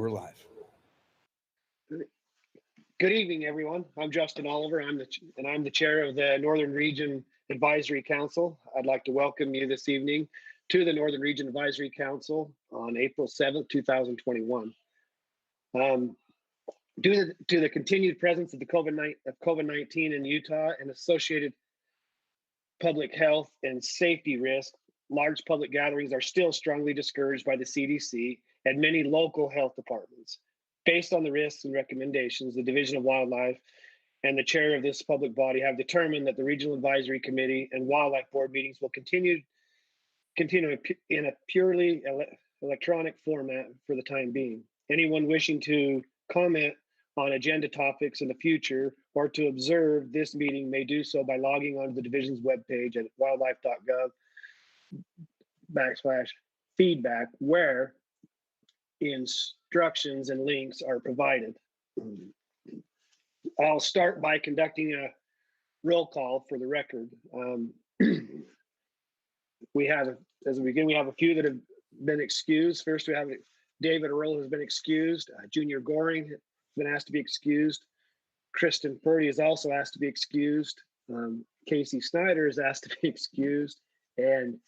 We're live. Good evening, everyone. I'm Justin Oliver. I'm the chair of the Northern Region Advisory Council. I'd like to welcome you this evening to the Northern Region Advisory Council on April 7th, 2021. Due to the continued presence of the COVID-19 in Utah and associated public health and safety risks, large public gatherings are still strongly discouraged by the CDC and many local health departments. Based on the risks and recommendations, the Division of Wildlife and the chair of this public body have determined that the Regional Advisory Committee and Wildlife Board meetings will continue in a purely electronic format for the time being. Anyone wishing to comment on agenda topics in the future or to observe this meeting may do so by logging onto the division's webpage at wildlife.gov/feedback, where instructions and links are provided. I'll start by conducting a roll call for the record. We have a few that have been excused. First, we have David Earl has been excused. Junior Goring has been asked to be excused. Kristen Purdy is also asked to be excused. Casey Snyder is asked to be excused. And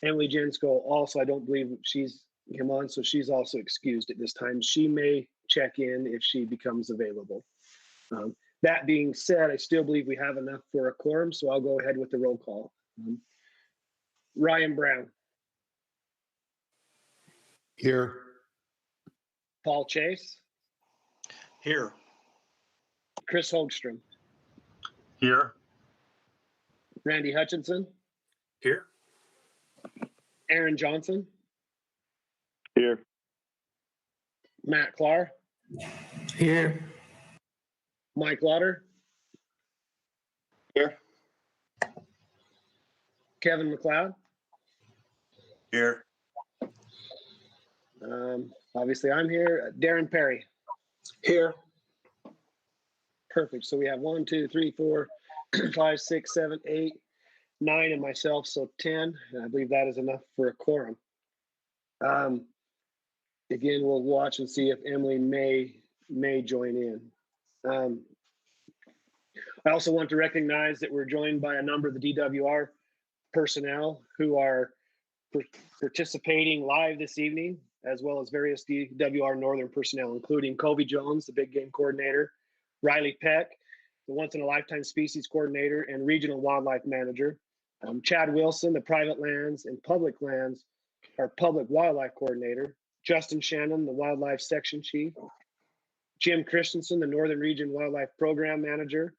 Emily Jensko also, I don't believe she's come on, so she's also excused at this time. She may check in if she becomes available. That being said, I still believe we have enough for a quorum, so I'll go ahead with the roll call. Ryan Brown. Here. Paul Chase. Here. Chris Hogstrom. Here. Randy Hutchinson. Here. Aaron Johnson. Here. Matt Clark. Here. Mike Lauder. Here. Kevin McLeod. Here. Obviously, I'm here. Darren Perry. Here. Perfect. So we have 1, 2, 3, 4, 5, 6, 7, 8, 9, and myself, so 10. And I believe that is enough for a quorum. Again, we'll watch and see if Emily may join in. I also want to recognize that we're joined by a number of the DWR personnel who are participating live this evening, as well as various DWR Northern personnel, including Covy Jones, the big game coordinator, Riley Peck, the once in a lifetime species coordinator and regional wildlife manager, Chad Wilson, the private lands and public lands, our public wildlife coordinator, Justin Shannon, the wildlife section chief, Jim Christensen, the Northern Region Wildlife Program Manager,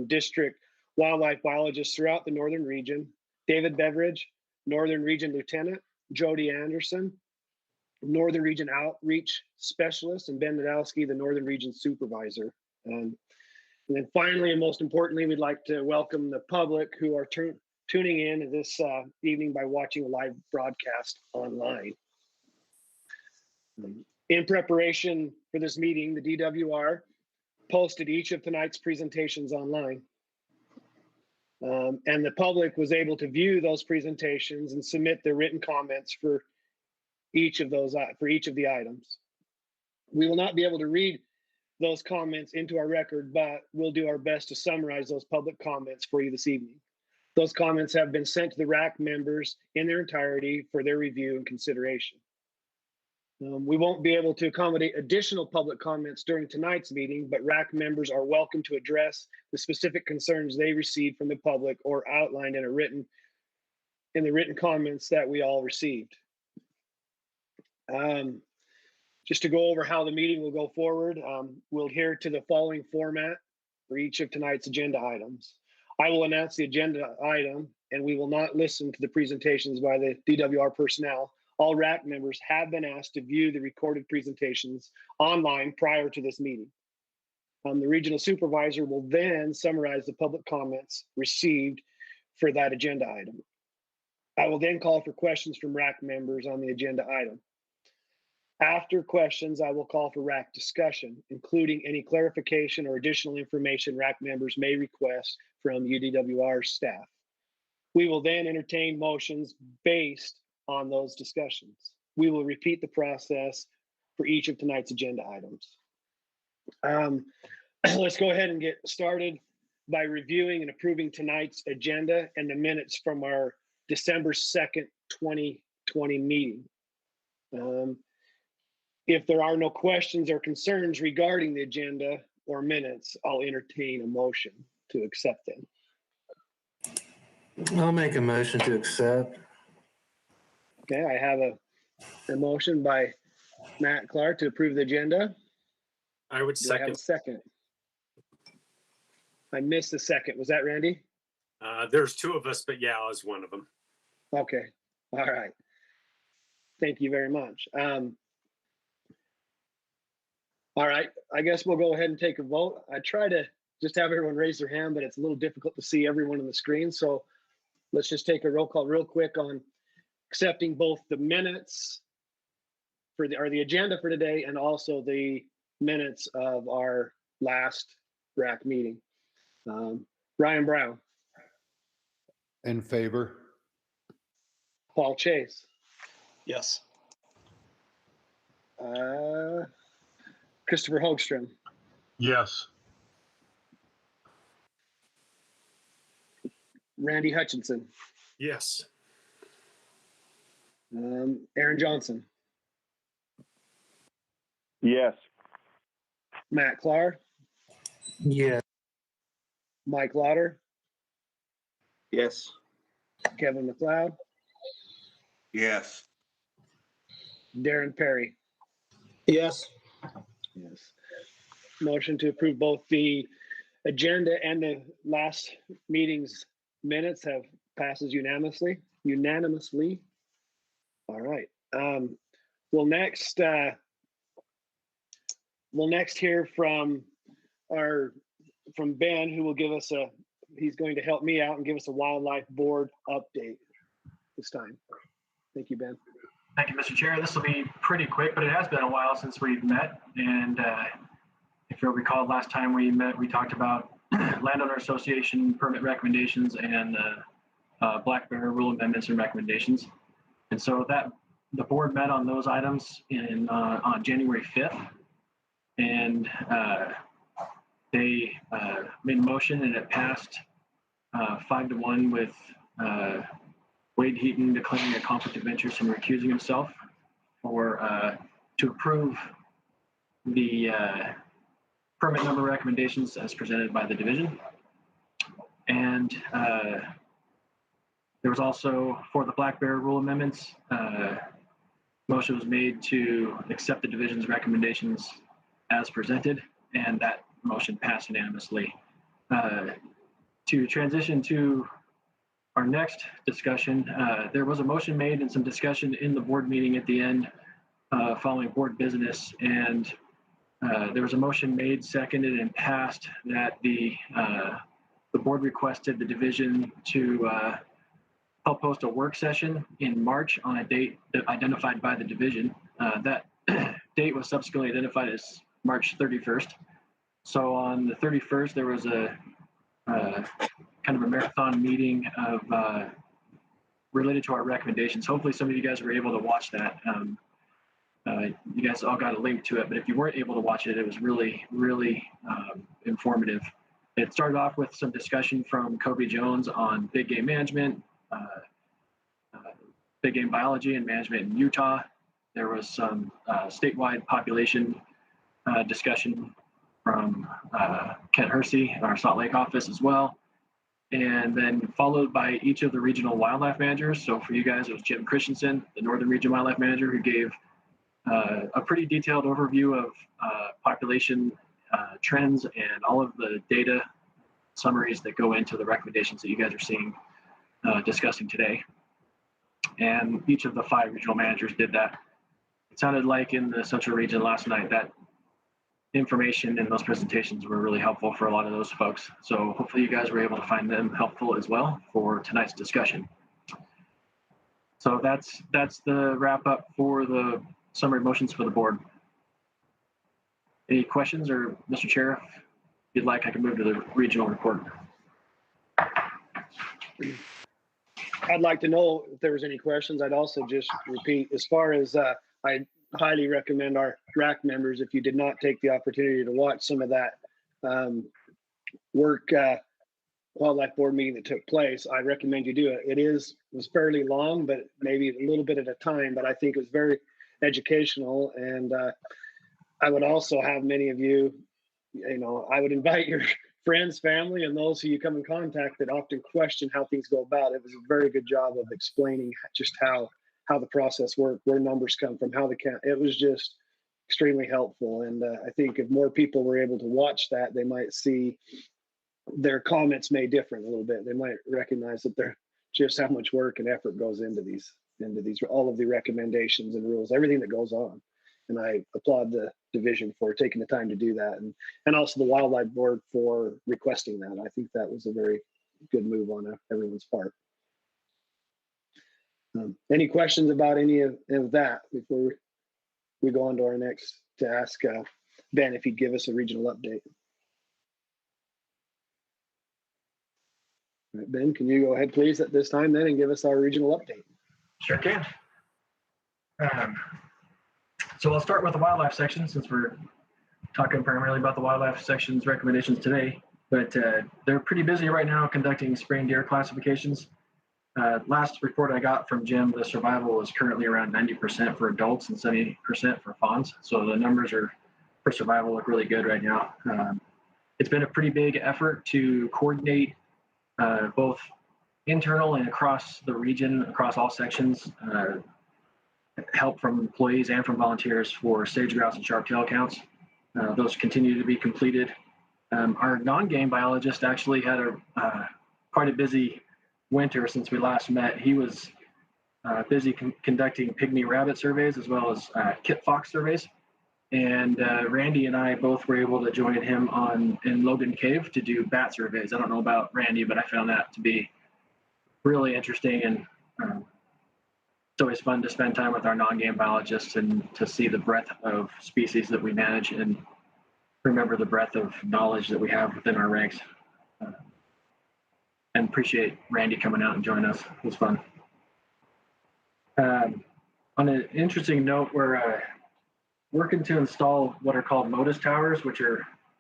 district wildlife biologists throughout the Northern Region, David Beveridge, Northern Region Lieutenant, Jody Anderson, Northern Region Outreach Specialist, and Ben Nadowski, the Northern Region Supervisor. And then finally, and most importantly, we'd like to welcome the public who are tuning in this evening by watching a live broadcast online. In preparation for this meeting, the DWR posted each of tonight's presentations online. And the public was able to view those presentations and submit their written comments for each of the items. We will not be able to read those comments into our record, but we'll do our best to summarize those public comments for you this evening. Those comments have been sent to the RAC members in their entirety for their review and consideration. We won't be able to accommodate additional public comments during tonight's meeting, but RAC members are welcome to address the specific concerns they received from the public or outlined in the written comments that we all received. Just to go over how the meeting will go forward, we'll adhere to the following format for each of tonight's agenda items. I will announce the agenda item, and we will not listen to the presentations by the DWR personnel. All RAC members have been asked to view the recorded presentations online prior to this meeting. The regional supervisor will then summarize the public comments received for that agenda item. I will then call for questions from RAC members on the agenda item. After questions, I will call for RAC discussion, including any clarification or additional information RAC members may request from UDWR staff. We will then entertain motions based on those discussions. We will repeat the process for each of tonight's agenda items. Let's go ahead and get started by reviewing and approving tonight's agenda and the minutes from our December 2nd, 2020 meeting. If there are no questions or concerns regarding the agenda or minutes, I'll entertain a motion to accept them. I'll make a motion to accept. Okay, I have a motion by Matt Clark to approve the agenda. I would Do I have a second. second? I missed the second. Was that Randy? There's two of us, but yeah, I was one of them. Okay. All right. Thank you very much. All right. I guess we'll go ahead and take a vote. I try to just have everyone raise their hand, but it's a little difficult to see everyone on the screen. So let's just take a roll call real quick on accepting both the minutes for the agenda for today and also the minutes of our last RAC meeting. Ryan Brown, In favor. Paul Chase, Yes. Christopher Hogstrom, Yes. Randy Hutchinson, Yes. Aaron Johnson, Yes. Matt Clark, Yeah. Mike Lauder, Yes. Kevin McLeod, Yes. Darren Perry. Yes. Yes. Motion to approve both the agenda and the last meeting's minutes have passes unanimously. All right. We'll next hear from Ben, who will give us he's going to help me out and give us a wildlife board update this time. Thank you, Ben. Thank you, Mr. Chair. This will be pretty quick, but it has been a while since we've met. And if you'll recall, last time we met, we talked about Landowner Association permit recommendations and Black Bear rule amendments and recommendations. And so the board met on those items on January 5th. And they made a motion and it passed 5-1 with Wade Heaton declaring a conflict of interest and recusing himself to approve the permit number recommendations as presented by the division. And there was also, for the Black Bear rule amendments, motion was made to accept the division's recommendations as presented, and that motion passed unanimously. To transition to our next discussion, there was a motion made and some discussion in the board meeting at the end following board business, and there was a motion made, seconded, and passed that the board requested the division to help host a work session in March on a date identified by the division. That date was subsequently identified as March 31st. So on the 31st, there was a kind of a marathon meeting of related to our recommendations. Hopefully some of you guys were able to watch that. You guys all got a link to it, but if you weren't able to watch it, it was really, really informative. It started off with some discussion from Covy Jones on big game management, big game biology and management in Utah. There was some statewide population discussion from Kent Hersey in our Salt Lake office as well. And then followed by each of the regional wildlife managers. So for you guys, it was Jim Christensen, the Northern Region Wildlife Manager, who gave a pretty detailed overview of population trends and all of the data summaries that go into the recommendations that you guys are seeing discussing today. And each of the 5 regional managers did that. It sounded like in the Central Region last night that information in those presentations were really helpful for a lot of those folks. So hopefully you guys were able to find them helpful as well for tonight's discussion. So that's the wrap up for the summary motions for the board. Any questions, or Mr. Chair, if you'd like, I can move to the regional report. I'd like to know if there was any questions. I'd also just repeat, as far as I highly recommend our RAC members, if you did not take the opportunity to watch some of that wildlife board meeting that took place, I recommend you do it. Was fairly long, but maybe a little bit at a time, but I think it was very educational. And I would also have many of you, I would invite your friends, family, and those who you come in contact that often question how things go about. It was a very good job of explaining just how the process worked, where numbers come from, it was just extremely helpful. And I think if more people were able to watch that, they might see their comments may differ a little bit. They might recognize that they're just how much work and effort goes into these, all of the recommendations and rules, everything that goes on. And I applaud the division for taking the time to do that, and also the wildlife board for requesting that. I think that was a very good move on everyone's part. Any questions about any of that before we go on to our next to ask Ben if he'd give us a regional update? All right, Ben, can you go ahead, please, at this time then and give us our regional update? Sure can. So I'll start with the wildlife section, since we're talking primarily about the wildlife section's recommendations today. But they're pretty busy right now conducting spring deer classifications. Last report I got from Jim, the survival is currently around 90% for adults and 70% for fawns. So the numbers for survival look really good right now. It's been a pretty big effort to coordinate both internal and across the region, across all sections, help from employees and from volunteers for sage grouse and sharp-tail counts. Those continue to be completed. Our non-game biologist actually had quite a busy winter since we last met. He was busy conducting pygmy rabbit surveys as well as kit fox surveys. And Randy and I both were able to join him in Logan Cave to do bat surveys. I don't know about Randy, but I found that to be really interesting, and it's always fun to spend time with our non-game biologists and to see the breadth of species that we manage and remember the breadth of knowledge that we have within our ranks. And appreciate Randy coming out and joining us. It was fun. On an interesting note, we're working to install what are called Modus Towers,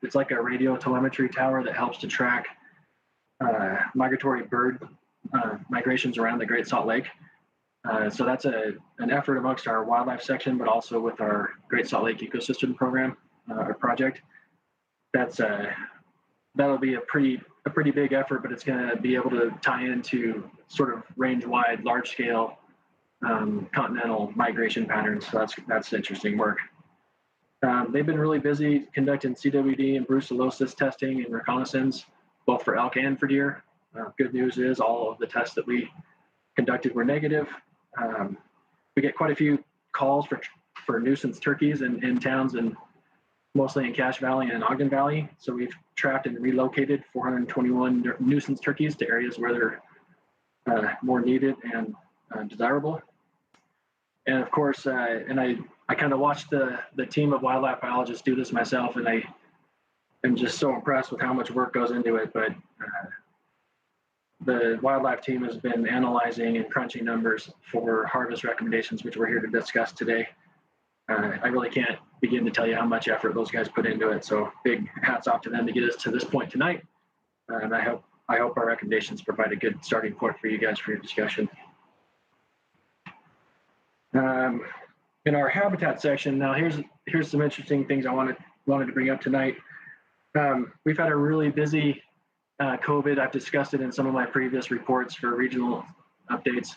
it's like a radio telemetry tower that helps to track migratory bird migrations around the Great Salt Lake. So that's an effort amongst our wildlife section, but also with our Great Salt Lake Ecosystem Program, our project. That'll be a pretty big effort, but it's going to be able to tie into sort of range-wide, large-scale continental migration patterns. So that's interesting work. They've been really busy conducting CWD and brucellosis testing and reconnaissance, both for elk and for deer. Good news is all of the tests that we conducted were negative. We get quite a few calls for nuisance turkeys in towns, and mostly in Cache Valley and Ogden Valley. So we've trapped and relocated 421 nuisance turkeys to areas where they're more needed and desirable. And of course, I kind of watched the team of wildlife biologists do this myself, and I am just so impressed with how much work goes into it. But the wildlife team has been analyzing and crunching numbers for harvest recommendations, which we're here to discuss today. I really can't begin to tell you how much effort those guys put into it. So big hats off to them to get us to this point tonight. And I hope our recommendations provide a good starting point for you guys for your discussion. In our habitat section, now here's some interesting things I wanted to bring up tonight. We've had a really busy COVID. I've discussed it in some of my previous reports for regional updates,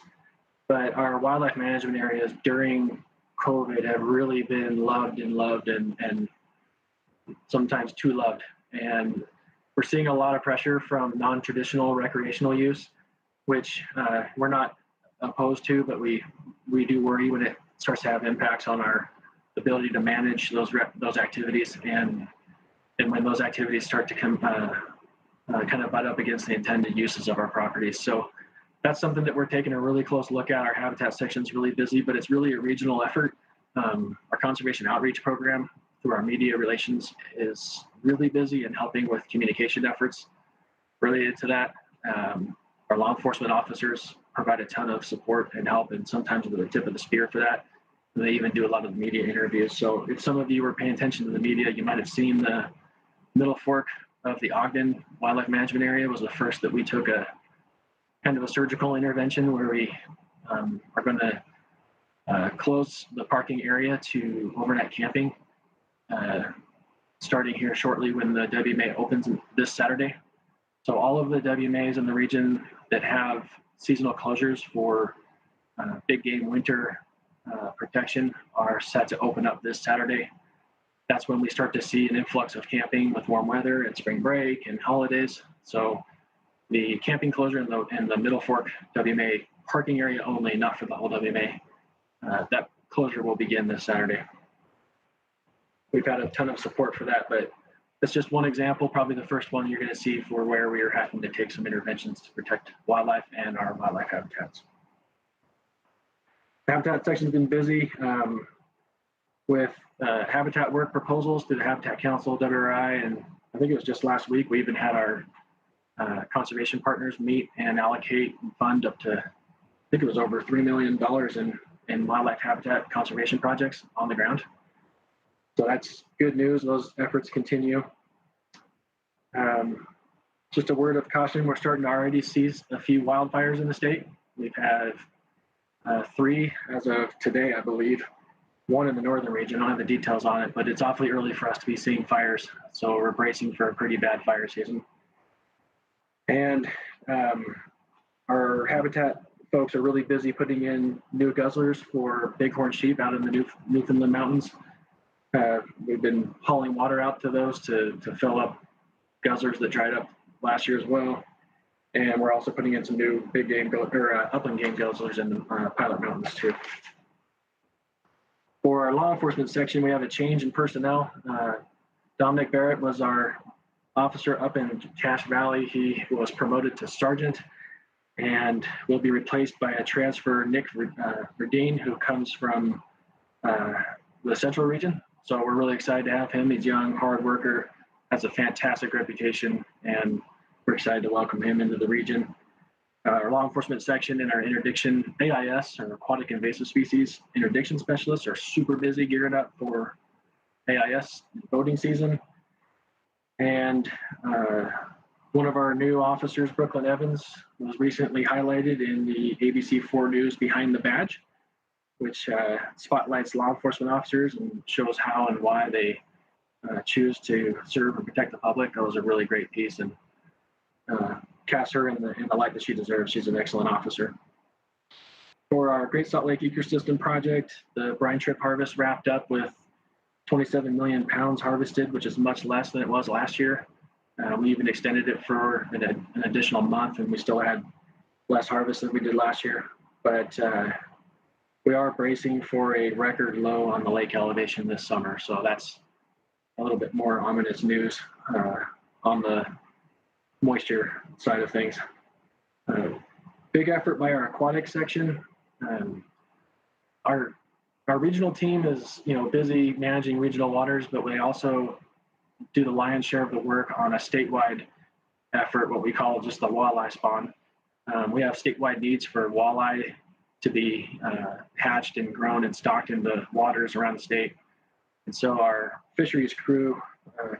but our wildlife management areas during COVID have really been loved and sometimes too loved. And we're seeing a lot of pressure from non-traditional recreational use, which we're not opposed to, but we do worry when it starts to have impacts on our ability to manage those activities, and when those activities start to come kind of butt up against the intended uses of our properties. So that's something that we're taking a really close look at. Our habitat section is really busy, but it's really a regional effort. Our conservation outreach program through our media relations is really busy and helping with communication efforts related to that. Our law enforcement officers provide a ton of support and help, and sometimes with the tip of the spear for that. They even do a lot of media interviews. So if some of you were paying attention to the media, you might have seen the Middle Fork of the Ogden Wildlife Management Area was the first that we took a kind of a surgical intervention where we are going to close the parking area to overnight camping, starting here shortly when the WMA opens this Saturday. So all of the WMAs in the region that have seasonal closures for big game winter protection are set to open up this Saturday. That's when we start to see an influx of camping with warm weather and spring break and holidays. So the camping closure in the Middle Fork WMA parking area only, not for the whole WMA, that closure will begin this Saturday. We've had a ton of support for that, but that's just one example, probably the first one you're going to see for where we are having to take some interventions to protect wildlife and our wildlife habitats. Habitat section's been busy with habitat work proposals through the Habitat Council, WRI, and I think it was just last week we even had our conservation partners meet and allocate and fund up to, I think it was over $3 million in wildlife habitat conservation projects on the ground. So that's good news. Those efforts continue. Just a word of caution, we're starting to already see a few wildfires in the state. We've had 3 as of today, I believe. 1 in the northern region. I don't have the details on it, but it's awfully early for us to be seeing fires. So we're bracing for a pretty bad fire season. And our habitat folks are really busy putting in new guzzlers for bighorn sheep out in the Newfoundland mountains. We've been hauling water out to those to fill up guzzlers that dried up last year as well. And we're also putting in some new big game upland game guzzlers in the Pilot Mountains too. For our law enforcement section, we have a change in personnel. Dominic Barrett was our officer up in Cache Valley. He was promoted to sergeant and will be replaced by a transfer, Nick Verdeen, who comes from the central region. So we're really excited to have him. He's young, hard worker, has a fantastic reputation, and we're excited to welcome him into the region. Our law enforcement section and our interdiction AIS, or aquatic invasive species interdiction specialists, are super busy gearing up for AIS voting season. And one of our new officers, Brooklyn Evans, was recently highlighted in the ABC4 News Behind the Badge, which spotlights law enforcement officers and shows how and why they choose to serve and protect the public. That was a really great piece, and cast her in the light that she deserves. She's an excellent officer. For our Great Salt Lake Ecosystem Project, the brine trip harvest wrapped up with 27 million pounds harvested, which is much less than it was last year. We even extended it for an additional month, and we still had less harvest than we did last year. But we are bracing for a record low on the lake elevation this summer. So that's a little bit more ominous news on the moisture side of things. Big effort by our aquatic section. Our regional team is busy managing regional waters, but we also do the lion's share of the work on a statewide effort, what we call just the walleye spawn. We have statewide needs for walleye to be hatched and grown and stocked in the waters around the state. And so our fisheries crew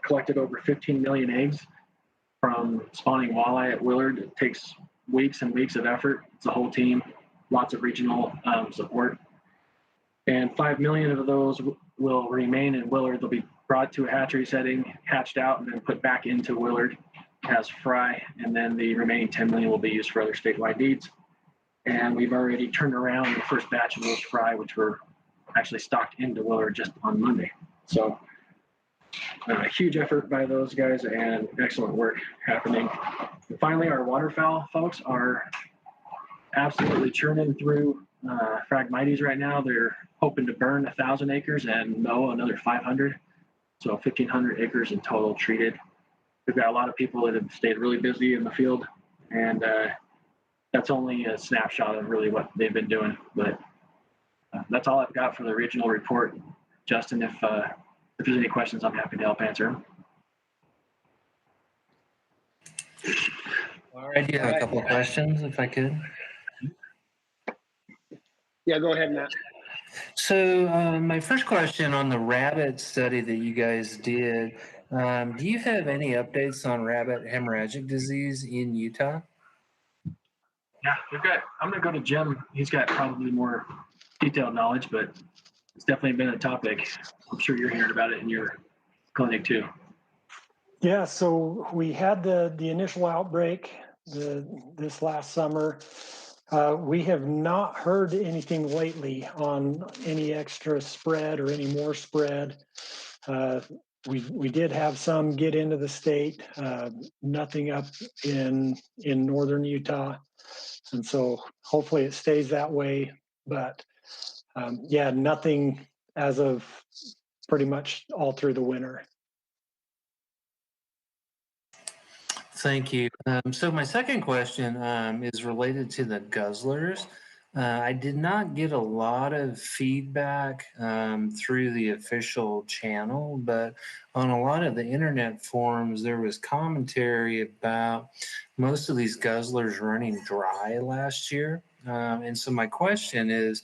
collected over 15 million eggs from spawning walleye at Willard. It takes weeks and weeks of effort. It's a whole team, lots of regional support. And 5 million of those will remain in Willard. They'll be brought to a hatchery setting, hatched out, and then put back into Willard as fry. And then the remaining 10 million will be used for other statewide needs. And we've already turned around the first batch of those fry, which were actually stocked into Willard just on Monday. So a huge effort by those guys and excellent work happening. And finally, our waterfowl folks are absolutely churning through Phragmites right now. They're hoping to burn 1,000 acres and mow another 500. So 1,500 acres in total treated. We've got a lot of people that have stayed really busy in the field, and that's only a snapshot of really what they've been doing. But that's all I've got for the regional report. Justin, if there's any questions, I'm happy to help answer them. All right, you have a couple of questions, if I could. Yeah, go ahead, Matt. So my first question on the rabbit study that you guys did, do you have any updates on rabbit hemorrhagic disease in Utah? Yeah, I'm going to go to Jim. He's got probably more detailed knowledge, but it's definitely been a topic. I'm sure you're hearing about it in your clinic too. Yeah, so we had the initial outbreak this last summer. We have not heard anything lately on any extra spread or any more spread. We did have some get into the state, nothing up in northern Utah, and so hopefully it stays that way. But yeah, nothing as of pretty much all through the winter. Thank you. So my second question is related to the guzzlers. I did not get a lot of feedback through the official channel, but on a lot of the internet forums, there was commentary about most of these guzzlers running dry last year. And so my question is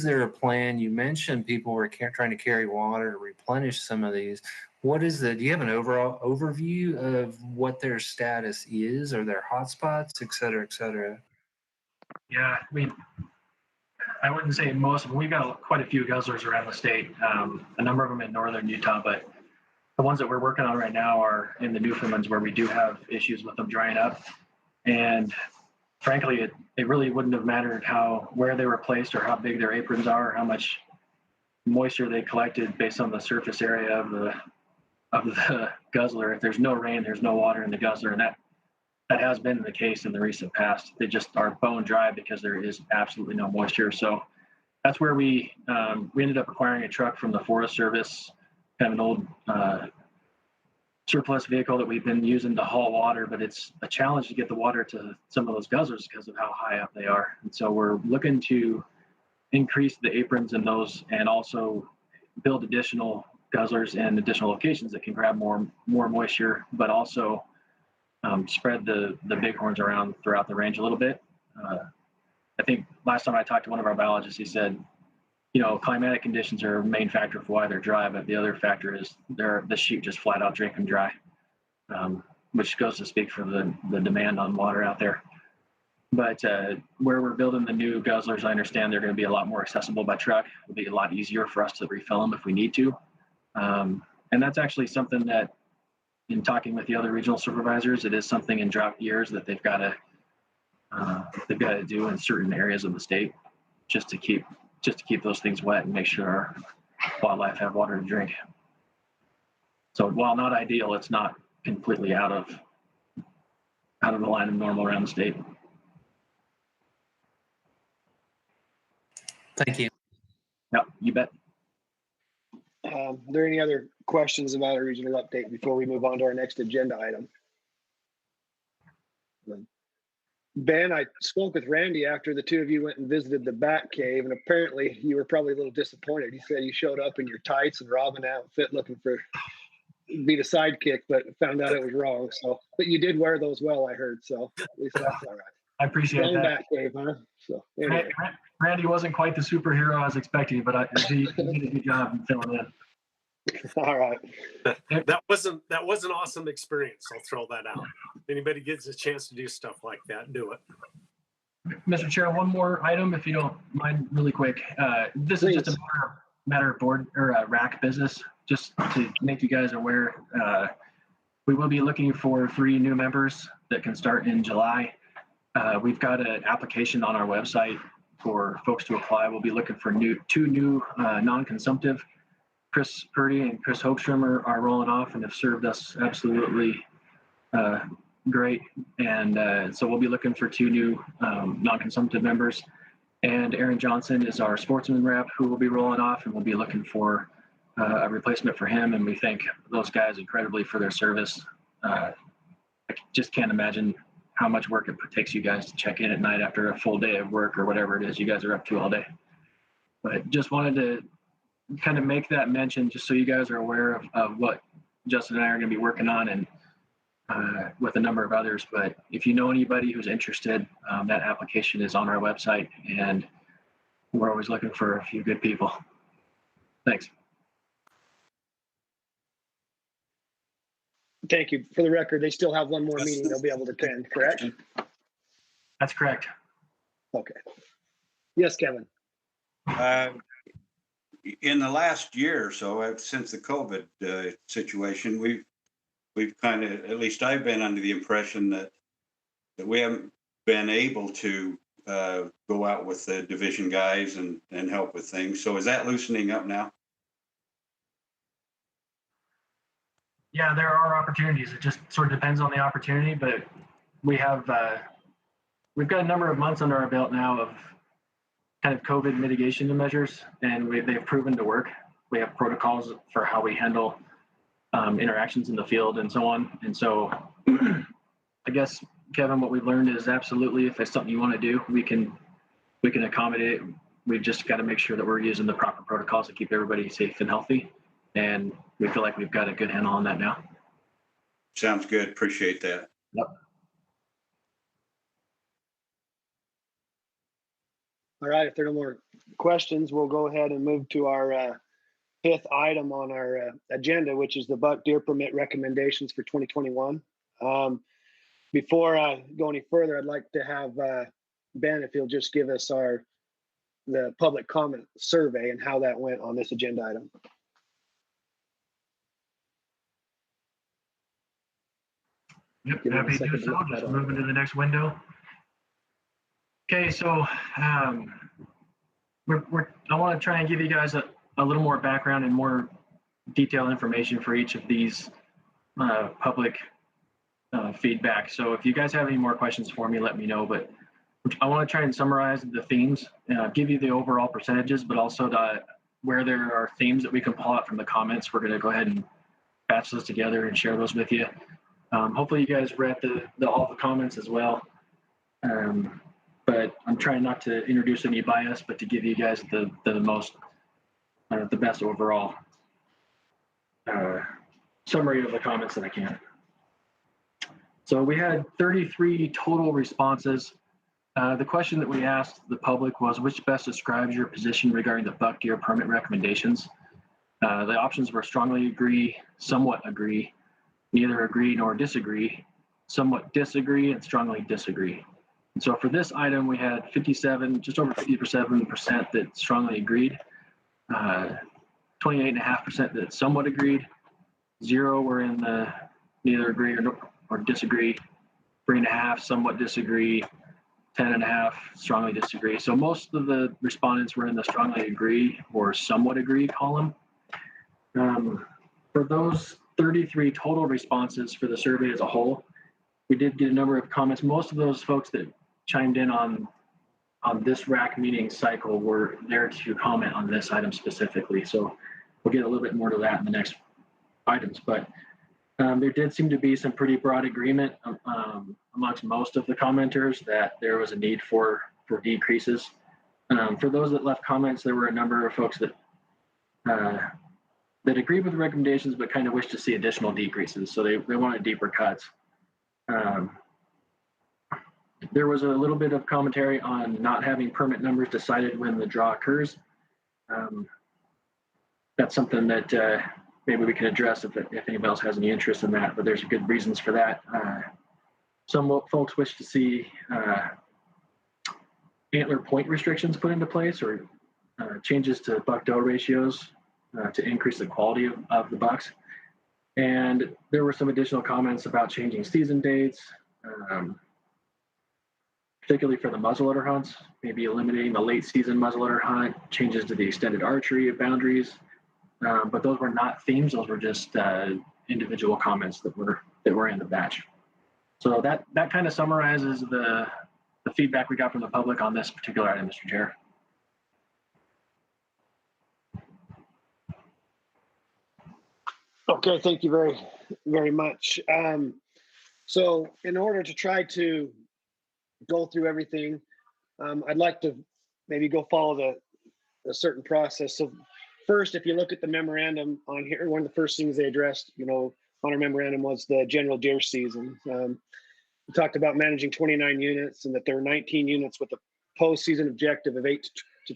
there a plan? You mentioned people were trying to carry water to replenish some of these. Do you have an overall overview of what their status is, or their hotspots, et cetera, et cetera? Yeah, I mean, I wouldn't say most of them. We've got quite a few guzzlers around the state, a number of them in northern Utah, but the ones that we're working on right now are in the Newfoundlands, where we do have issues with them drying up. And frankly, it really wouldn't have mattered where they were placed or how big their aprons are, or how much moisture they collected based on the surface area of the guzzler. If there's no rain, there's no water in the guzzler, and that has been the case in the recent past. They just are bone dry because there is absolutely no moisture. So that's where we ended up acquiring a truck from the Forest Service, kind of an old surplus vehicle that we've been using to haul water, but it's a challenge to get the water to some of those guzzlers because of how high up they are. And so we're looking to increase the aprons in those, and also build additional guzzlers in additional locations that can grab more moisture, but also spread the bighorns around throughout the range a little bit. I think last time I talked to one of our biologists, he said, climatic conditions are a main factor for why they're dry, but the other factor is the sheep just flat out drink them dry, which goes to speak for the demand on water out there. But where we're building the new guzzlers, I understand they're going to be a lot more accessible by truck. It'll be a lot easier for us to refill them if we need to. And that's actually something that, in talking with the other regional supervisors, it is something in drought years that they've got to do in certain areas of the state, just to keep those things wet and make sure our wildlife have water to drink. So while not ideal, it's not completely out of the line of normal around the state. Thank you. Yep, you bet. Are there any other questions about a regional update before we move on to our next agenda item? Ben, I spoke with Randy after the two of you went and visited the Bat Cave, and apparently you were probably a little disappointed. He said you showed up in your tights and Robin outfit looking for beat a sidekick, but found out it was wrong. So, but you did wear those well, I heard. So at least that's all right. I appreciate Wrong that. Bat Cave, huh? So anyway. Randy wasn't quite the superhero I was expecting, but he did a good job in filling in. All right. That was an awesome experience. I'll throw that out. If anybody gets a chance to do stuff like that, do it. Mr. Chair, one more item, if you don't mind, really quick. This Please. is just a matter of board or RAC business, just to make you guys aware. We will be looking for 3 new members that can start in July. We've got an application on our website for folks to apply. We'll be looking for 2 new non-consumptive. Chris Purdy and Chris Hoekstrom are rolling off and have served us absolutely great. And so we'll be looking for 2 new non-consumptive members. And Aaron Johnson is our sportsman rep who will be rolling off, and we'll be looking for a replacement for him. And we thank those guys incredibly for their service. I just can't imagine how much work it takes you guys to check in at night after a full day of work or whatever it is you guys are up to all day. But just wanted to kind of make that mention just so you guys are aware of what Justin and I are going to be working on, and with a number of others. But if you know anybody who's interested, that application is on our website, and we're always looking for a few good people. Thanks. Thank you. For the record, they still have one more meeting they'll be able to attend, correct? That's correct. Okay. Yes, Kevin. In the last year or so, since the COVID situation, we've kind of, at least I've been under the impression that we haven't been able to go out with the division guys and help with things. So is that loosening up now? Yeah, there are opportunities. It just sort of depends on the opportunity, but we have we've got a number of months under our belt now of kind of COVID mitigation measures, and they've proven to work. We have protocols for how we handle interactions in the field and so on. And so I guess, Kevin, what we've learned is absolutely, if it's something you want to do, we can accommodate. We've just got to make sure that we're using the proper protocols to keep everybody safe and healthy. And we feel like we've got a good handle on that now. Sounds good. Appreciate that. Yep. All right, if there are no more questions, we'll go ahead and move to our fifth item on our agenda, which is the buck deer permit recommendations for 2021. Before I go any further, I'd like to have Ben, if he'll just give us the public comment survey and how that went on this agenda item. Yep, Give me a happy to second do to so. look Just that up. moving to the next window. Okay, so I want to try and give you guys a little more background and more detailed information for each of these public feedback. So if you guys have any more questions for me, let me know. But I want to try and summarize the themes, give you the overall percentages, but also where there are themes that we can pull out from the comments. We're going to go ahead and batch those together and share those with you. Hopefully you guys read all the comments as well. But I'm trying not to introduce any bias, but to give you guys the best overall summary of the comments that I can. So we had 33 total responses. The question that we asked the public was, which best describes your position regarding the buck deer permit recommendations? The options were strongly agree, somewhat agree, neither agree nor disagree, somewhat disagree, and strongly disagree. And so for this item, we had 57, just over 57% that strongly agreed, 28.5% that somewhat agreed, 0 were in the neither agree or disagree, 3.5 somewhat disagree, 10.5 strongly disagree. So most of the respondents were in the strongly agree or somewhat agree column. For those 33 total responses for the survey as a whole, we did get a number of comments. Most of those folks that chimed in on this RAC meeting cycle were there to comment on this item specifically. So we'll get a little bit more to that in the next items. But there did seem to be some pretty broad agreement amongst most of the commenters that there was a need for decreases. For those that left comments, there were a number of folks that agreed with the recommendations, but kind of wished to see additional decreases. So they wanted deeper cuts. There was a little bit of commentary on not having permit numbers decided when the draw occurs. That's something that maybe we can address if anybody else has any interest in that, but there's good reasons for that. Some folks wish to see antler point restrictions put into place or changes to buck-doe ratios to increase the quality of the bucks. And there were some additional comments about changing season dates, particularly for the muzzleloader hunts, maybe eliminating the late season muzzleloader hunt, changes to the extended archery boundaries. But those were not themes; those were just individual comments that were in the batch. So that kind of summarizes the feedback we got from the public on this particular item, Mr. Chair. Okay, thank you very, very much. So in order to try to go through everything, I'd like to maybe go follow the certain process. So first, if you look at the memorandum on here, one of the first things they addressed, on our memorandum was the general deer season. We talked about managing 29 units and that there are 19 units with a postseason objective of 8 to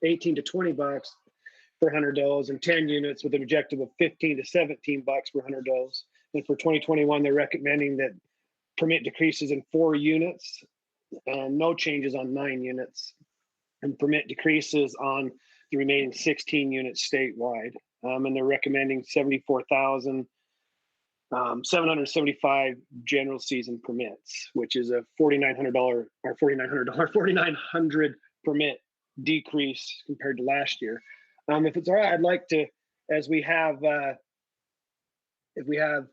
18 to 20 bucks per 100 does, and 10 units with an objective of 15 to 17 bucks per 100 does. And for 2021, they're recommending that permit decreases in 4 units and no changes on 9 units, and permit decreases on the remaining 16 units statewide. And they're recommending 74,775 general season permits, which is a $4,900 permit decrease compared to last year. If it's all right, I'd like to, as we have, if we have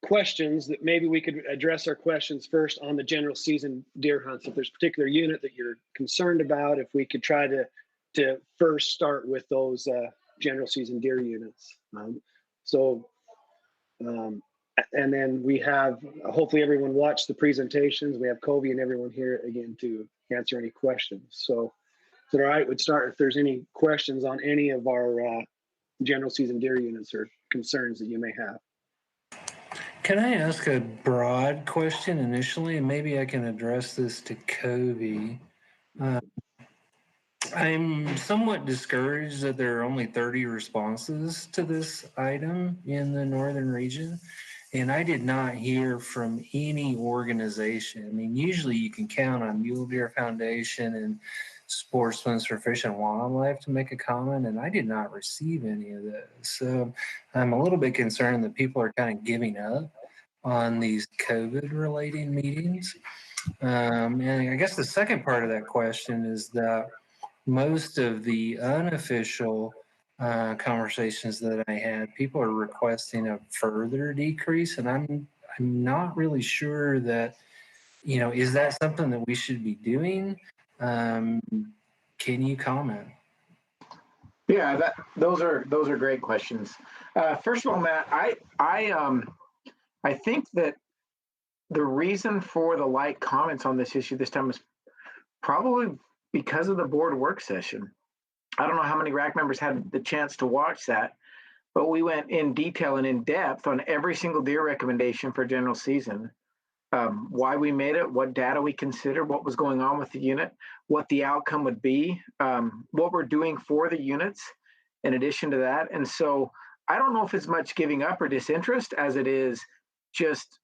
questions, that maybe we could address our questions first on the general season deer hunts. If there's a particular unit that you're concerned about, if we could try to first start with those general season deer units. And then we have, hopefully everyone watched the presentations. We have Covy and everyone here again to answer any questions. So is it all right? We'd start if there's any questions on any of our general season deer units or concerns that you may have. Can I ask a broad question initially, and maybe I can address this to Covy? I'm somewhat discouraged that there are only 30 responses to this item in the northern region, and I did not hear from any organization. I mean, usually you can count on Mule Deer Foundation and Sportsmen's for Fish and Wildlife to make a comment, and I did not receive any of those. So I'm a little bit concerned that people are kind of giving up on these COVID-related meetings. And I guess the second part of that question is that most of the unofficial conversations that I had, people are requesting a further decrease, and I'm not really sure that, is that something that we should be doing? Can you comment? Yeah, those are great questions. First of all, Matt, I think that the reason for the light comments on this issue this time is probably because of the board work session. I don't know how many RAC members had the chance to watch that, but we went in detail and in depth on every single deer recommendation for general season, why we made it, what data we considered, what was going on with the unit, what the outcome would be, what we're doing for the units in addition to that. And so I don't know if it's much giving up or disinterest as it is just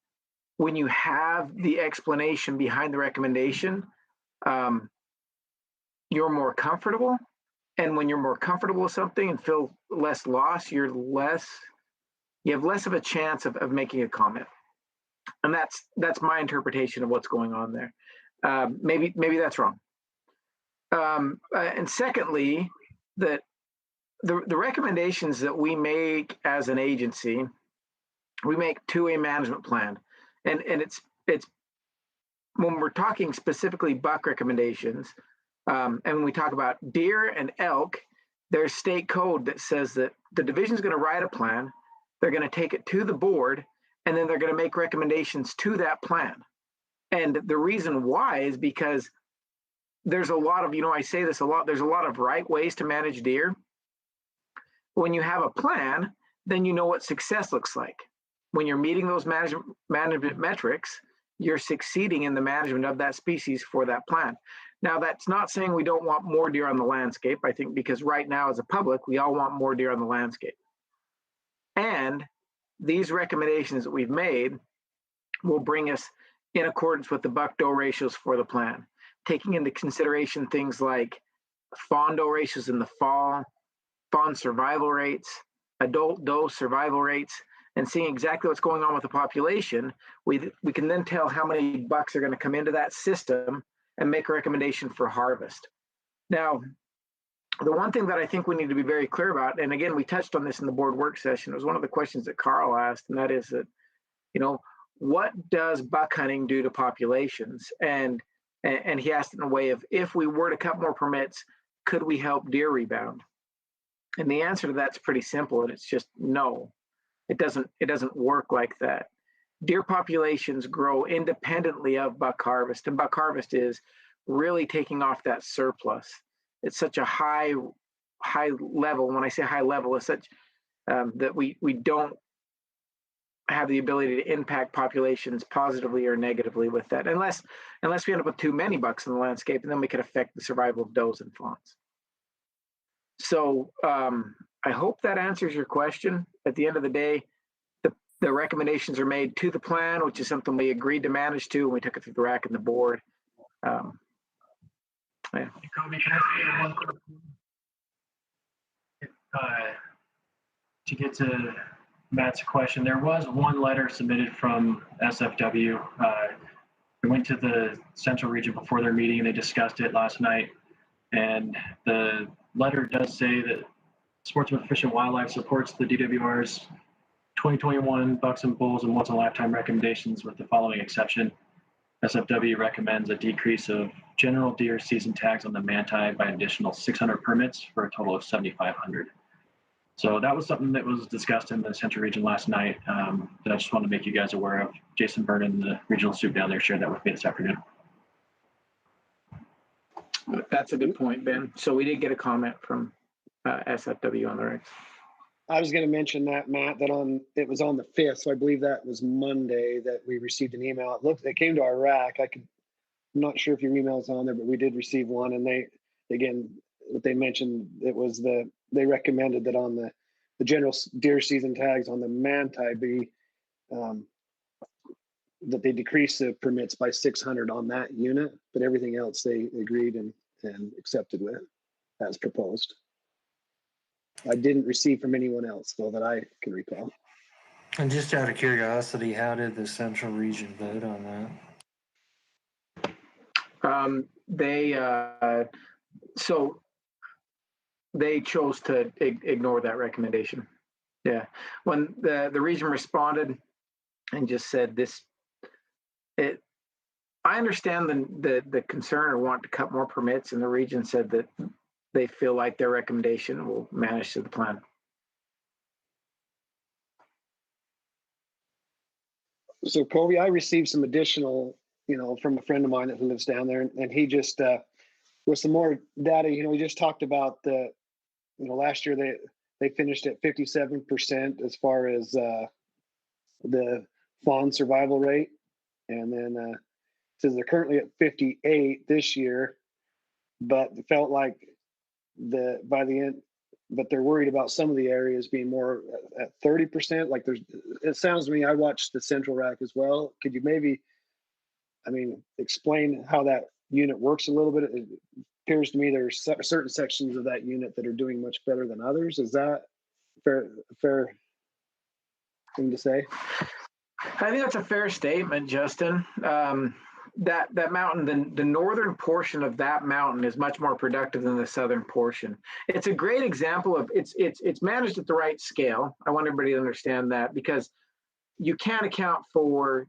when you have the explanation behind the recommendation, you're more comfortable. And when you're more comfortable with something and feel less loss, you have less of a chance of making a comment. And that's my interpretation of what's going on there. Maybe that's wrong. And secondly, that the recommendations that we make as an agency, we make to a management plan. And it's when we're talking specifically buck recommendations, and when we talk about deer and elk, there's state code that says that the division is going to write a plan, they're going to take it to the board, and then they're going to make recommendations to that plan. And the reason why is because there's a lot of, I say this a lot, there's a lot of right ways to manage deer. When you have a plan, then you know what success looks like. When you're meeting those management metrics, you're succeeding in the management of that species for that plan. Now, that's not saying we don't want more deer on the landscape, I think, because right now as a public, we all want more deer on the landscape. And these recommendations that we've made will bring us in accordance with the buck-doe ratios for the plan, taking into consideration things like fawn-doe ratios in the fall, fawn survival rates, adult doe survival rates, and seeing exactly what's going on with the population. We can then tell how many bucks are going to come into that system and make a recommendation for harvest. Now, the one thing that I think we need to be very clear about, and again, we touched on this in the board work session, it was one of the questions that Carl asked, and that is that, what does buck hunting do to populations? And he asked in a way of, if we were to cut more permits, could we help deer rebound? And the answer to that's pretty simple, and it's just no. It doesn't work like that. Deer populations grow independently of buck harvest, and buck harvest is really taking off that surplus. It's such a high level. When I say high level, it's such that we don't have the ability to impact populations positively or negatively with that, unless we end up with too many bucks in the landscape, and then we could affect the survival of does and fawns. So I hope that answers your question. At the end of the day, the recommendations are made to the plan, which is something we agreed to manage to, and we took it through the RAC and the board. Yeah. Covy, can I say one quick to get to Matt's question? There was one letter submitted from SFW. It went to the Central Region before their meeting, and they discussed it last night. And the letter does say that Sportsman Fish and Wildlife supports the DWR's 2021 bucks and bulls and once in a lifetime recommendations with the following exception. SFW recommends a decrease of general deer season tags on the manti by an additional 600 permits for a total of 7,500. So that was something that was discussed in the Central Region last night that I just wanted to make you guys aware of. Jason Vernon, the regional soup down there, shared that with me this afternoon. That's a good point, Ben. So we did get a comment from SFW on the regs. I was going to mention that, Matt, that it was on the 5th, so I believe that was Monday that we received an email. It came to our RAC. I'm not sure if your email is on there, but we did receive one, and what they mentioned, they recommended that on the general deer season tags on the manti be that they decrease the permits by 600 on that unit, but everything else they agreed and accepted with as proposed. I didn't receive from anyone else, though, that I can recall. And just out of curiosity, how did the Central Region vote on that? They chose to ignore that recommendation. Yeah, when the region responded and just said I understand the concern or want to cut more permits, and the region said that they feel like their recommendation will manage to the plan. So, Covy, I received some additional, from a friend of mine that lives down there, and he just, with some more data, we just talked about last year they finished at 57% as far as the fawn survival rate, and then says they're currently at 58 this year, but it felt like by the end, but they're worried about some of the areas being more at 30%. Like it sounds to me, I watched the Central RAC as well. Could you maybe, explain how that unit works a little bit? It appears to me there's certain sections of that unit that are doing much better than others. Is that fair thing to say? I think that's a fair statement, Justin. That mountain, the northern portion of that mountain is much more productive than the southern portion. It's a great example of it's managed at the right scale. I want everybody to understand that, because you can't account for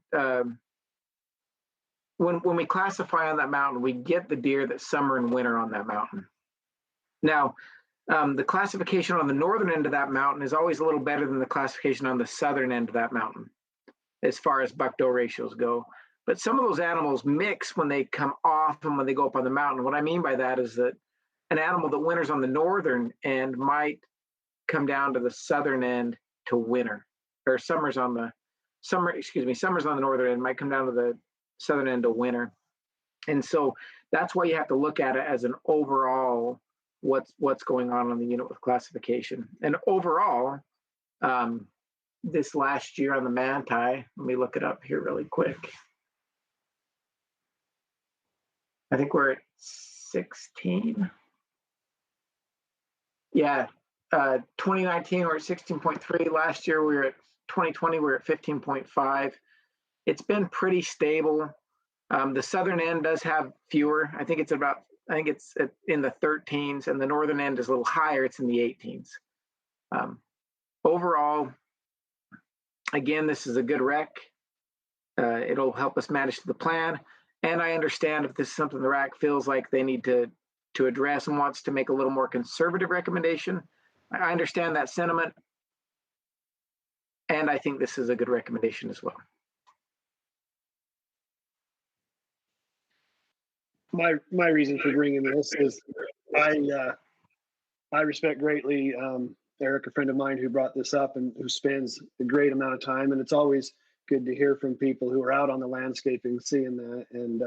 when we classify on that mountain, we get the deer that summer and winter on that mountain. Now, the classification on the northern end of that mountain is always a little better than the classification on the southern end of that mountain, as far as buck-doe ratios go. But some of those animals mix when they come off and when they go up on the mountain. What I mean by that is that an animal that winters on the northern end might come down to the southern end to winter, or summers on the northern end might come down to the southern end to winter. And so that's why you have to look at it as an overall what's going on the unit with classification. And overall, this last year on the manti, let me look it up here really quick. I think we're at 16. Yeah, 2019 we're at 16.3. Last year we were at 2020 we were at 15.5. It's been pretty stable. The southern end does have fewer. I think it's in the 13s, and the northern end is a little higher. It's in the 18s. Overall, again, this is a good rec. It'll help us manage the plan. And I understand if this is something the RAC feels like they need to address and wants to make a little more conservative recommendation. I understand that sentiment. And I think this is a good recommendation as well. My reason for bringing this is I respect greatly Eric, a friend of mine who brought this up and who spends a great amount of time. And it's always good to hear from people who are out on the landscaping, seeing that. And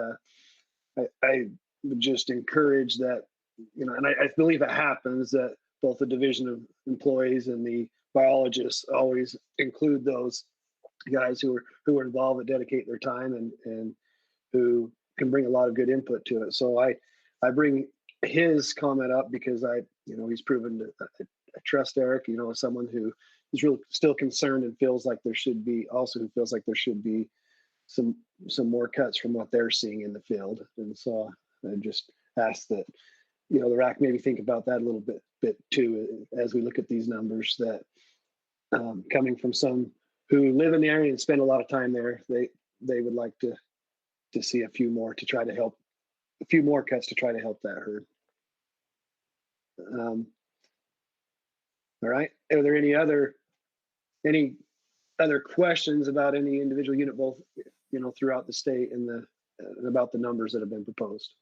I would just encourage that, and I believe it happens, that both the division of employees and the biologists always include those guys who are involved, that dedicate their time and who can bring a lot of good input to it. So I bring his comment up because he's proven to I trust Eric, as someone who is really still concerned and feels like there should be some more cuts from what they're seeing in the field. And so I just ask that, the RAC maybe think about that a little bit too, as we look at these numbers, that coming from some who live in the area and spend a lot of time there, they would like to see a few more cuts to try to help that herd. All right. Are there any other questions about any individual unit, both throughout the state and about the numbers that have been proposed?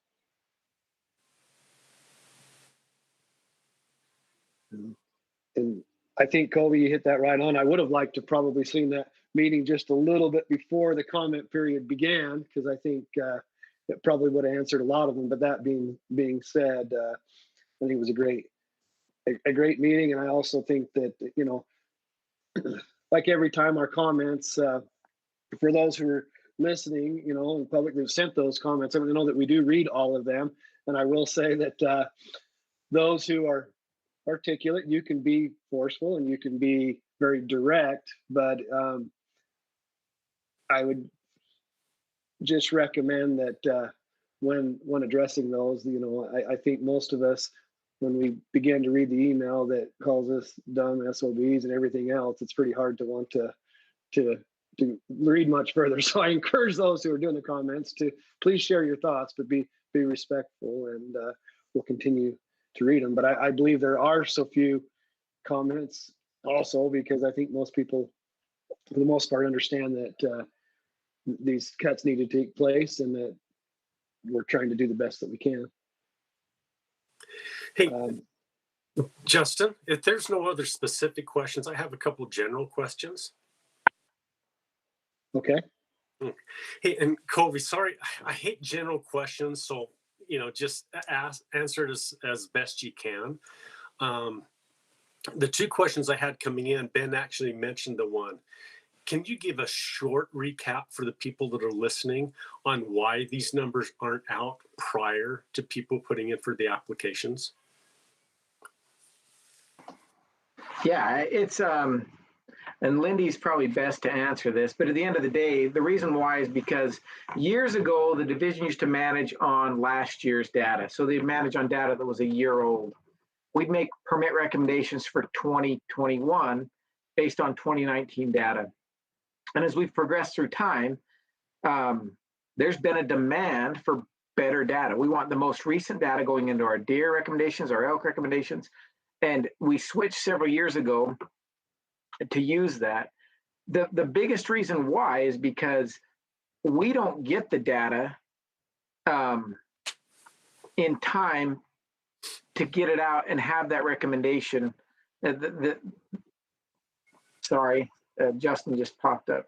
And I think, Covy, you hit that right on. I would have liked to probably seen that meeting just a little bit before the comment period began, because I think it probably would have answered a lot of them. But that being said, I think it was a great meeting. And I also think that, like every time our comments, for those who are listening, in public, who've sent those comments, I know that we do read all of them. And I will say that those who are articulate, you can be forceful and you can be very direct, but I would just recommend that when addressing those, I think most of us, when we begin to read the email that calls us dumb SOBs and everything else, it's pretty hard to want to read much further. So I encourage those who are doing the comments to please share your thoughts, but be respectful, and we'll continue to read them. But I believe there are so few comments also because I think most people, for the most part, understand that these cuts need to take place and that we're trying to do the best that we can. Hey, Justin, if there's no other specific questions, I have a couple of general questions. Okay. Hey, and Covy, sorry, I hate general questions, so just answer it as best you can. The two questions I had coming in, Ben actually mentioned the one. Can you give a short recap for the people that are listening on why these numbers aren't out prior to people putting in for the applications? Yeah, it's and Lindy's probably best to answer this, but at the end of the day, the reason why is because years ago, the division used to manage on last year's data. So they'd manage on data that was a year old. We'd make permit recommendations for 2021 based on 2019 data. And as we've progressed through time, there's been a demand for better data. We want the most recent data going into our deer recommendations, our elk recommendations. And we switched several years ago to use that. The biggest reason why is because we don't get the data in time to get it out and have that recommendation. Sorry, Justin just popped up.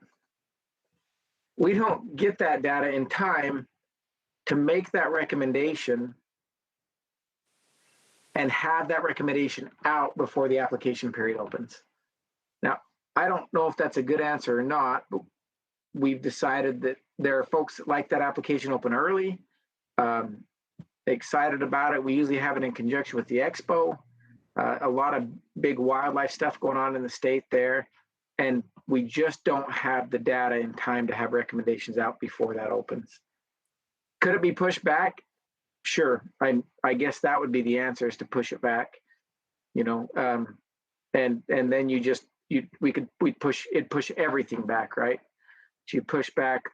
We don't get that data in time to make that recommendation and have that recommendation out before the application period opens. Now, I don't know if that's a good answer or not, but we've decided that there are folks that like that application open early, excited about it. We usually have it in conjunction with the expo, a lot of big wildlife stuff going on in the state there, and we just don't have the data in time to have recommendations out before that opens. Could it be pushed back? Sure. I guess that would be the answer, is to push it back, and then we'd push everything back, right? So you push back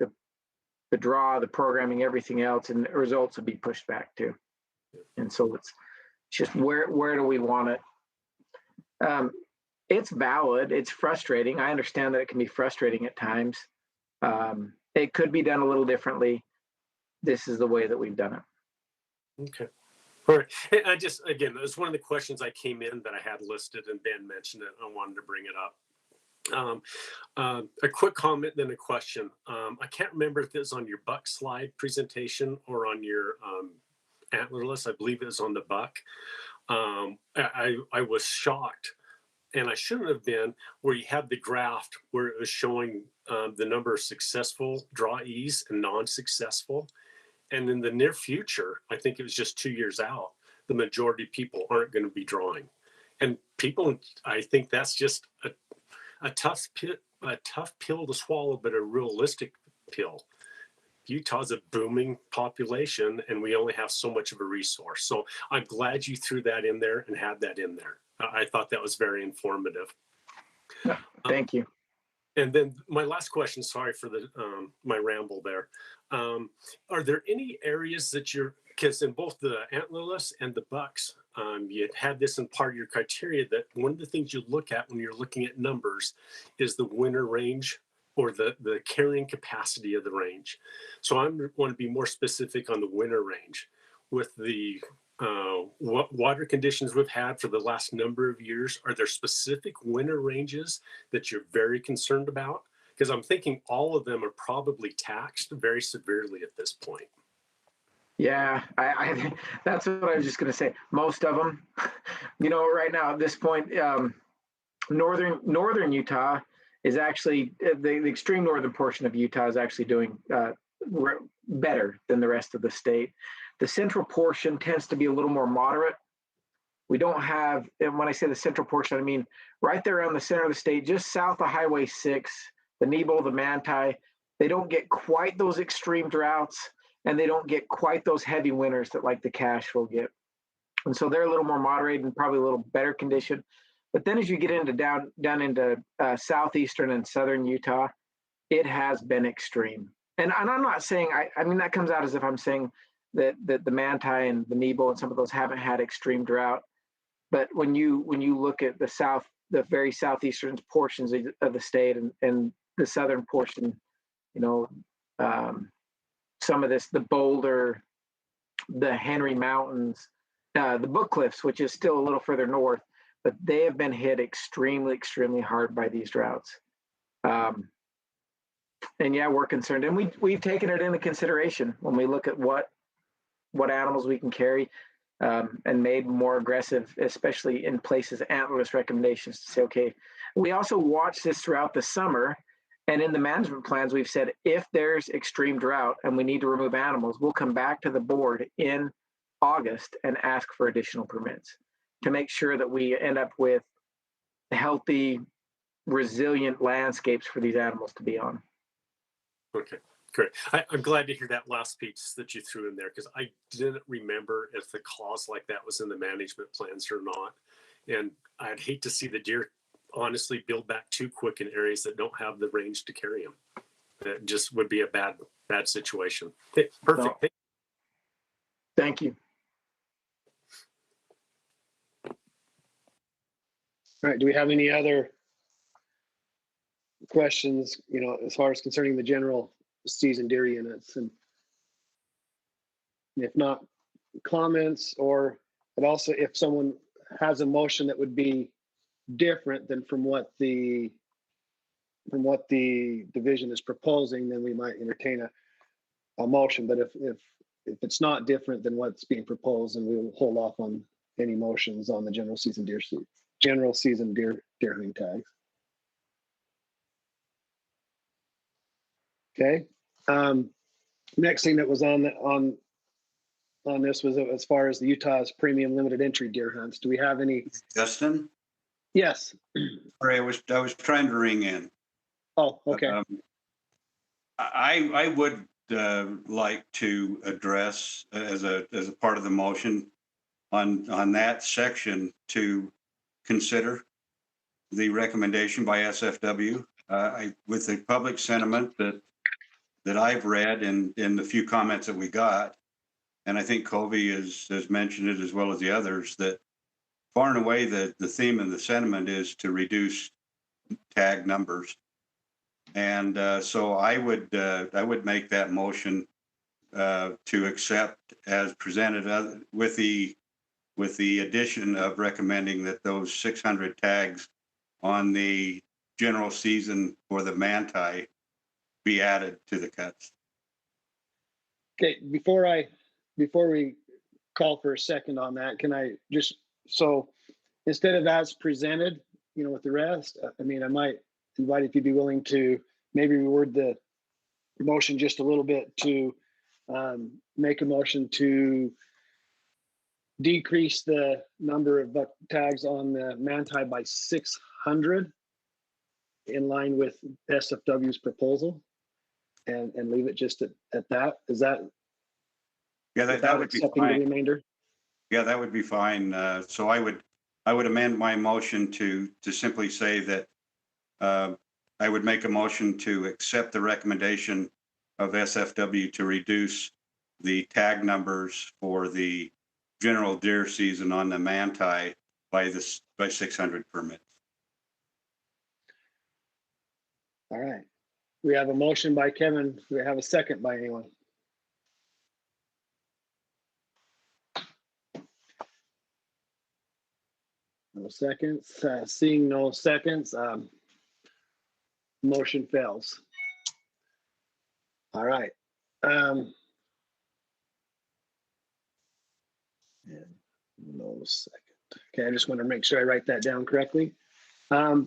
the draw, the programming, everything else, and the results would be pushed back too. And so it's just where do we want it? It's valid. It's frustrating. I understand that it can be frustrating at times. It could be done a little differently. This is the way that we've done it. Okay. All right. And I just, again, it was one of the questions I came in that I had listed and Ben mentioned it. I wanted to bring it up. A quick comment, then a question. I can't remember if it was on your buck slide presentation or on your Antlerless. I believe it was on the buck. I was shocked, and I shouldn't have been, where you had the graph where it was showing the number of successful drawees and non-successful. And in the near future, I think it was just 2 years out, the majority of people aren't going to be drawing. And people, I think that's just a tough pill to swallow, but a realistic pill. Utah's a booming population, and we only have so much of a resource. So I'm glad you threw that in there and had that in there. I thought that was very informative. Thank you. And then my last question, sorry for the my ramble there. Are there any areas that because in both the Antlerless and the bucks, you had this in part of your criteria that one of the things you look at when you're looking at numbers is the winter range or the carrying capacity of the range. So I want to be more specific on the winter range. With the water conditions we've had for the last number of years, are there specific winter ranges that you're very concerned about? Because I'm thinking all of them are probably taxed very severely at this point. Yeah, I that's what I was just going to say. Most of them, right now at this point, northern Utah is actually the extreme northern portion of Utah is actually doing better than the rest of the state. The central portion tends to be a little more moderate. We don't have, and when I say the central portion, I mean right there around the center of the state, just south of Highway 6, the Nebo, the Manti. They don't get quite those extreme droughts, and they don't get quite those heavy winters that like the Cache will get. And so they're a little more moderate and probably a little better condition. But then as you get into down into southeastern and southern Utah, it has been extreme. And I'm not saying, I mean, that comes out as if I'm saying that the Manti and the Nebo and some of those haven't had extreme drought. But when you look at the very southeastern portions of the state and the southern portion, some of this, the Boulder, the Henry Mountains, the Book Cliffs, which is still a little further north, but they have been hit extremely, extremely hard by these droughts. And yeah, we're concerned, and we've taken it into consideration when we look at what animals we can carry, and made more aggressive, especially in places antlerless recommendations to say, okay. We also watch this throughout the summer, and in the management plans, we've said if there's extreme drought and we need to remove animals, we'll come back to the board in August and ask for additional permits to make sure that we end up with healthy, resilient landscapes for these animals to be on. Okay, great. I'm glad to hear that last piece that you threw in there, because I didn't remember if the clause like that was in the management plans or not. And I'd hate to see the deer honestly build back too quick in areas that don't have the range to carry them. That just would be a bad situation. Okay, perfect. No. Thank you. All right, do we have any other questions, as far as concerning the general season deer units? And if not, comments, but also if someone has a motion that would be different than from what the division is proposing, then we might entertain a motion. But if it's not different than what's being proposed, then we will hold off on any motions on the general season deer hunting tags. Okay. Next thing that was on this was as far as the Utah's premium limited entry deer hunts. Do we have any? Justin? Yes. Sorry, I was trying to ring in. Oh, okay. I would like to address as a part of the motion on that section to consider the recommendation by SFW with the public sentiment that I've read and in the few comments that we got, and I think Covy has mentioned it as well as the others, that far and away the theme and the sentiment is to reduce tag numbers. And so I would make that motion to accept as presented with the addition of recommending that those 600 tags on the general season for the manti be added to the cuts. Okay, before we call for a second on that, can I just, so instead of as presented, with the rest, I mean, I might invite if you'd be willing to maybe reword the motion just a little bit to make a motion to decrease the number of buck tags on the manti by 600 in line with SFW's proposal and leave it just at that. Is that? Yeah, that would be fine. The remainder? Yeah, that would be fine. So I would amend my motion to simply say that I would make a motion to accept the recommendation of SFW to reduce the tag numbers for the general deer season on the manti by 600 permits. All right. We have a motion by Kevin. Do we have a second by anyone? No seconds. Seeing no seconds, motion fails. All right. No second. Okay, I just want to make sure I write that down correctly. All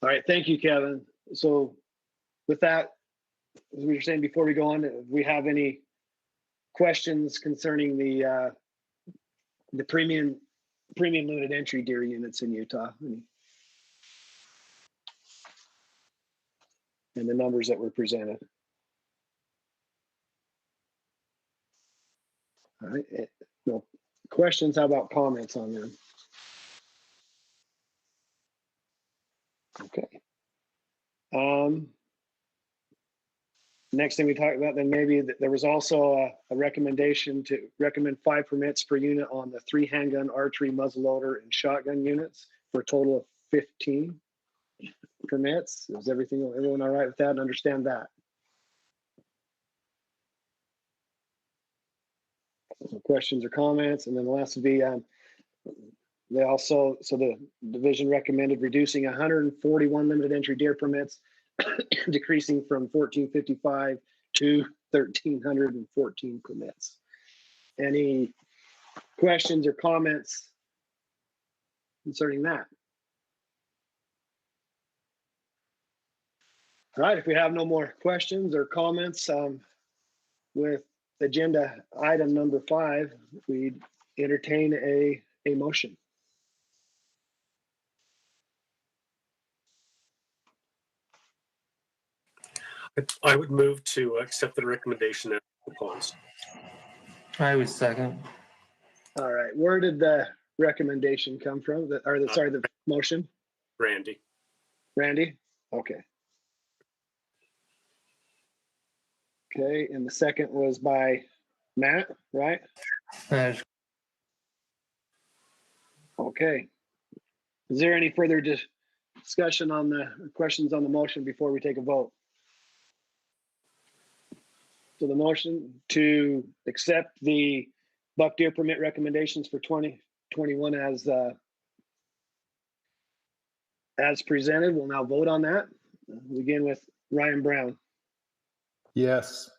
right, thank you, Kevin. So with that, as we were saying before we go on, if we have any questions concerning the premium limited entry deer units in Utah and the numbers that were presented. All right, no questions. How about comments on them? Okay. Next thing we talked about, then maybe there was also a recommendation to recommend 5 permits per unit on the 3 handgun, archery, muzzleloader, and shotgun units for a total of 15 permits. Is everyone all right with that and understand that? So questions or comments? And then the last would be, the division recommended reducing 141 limited entry deer permits, decreasing from 1,455 to 1,314 permits. Any questions or comments concerning that? All right, if we have no more questions or comments with agenda item number 5, we entertain a motion. I would move to accept the recommendation as proposed. I would second. All right, where did the recommendation come from? The motion? Randy. Randy? Okay. Okay, and the second was by Matt, right? Okay. Is there any further discussion on the questions on the motion before we take a vote? So the motion to accept the buck deer permit recommendations for 2021 as presented. We'll now vote on that. We'll begin with Ryan Brown. Yes.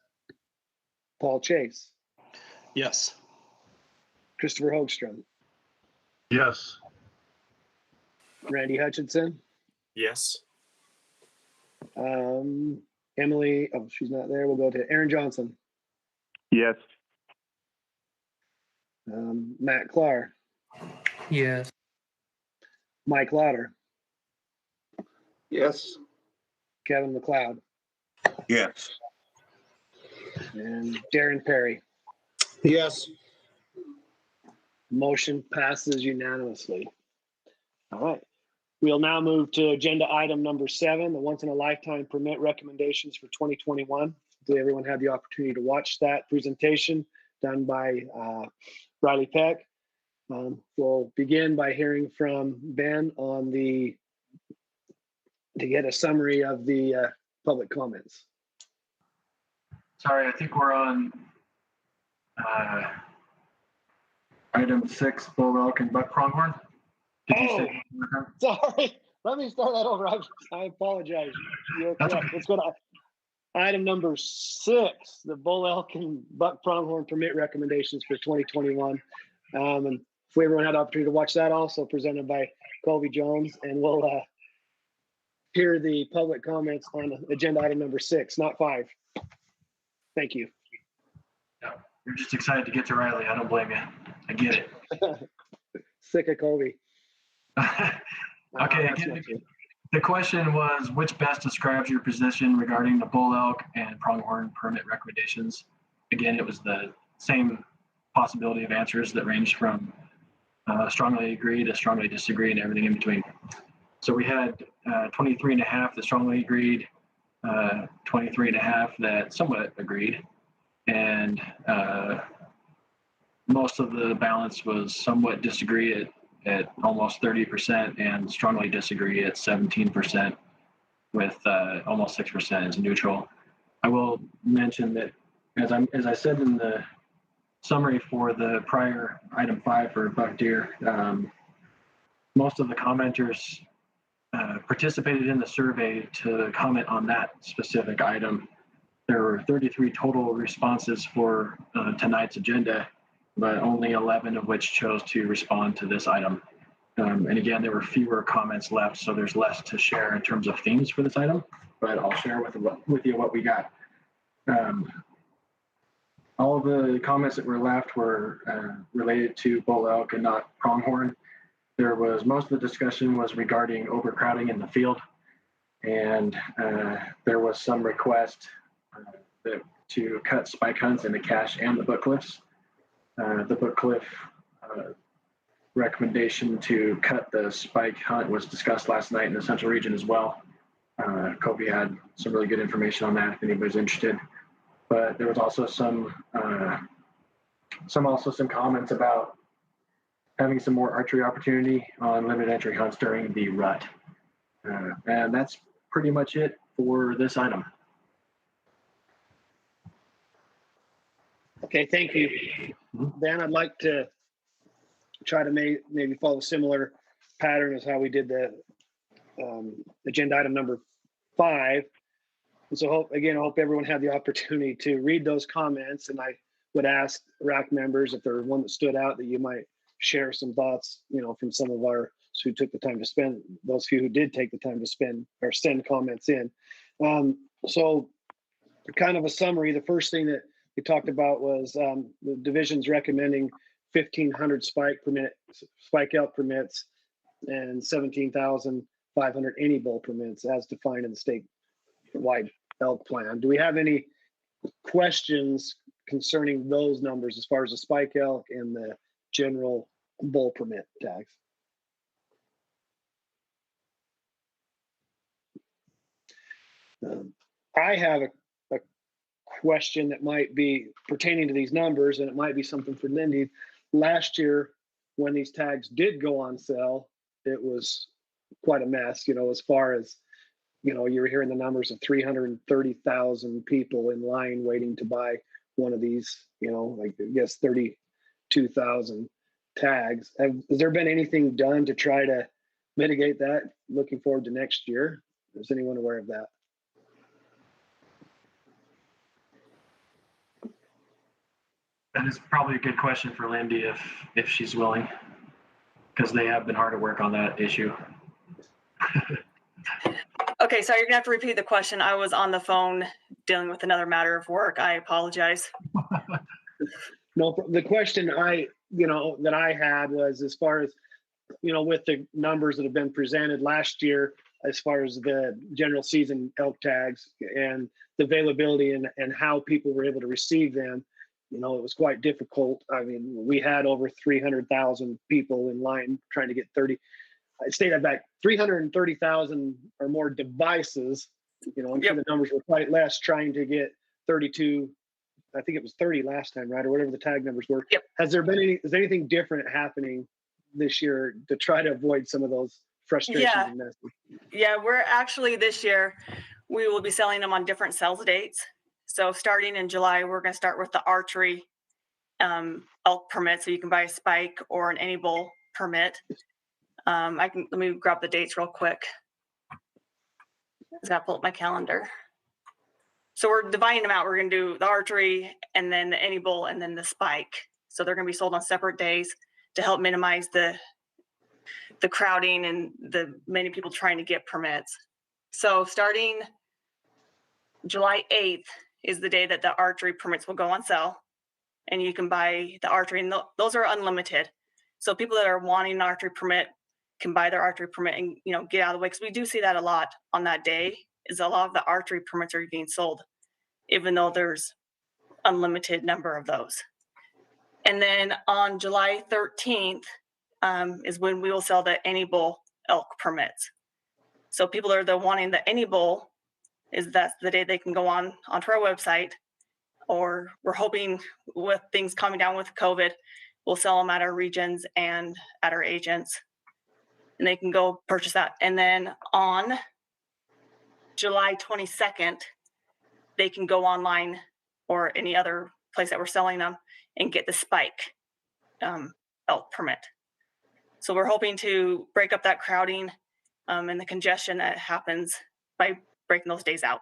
Paul Chase. Yes. Christopher Hogstrom. Yes. Randy Hutchinson. Yes. Emily, oh, she's not there. We'll go to Aaron Johnson. Yes. Matt Clark. Yes. Mike Lauder. Yes. Kevin McLeod. Yes. And Darren Perry. Yes. Motion passes unanimously. All right. We'll now move to agenda item number 7, the once in a lifetime permit recommendations for 2021. Did everyone have the opportunity to watch that presentation done by Riley Peck? We'll begin by hearing from Ben on to get a summary of the public comments. Sorry, I think we're on item 6, bull elk and buck pronghorn. Did you say? Sorry, let me start that over. I apologize. You're That's correct. Let's go to item number 6, the bull elk and buck pronghorn permit recommendations for 2021. And if everyone had the opportunity to watch that, also presented by Covy Jones, and we'll hear the public comments on agenda item number 6, not 5. Thank you. Yeah, you're just excited to get to Riley. I don't blame you. I get it. Sick of Covy. Okay, again, the question was, which best describes your position regarding the bull elk and pronghorn permit recommendations? Again, it was the same possibility of answers that ranged from strongly agree to strongly disagree and everything in between. So we had 23.5 that strongly agreed, 23.5 that somewhat agreed, and most of the balance was somewhat disagree at almost 30% and strongly disagree at 17%, with almost 6% as neutral. I will mention that as I said in the summary for the prior item 5 for buck deer, most of the commenters participated in the survey to comment on that specific item. There were 33 total responses for tonight's agenda, but only 11 of which chose to respond to this item. And again, there were fewer comments left, so there's less to share in terms of themes for this item, but I'll share with you what we got. All of the comments that were left were related to bull elk and not pronghorn. Most of the discussion was regarding overcrowding in the field, and there was some request to cut spike hunts in the cache and the book cliffs. The book cliff recommendation to cut the spike hunt was discussed last night in the central region as well. Covy had some really good information on that if anybody's interested. But there was also some comments about having some more archery opportunity on limited entry hunts during the rut. And that's pretty much it for this item. Okay, thank you. Dan, I'd like to try to maybe follow a similar pattern as how we did the agenda item number 5. And so I hope everyone had the opportunity to read those comments. And I would ask RAC members if there was one that stood out that you might share some thoughts, from some of our who took the time to spend, those few who did take the time to spend or send comments in. So kind of a summary, the first thing that we talked about was the division's recommending 1,500 spike elk permits and 17,500 any bull permits as defined in the statewide elk plan. Do we have any questions concerning those numbers as far as the spike elk and the general bull permit tags? I have a question that might be pertaining to these numbers, and it might be something for Lindy. Last year, when these tags did go on sale, it was quite a mess, as far as, you were hearing the numbers of 330,000 people in line waiting to buy one of these, I guess 32,000 tags. Has there been anything done to try to mitigate that looking forward to next year? Is anyone aware of that? That is probably a good question for Lindy if she's willing, because they have been hard at work on that issue. Okay, so you're gonna have to repeat the question. I was on the phone dealing with another matter of work. I apologize. No, the question that I had was as far as, with the numbers that have been presented last year, as far as the general season elk tags and the availability and how people were able to receive them, it was quite difficult. I mean, we had over 300,000 people in line trying to get 330,000 or more devices. I'm sure the numbers were quite less trying to get 32. I think it was 30 last time, right? Or whatever the tag numbers were. Yep. Is there anything different happening this year to try to avoid some of those frustrations and messes? Yeah, we're actually this year, we will be selling them on different sales dates. So starting in July, we're going to start with the archery elk permit. So you can buy a spike or an any bull permit. Let me grab the dates real quick. I just got to pull up my calendar. So we're dividing them out. We're going to do the archery and then the any bull and then the spike. So they're going to be sold on separate days to help minimize the crowding and the many people trying to get permits. So starting July 8th is the day that the archery permits will go on sale, and you can buy the archery, and those are unlimited. So people that are wanting an archery permit can buy their archery permit and get out of the way, because we do see that a lot on that day. Is a lot of the archery permits are being sold, even though there's unlimited number of those. And then on July 13th is when we will sell the any bull elk permits. So people that are wanting the any bull, that's the day they can go onto our website, or we're hoping with things coming down with COVID, we'll sell them at our regions and at our agents, and they can go purchase that. And then on July 22nd, they can go online or any other place that we're selling them and get the spike elk permit. So we're hoping to break up that crowding and the congestion that happens by breaking those days out.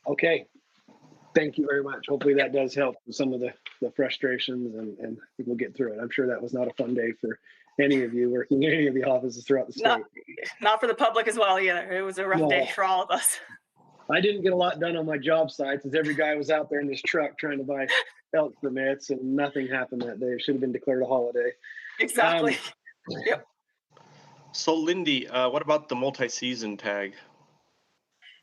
Okay. Thank you very much. Hopefully that does help with some of the frustrations, and I think we'll get through it. I'm sure that was not a fun day for any of you working in any of the offices throughout the state. Not for the public as well either. It was a rough day for all of us. I didn't get a lot done on my job sites, as every guy was out there in this truck trying to buy elk permits, and nothing happened that day. It should have been declared a holiday. Exactly. Yep. So Lindy, what about the multi-season tag?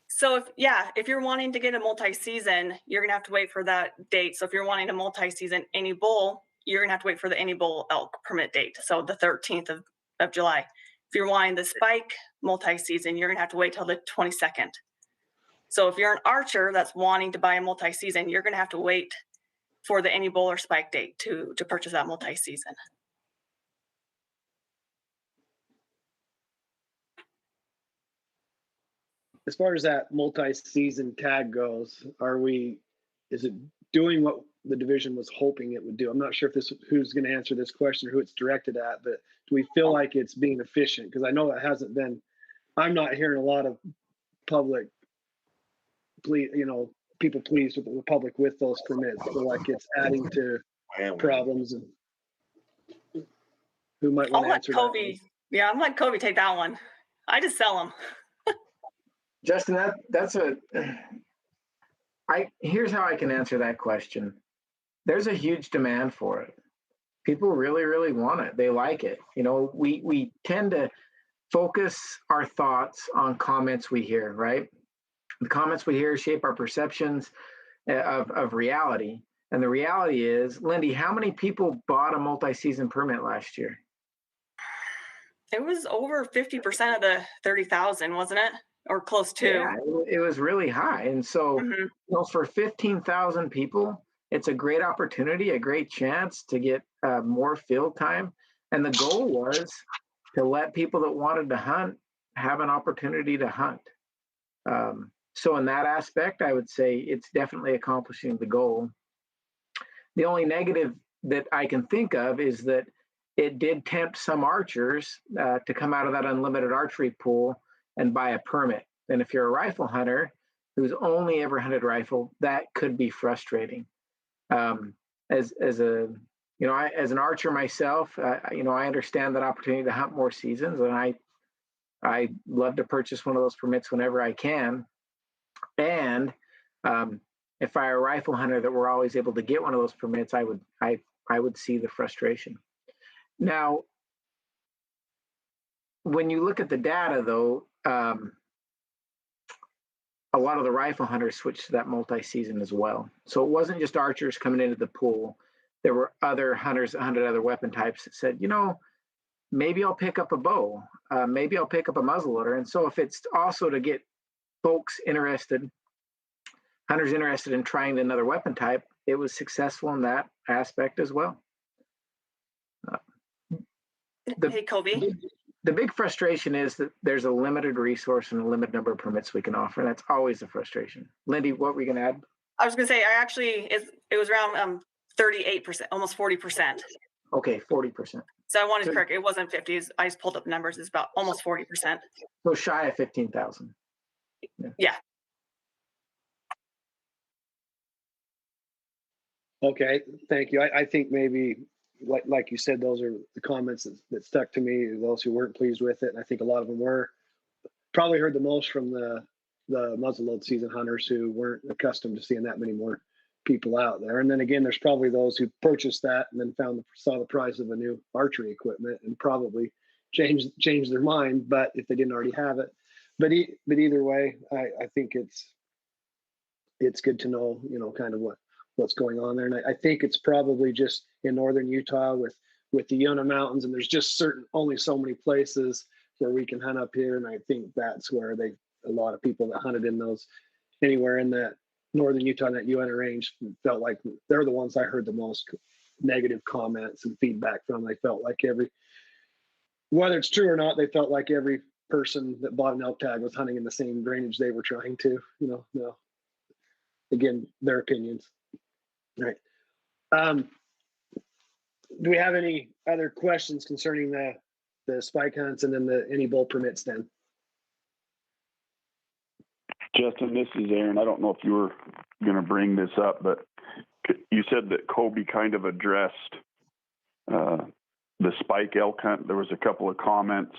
So if you're wanting to get a multi-season, you're gonna have to wait for that date. So if you're wanting a multi-season any bull, you're gonna have to wait for the any bull elk permit date. So the 13th of July. If you're wanting the spike multi-season, you're gonna have to wait till the 22nd. So if you're an archer that's wanting to buy a multi-season, you're gonna have to wait for the any bull or spike date to purchase that multi-season. As far as that multi-season tag goes, is it doing what the division was hoping it would do? I'm not sure if who's going to answer this question or who it's directed at, but do we feel like it's being efficient? Because I know it hasn't been. I'm not hearing a lot of public, people pleased with the public with those permits. So like it's adding to problems. And who might want to answer Covy. Yeah, I'm letting Covy take that one. I just sell them. Justin, here's how I can answer that question. There's a huge demand for it. People really, really want it. They like it. We tend to focus our thoughts on comments we hear, right? The comments we hear shape our perceptions of reality. And the reality is, Lindy, how many people bought a multi-season permit last year? It was over 50% of the 30,000, wasn't it? Or close to. Yeah, it was really high. And so, for 15,000 people, it's a great opportunity, a great chance to get more field time. And the goal was to let people that wanted to hunt have an opportunity to hunt. So in that aspect, I would say it's definitely accomplishing the goal. The only negative that I can think of is that it did tempt some archers to come out of that unlimited archery pool and buy a permit. And if you're a rifle hunter who's only ever hunted rifle, that could be frustrating. As an archer myself, I understand that opportunity to hunt more seasons, and I love to purchase one of those permits whenever I can. And if I were a rifle hunter that were always able to get one of those permits, I would see the frustration. Now, when you look at the data, though, a lot of the rifle hunters switched to that multi-season as well. So it wasn't just archers coming into the pool. There were other hunters that hunted other weapon types that said, maybe I'll pick up a bow. Maybe I'll pick up a muzzleloader. And so if it's also to get hunters interested in trying another weapon type, it was successful in that aspect as well. Hey, Covy. the big frustration is that there's a limited resource and a limited number of permits we can offer. And that's always the frustration. Lindy, what were you going to add? I was going to say, it was around 38%, almost 40%. Okay, 40%. So I wanted to correct, it wasn't 50. I just pulled up numbers. It's about almost 40%. So shy of 15,000. Yeah. Okay, thank you. I think maybe, like you said, those are the comments that stuck to me, those who weren't pleased with it. And I think a lot of them were. Probably heard the most from the muzzleload season hunters who weren't accustomed to seeing that many more people out there. And then again, there's probably those who purchased that and then saw the price of a new archery equipment and probably changed their mind, but if they didn't already have it. But either way, I think it's good to know, kind of what's going on there. And I think it's probably just in northern Utah with the Yuna Mountains, and there's just only so many places where we can hunt up here. And I think that's where a lot of people that hunted in those anywhere in that northern Utah and that Yuna range felt like they're the ones I heard the most negative comments and feedback from. They felt like whether it's true or not, they felt like every person that bought an elk tag was hunting in the same drainage they were trying to, no. Again, their opinions. Right. Do we have any other questions concerning the spike hunts and then any bull permits then? Justin, this is Aaron. I don't know if you were going to bring this up, but you said that Covy kind of addressed the spike elk hunt. There was a couple of comments,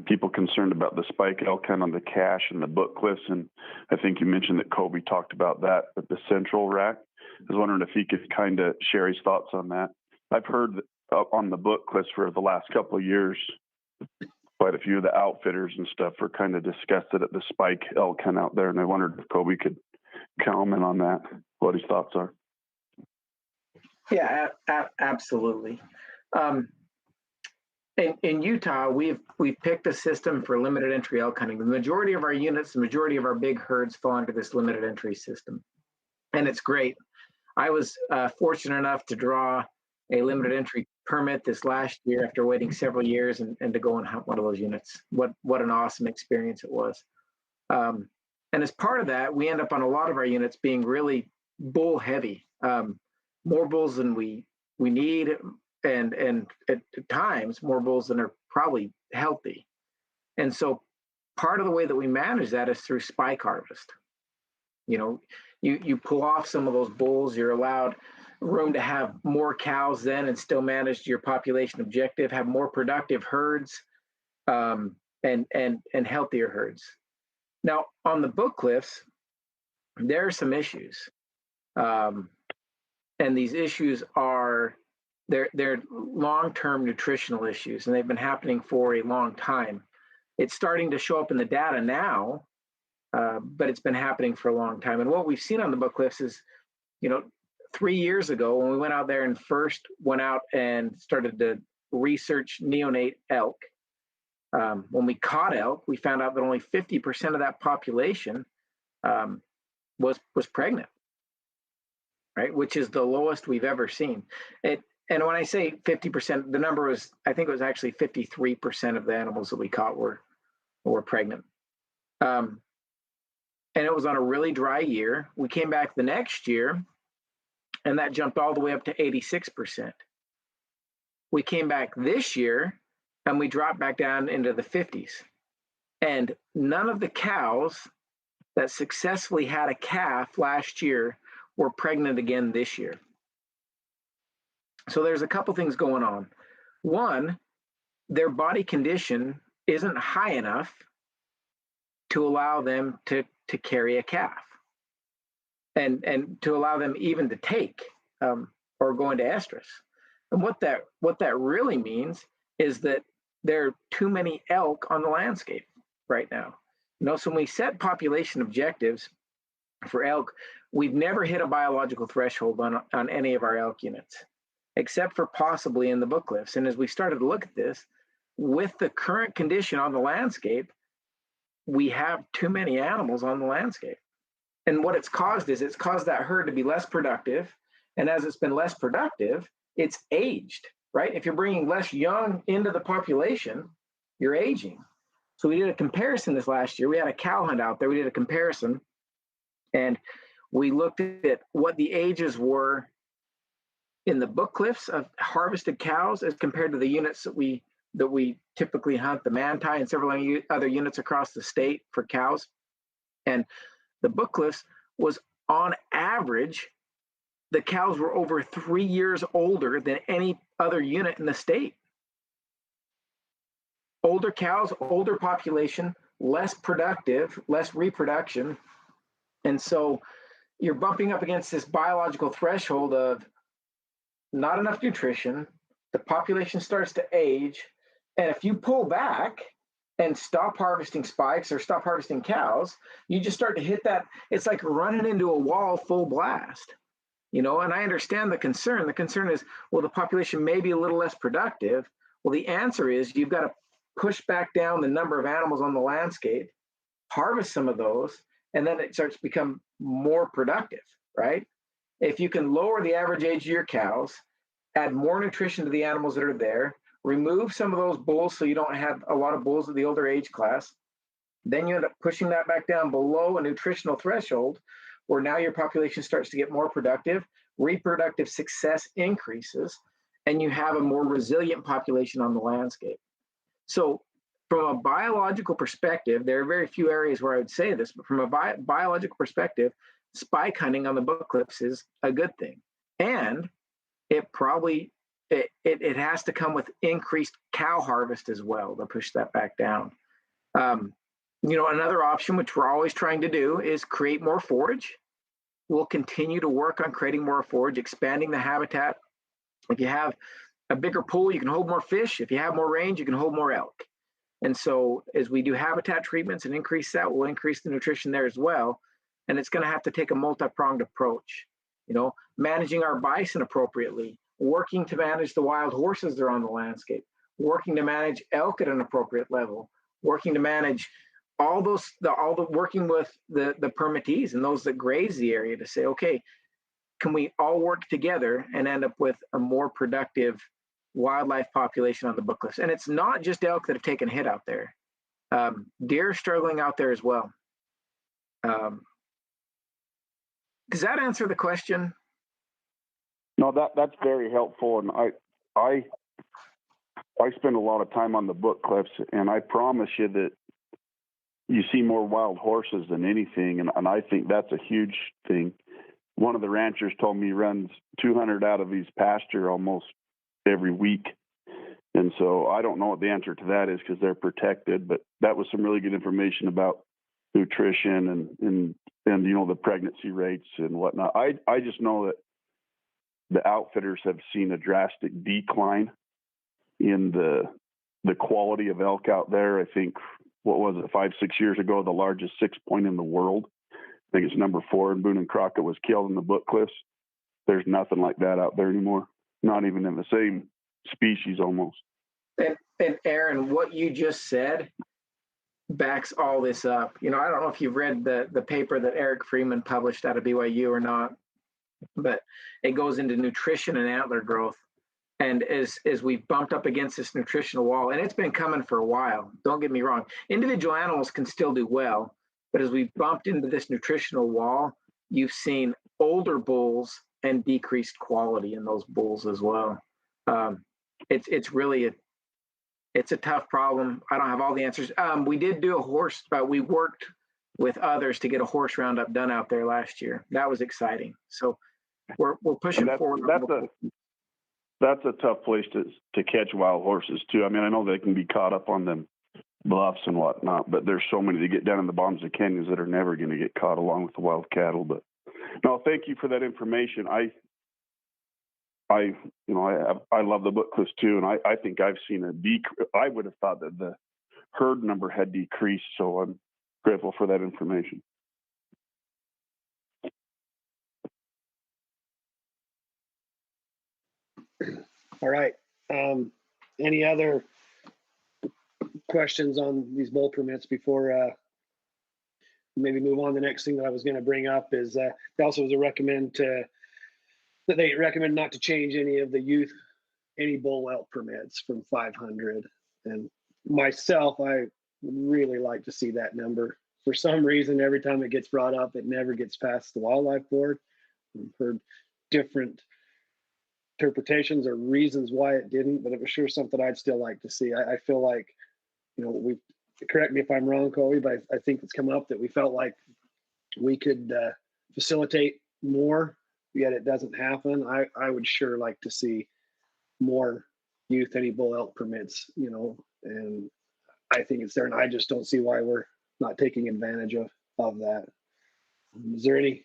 people concerned about the spike elk hunt on the cache and the book cliffs, and I think you mentioned that Covy talked about that at the central rack. I was wondering if he could kind of share his thoughts on that. I've heard on the book cliffs for the last couple of years, quite a few of the outfitters and stuff were kind of disgusted at the spike elk hunt out there, and I wondered if Covy could comment on that, what his thoughts are. Yeah, absolutely. In Utah, we've picked a system for limited entry elk hunting. The majority of our units, the majority of our big herds fall under this limited entry system, and it's great. I was fortunate enough to draw a limited entry permit this last year after waiting several years and to go and hunt one of those units. What an awesome experience it was. And as part of that, we end up on a lot of our units being really bull heavy, more bulls than we need, and at times more bulls than are probably healthy. And so part of the way that we manage that is through spike harvest. You pull off some of those bulls, you're allowed room to have more cows then and still manage your population objective, have more productive herds, and healthier herds. Now, on the book cliffs, there are some issues. And these issues are, they're long-term nutritional issues, and they've been happening for a long time. It's starting to show up in the data now, but it's been happening for a long time. And what we've seen on the book cliffs is, 3 years ago, when we went out there and first went out and started to research neonate elk, when we caught elk, we found out that only 50% of that population was pregnant, right? Which is the lowest we've ever seen. And when I say 50%, the number was, I think it was actually 53% of the animals that we caught were pregnant. And it was on a really dry year. We came back the next year, and that jumped all the way up to 86%. We came back this year, and we dropped back down into the 50s. And none of the cows that successfully had a calf last year were pregnant again this year. So there's a couple things going on. One, their body condition isn't high enough to allow them to carry a calf, and to allow them even to take or go into estrus. And what that really means is that there are too many elk on the landscape right now. So when we set population objectives for elk, we've never hit a biological threshold on any of our elk units, except for possibly in the book cliffs. And as we started to look at this, with the current condition on the landscape, we have too many animals on the landscape. And what it's caused is it's caused that herd to be less productive. And as it's been less productive, it's aged, right? If you're bringing less young into the population, you're aging. So we did a comparison this last year. We had a cow hunt out there. We did a comparison, and we looked at what the ages were in the book cliffs of harvested cows as compared to the units that we typically hunt, the Manti and several other units across the state for cows. And the book cliffs was on average, the cows were over 3 years older than any other unit in the state. Older cows, older population, less productive, less reproduction. And so you're bumping up against this biological threshold of not enough nutrition, the population starts to age, and if you pull back and stop harvesting spikes or stop harvesting cows, you just start to hit that. It's like running into a wall full blast, and I understand the concern. The concern is, well, the population may be a little less productive. Well, the answer is you've got to push back down the number of animals on the landscape, harvest some of those, and then it starts to become more productive, right? If you can lower the average age of your cows, add more nutrition to the animals that are there, remove some of those bulls so you don't have a lot of bulls of the older age class, then you end up pushing that back down below a nutritional threshold where now your population starts to get more productive, reproductive success increases, and you have a more resilient population on the landscape. So from a biological perspective, there are very few areas where I would say this, but from a biological perspective, spike hunting on the book cliffs is a good thing. And it has to come with increased cow harvest as well to push that back down. Another option, which we're always trying to do, is create more forage. We'll continue to work on creating more forage, expanding the habitat. If you have a bigger pool, you can hold more fish. If you have more range, you can hold more elk. And so as we do habitat treatments and increase that, we'll increase the nutrition there as well. And it's going to have to take a multi-pronged approach, managing our bison appropriately, working to manage the wild horses that are on the landscape, working to manage elk at an appropriate level, working to manage working with the permittees and those that graze the area to say, okay, can we all work together and end up with a more productive wildlife population on the book cliffs? And it's not just elk that have taken a hit out there. Deer are struggling out there as well. Does that answer the question? No, that's very helpful, and I spend a lot of time on the book cliffs, and I promise you that you see more wild horses than anything, and I think that's a huge thing. One of the ranchers told me he runs 200 out of his pasture almost every week, and so I don't know what the answer to that is because they're protected, but that was some really good information about nutrition and the pregnancy rates and whatnot. I just know that the outfitters have seen a drastic decline in the quality of elk out there. I think, 5-6 years ago, the largest 6-point in the world, I think it's number 4 in Boone and Crockett, was killed in the book cliffs. There's nothing like that out there anymore, not even in the same species almost. And Aaron, what you just said backs all this up. I don't know if you've read the paper that Eric Freeman published out of BYU or not, but it goes into nutrition and antler growth. And as we've bumped up against this nutritional wall, and it's been coming for a while, don't get me wrong, individual animals can still do well, but as we've bumped into this nutritional wall, you've seen older bulls and decreased quality in those bulls as well. It's really a tough problem. I don't have all the answers. We did do a horse, we worked with others to get a horse roundup done out there last year. That was exciting. So we're pushing forward. That's a tough place to catch wild horses too. I mean, I know they can be caught up on them bluffs and whatnot, but there's so many that get down in the bottoms of canyons that are never going to get caught along with the wild cattle. But no, thank you for that information. I love the book cliffs too, and I think I've seen a decrease. I would have thought that the herd number had decreased, so I'm grateful for that information. All right. Any other questions on these bull permits before maybe move on? The next thing that I was going to bring up is there also was that they recommend not to change any of the any bull elk permits from 500 and myself, I would really like to see that number. For some reason, every time it gets brought up, it never gets past the wildlife board. I've heard different interpretations or reasons why it didn't, but it was sure something I'd still like to see. I feel like, we correct me if I'm wrong, Covy, but I think it's come up that we felt like we could facilitate more, yet it doesn't happen. I would sure like to see more youth any bull elk permits, and I think it's there, and I just don't see why we're not taking advantage of that. Is there any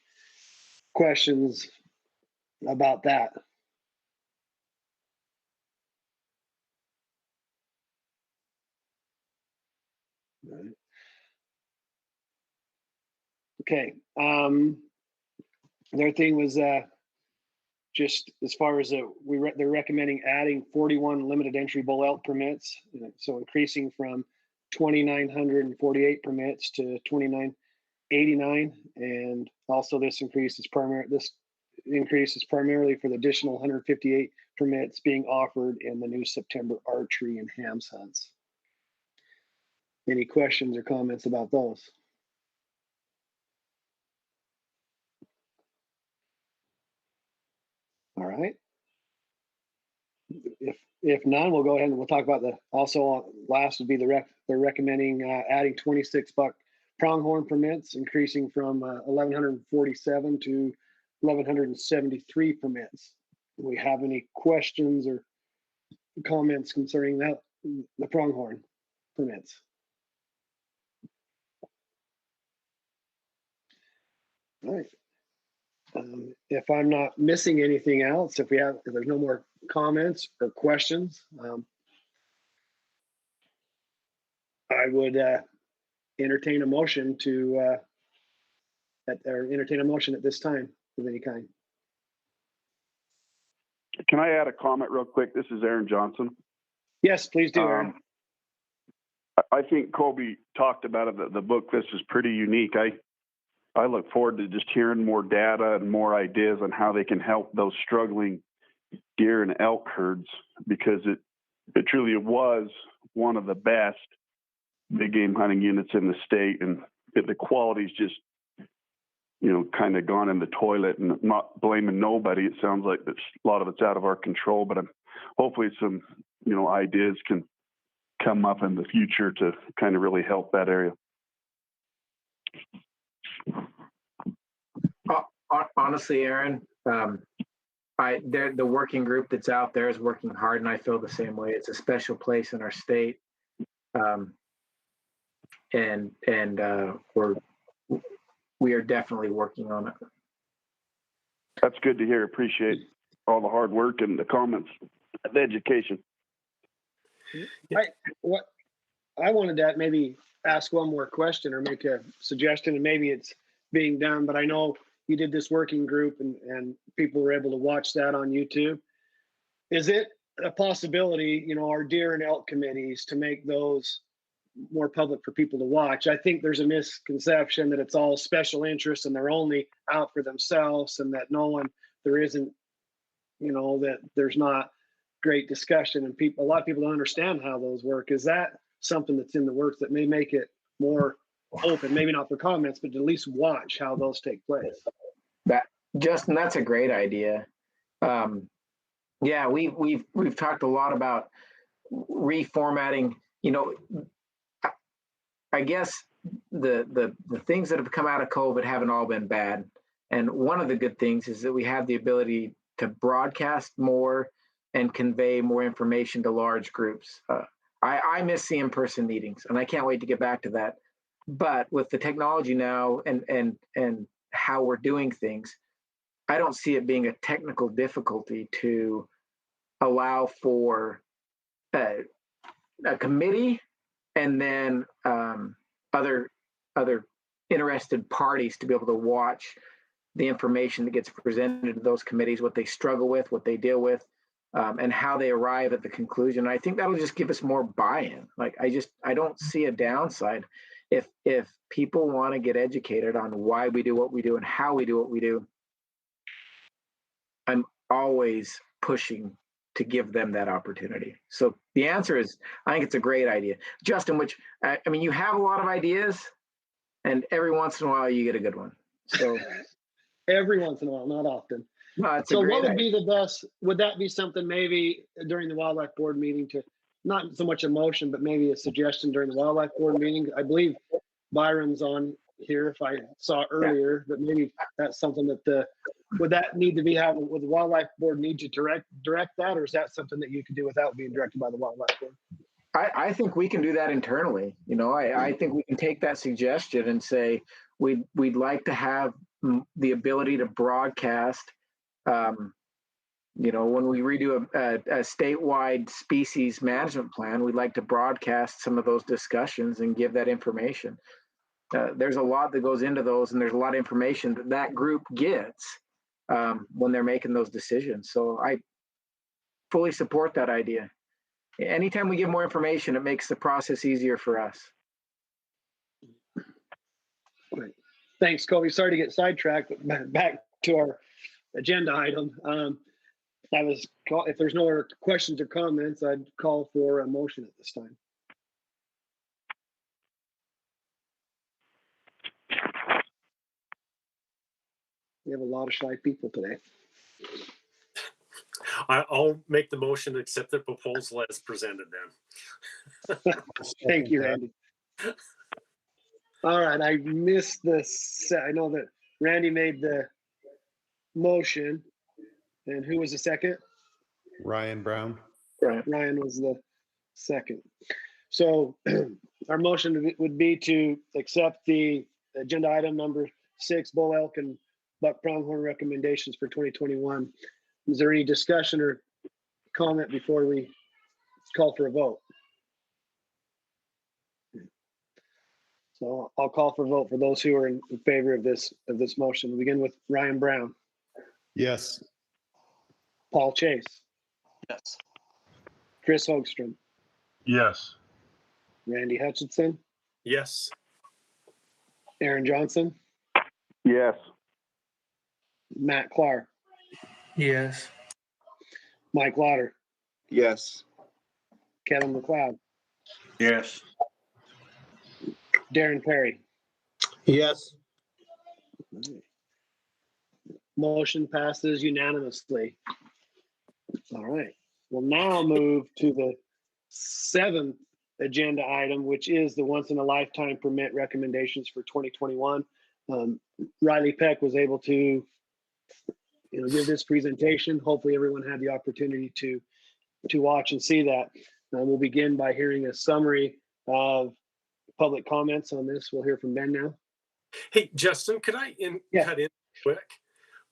questions about that? Right. Okay. Another thing was just as far as they're recommending adding 41 limited entry bull elk permits, so increasing from 2,948 permits to 2,989, and also this increase is primarily for the additional 158 permits being offered in the new September archery and hams hunts. Any questions or comments about those? All right. If none, we'll go ahead and we'll talk about last would be they're recommending adding 26 buck pronghorn permits, increasing from 1,147 to 1,173 permits. Do we have any questions or comments concerning that, the pronghorn permits? All right. If I'm not missing anything else, if there's no more comments or questions, I would entertain a motion at this time of any kind. Can I add a comment real quick? This is Aaron Johnson. Yes, please do, Aaron. I think Covy talked about it. The book list is pretty unique. I look forward to just hearing more data and more ideas on how they can help those struggling deer and elk herds, because it truly was one of the best big game hunting units in the state, and the quality's just kind of gone in the toilet. And I'm not blaming nobody. It sounds like a lot of it's out of our control, but hopefully some ideas can come up in the future to kind of really help that area. Honestly, Aaron, the working group that's out there is working hard, and I feel the same way. It's a special place in our state, and we are definitely working on it. That's good to hear. Appreciate all the hard work and the comments, the education. I wanted to maybe ask one more question or make a suggestion, and maybe it's being done, but I know you did this working group and people were able to watch that on YouTube. Is it a possibility, our deer and elk committees, to make those more public for people to watch? I think there's a misconception that it's all special interest and they're only out for themselves, and that there isn't, that there's not great discussion, and a lot of people don't understand how those work. Is that something that's in the works that may make it more open, maybe not for comments, but to at least watch how those take place? Justin, that's a great idea. Yeah, we've talked a lot about reformatting. I guess the things that have come out of COVID haven't all been bad, and one of the good things is that we have the ability to broadcast more and convey more information to large groups. I miss the in-person meetings, and I can't wait to get back to that. But with the technology now and how we're doing things, I don't see it being a technical difficulty to allow for a committee and then other interested parties to be able to watch the information that gets presented to those committees, what they struggle with, what they deal with, and how they arrive at the conclusion. I think that'll just give us more buy-in. I don't see a downside. If people want to get educated on why we do what we do and how we do what we do, I'm always pushing to give them that opportunity. So the answer is, I think it's a great idea. Justin, which, I mean, you have a lot of ideas, and every once in a while you get a good one. So Every once in a while, not often. no, it's So a great what would idea. be the best, would that be something maybe during the wildlife board meeting to, not so much a motion, but maybe a suggestion during the wildlife board meeting? I believe Byron's on here if I saw earlier, but maybe that's something that would that need to be having, would the wildlife board need to direct that, or is that something that you could do without being directed by the wildlife board? I think we can do that internally. You know, I think we can take that suggestion and say, we'd like to have the ability to broadcast, you know, when we redo a statewide species management plan, we'd like to broadcast some of those discussions and give that information. There's a lot that goes into those, and there's a lot of information that group gets when they're making those decisions. So I fully support that idea. Anytime we give more information, it makes the process easier for us. Great. Thanks, Covy. Sorry to get sidetracked, but back to our agenda item. If there's no other questions or comments, I'd call for a motion at this time. We have a lot of shy people today. I'll make the motion to accept the proposal as presented then. Thank you, Randy. All right, I missed this. I know that Randy made the motion, and who was the second? Ryan Brown. Ryan was the second. So our motion would be to accept the agenda item number 6, bull elk and buck pronghorn recommendations for 2021. Is there any discussion or comment before we call for a vote? So I'll call for a vote for those who are in favor of this motion. We'll begin with Ryan Brown. Yes. Paul Chase. Yes. Chris Hogstrom. Yes. Randy Hutchinson. Yes. Aaron Johnson. Yes. Matt Clark. Yes. Mike Lauder. Yes. Kevin McLeod. Yes. Darren Perry. Yes. Motion passes unanimously. All right. We'll now move to the 7th agenda item, which is the once in a lifetime permit recommendations for 2021. Riley Peck was able to give this presentation. Hopefully everyone had the opportunity to watch and see that. We'll begin by hearing a summary of public comments on this. We'll hear from Ben now. Hey, Justin, could I cut in quick?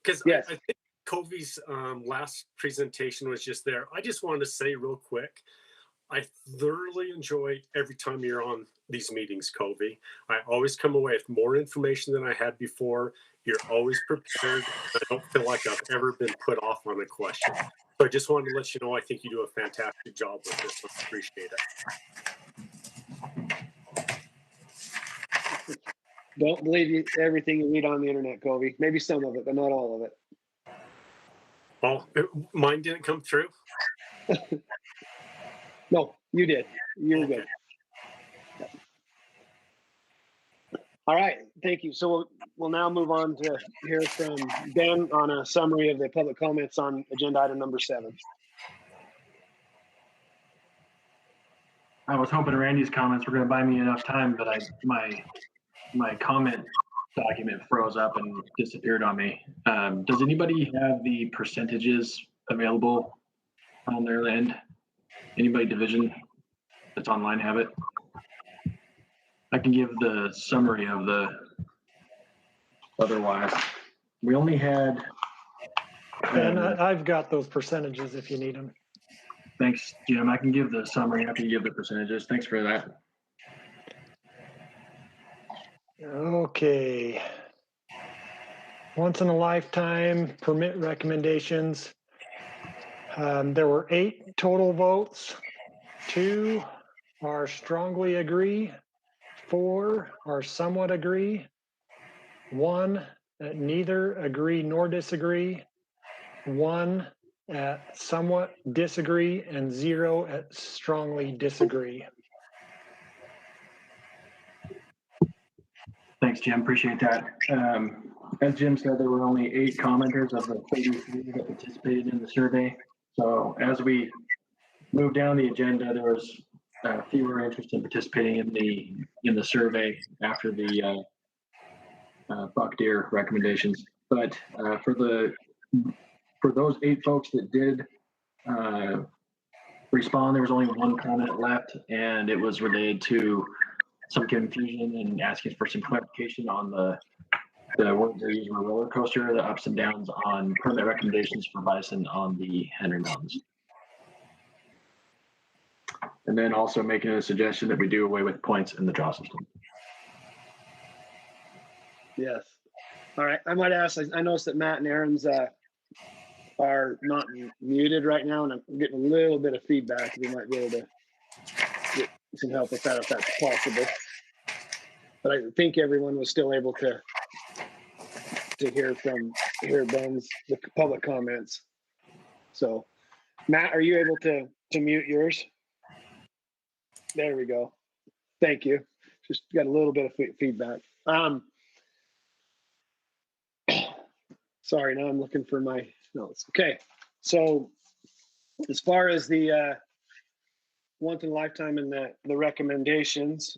Because yes. I think Covy's last presentation was just there. I just wanted to say real quick, I thoroughly enjoy every time you're on these meetings, Covy. I always come away with more information than I had before. You're always prepared. I don't feel like I've ever been put off on a question. So I just wanted to let you know I think you do a fantastic job with this. I appreciate it. Don't believe everything you read on the internet, Covy. Maybe some of it, but not all of it. Well, mine didn't come through. No, you did. You're good. All right, thank you. So we'll now move on to hear from Ben on a summary of the public comments on agenda item number 7. I was hoping Randy's comments were going to buy me enough time, but my comment document froze up and disappeared on me. Does anybody have the percentages available on their end? Anybody division that's online have it? I can give the summary of the otherwise. We only had. And I've got those percentages if you need them. Thanks, Jim. I can give the summary after you give the percentages. Thanks for that. Okay. Once in a lifetime permit recommendations. There were 8 total votes. 2 are strongly agree. 4 are somewhat agree. 1 neither agree nor disagree. 1 at somewhat disagree, and 0 at strongly disagree. Thanks, Jim. Appreciate that. As Jim said, there were only 8 commenters of the 33 that participated in the survey. So as we move down the agenda, there was fewer interest in participating in the survey after the buck deer recommendations. But for those 8 folks that did respond, there was only 1 comment left, and it was related to some confusion and asking for some clarification on the words they used were roller coaster, the ups and downs on permit recommendations for bison on the Henry Mountains. And then also making a suggestion that we do away with points in the draw system. Yes. All right. I might ask, I noticed that Matt and Aaron's are not muted right now, and I'm getting a little bit of feedback. We might be able to get some help with that if that's possible. But I think everyone was still able to hear Ben's the public comments. So, Matt, are you able to mute yours? There we go. Thank you. Just got a little bit of feedback. Sorry, now I'm looking for my notes. Okay, so as far as the once in a lifetime and the recommendations,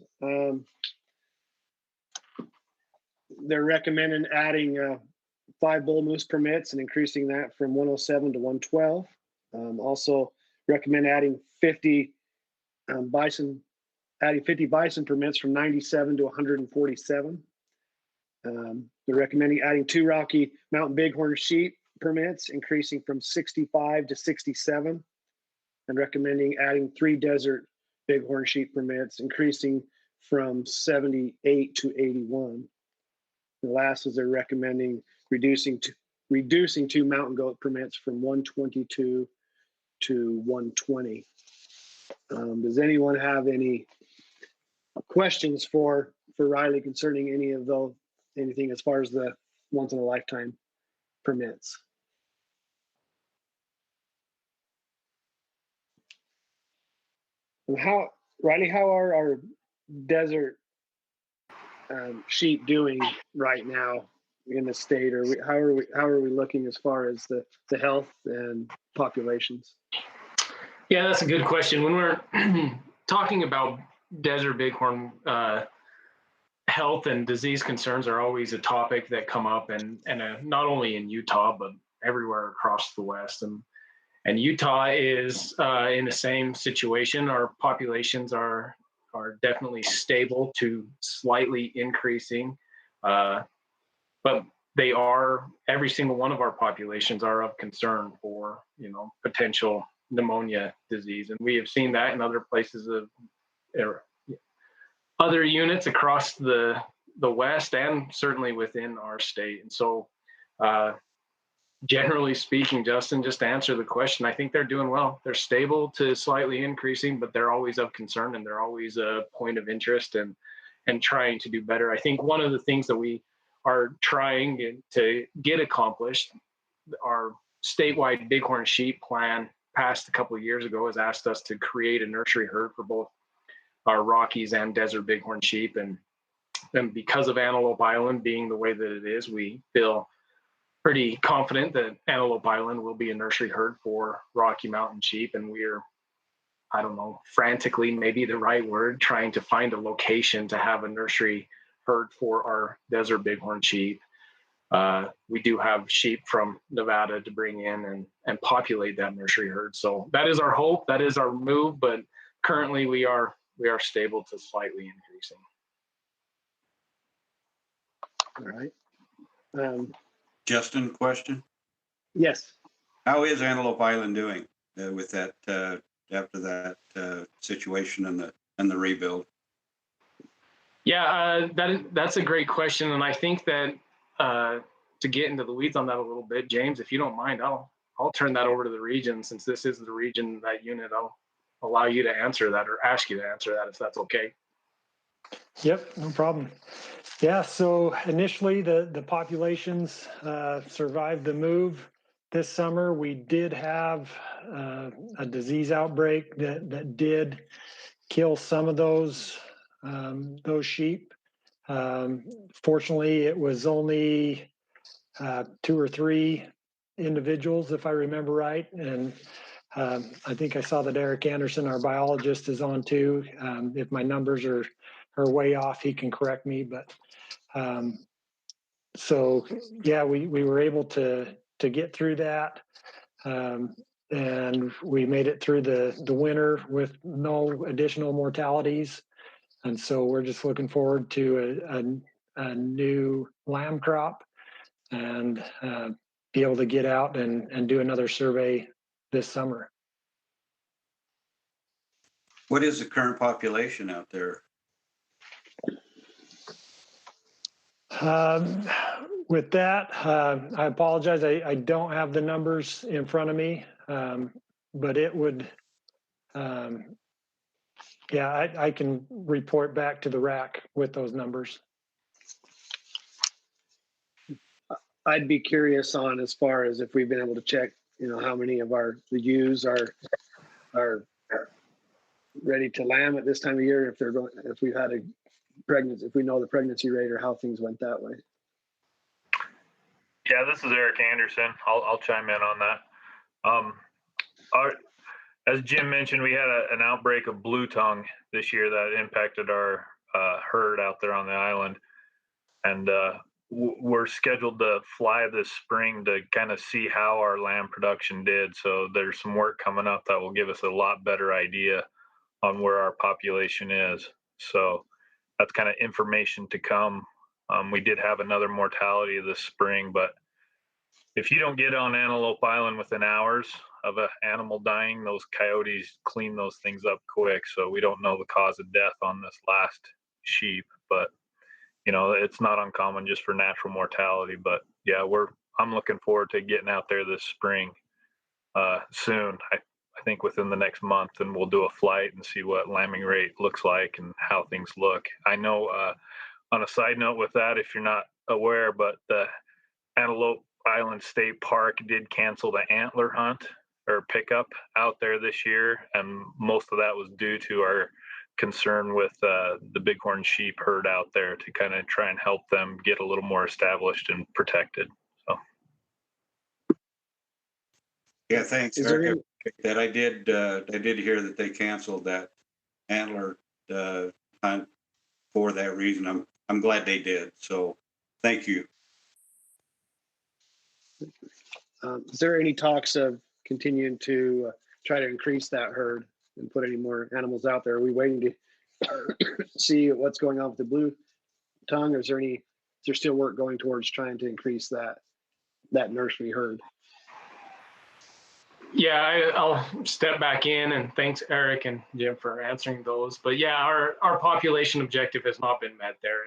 they're recommending adding 5 bull moose permits and increasing that from 107 to 112. Also recommend adding 50 bison permits from 97 to 147. They're recommending adding 2 Rocky Mountain Bighorn sheep permits, increasing from 65 to 67, and recommending adding 3 Desert Bighorn sheep permits, increasing from 78 to 81. The last is they're recommending reducing 2 mountain goat permits from 122 to 120. Does anyone have any questions for Riley concerning any of those? Anything as far as the once in a lifetime permits? And Riley, how are our desert sheep doing right now in the state? Or how are we looking as far as the health and populations? Yeah, that's a good question. When we're talking about desert bighorn, health and disease concerns are always a topic that come up, and not only in Utah but everywhere across the West. And Utah is in the same situation. Our populations are definitely stable to slightly increasing, but they are, every single one of our populations are of concern for potential pneumonia disease, and we have seen that in other places of other units across the West and certainly within our state. And so generally speaking, Justin, just to answer the question, I think they're doing well. They're stable to slightly increasing, but they're always of concern, and they're always a point of interest and trying to do better. I think one of the things that we are trying to get accomplished, our statewide bighorn sheep plan passed a couple of years ago, has asked us to create a nursery herd for both our Rockies and desert bighorn sheep. And because of Antelope Island being the way that it is, we feel pretty confident that Antelope Island will be a nursery herd for Rocky Mountain sheep. And we're, I don't know, frantically, maybe the right word, trying to find a location to have a nursery herd for our desert bighorn sheep. We do have sheep from Nevada to bring in and populate that nursery herd. So that is our hope, that is our move, but currently we are stable to slightly increasing. All right. Justin, question? Yes. How is Antelope Island doing with that after that situation and the rebuild? Yeah, that's a great question, and I think that to get into the weeds on that a little bit, James, if you don't mind, I'll turn that over to the region, since this is the region, that unit. I'll allow you to answer that, or ask you to answer that, if that's okay. Yep, no problem. Yeah, so initially the populations survived the move. this summer, we did have a disease outbreak that did kill some of those sheep. Fortunately, it was only 2 or 3 individuals, if I remember right. And I think I saw that Eric Anderson, our biologist, is on too. If my numbers are way off, he can correct me. But so yeah, we were able to get through that. And we made it through the winter with no additional mortalities. And so we're just looking forward to a new lamb crop and be able to get out and do another survey this summer. What is the current population out there? With that, I apologize. I don't have the numbers in front of me, but it would, yeah, I can report back to the RAC with those numbers. I'd be curious on as far as if we've been able to check, how many of the ewes are ready to lamb at this time of year, if we've had a pregnancy, if we know the pregnancy rate or how things went that way. Yeah, this is Eric Anderson. I'll chime in on that. As Jim mentioned, we had an outbreak of blue tongue this year that impacted our herd out there on the island. And we're scheduled to fly this spring to kind of see how our lamb production did. So there's some work coming up that will give us a lot better idea on where our population is. So that's kind of information to come. We did have another mortality this spring, but if you don't get on Antelope Island within hours of an animal dying, those coyotes clean those things up quick. So we don't know the cause of death on this last sheep, but it's not uncommon just for natural mortality. But yeah, I'm looking forward to getting out there this spring soon. I think within the next month, and we'll do a flight and see what lambing rate looks like and how things look. I know on a side note with that, if you're not aware, but the Antelope Island State Park did cancel the antler hunt or pickup out there this year. And most of that was due to our concern with the bighorn sheep herd out there to kind of try and help them get a little more established and protected. So. Yeah, thanks, Eric. That I did hear that they canceled that antler hunt for that reason. I'm glad they did. So thank you. Is there any talks of continuing to try to increase that herd and put any more animals out there? Are we waiting to see what's going on with the blue tongue, or is there still work going towards trying to increase that nursery herd? Yeah, I'll step back in, and thanks Eric and Jim for answering those. But yeah, our population objective has not been met there,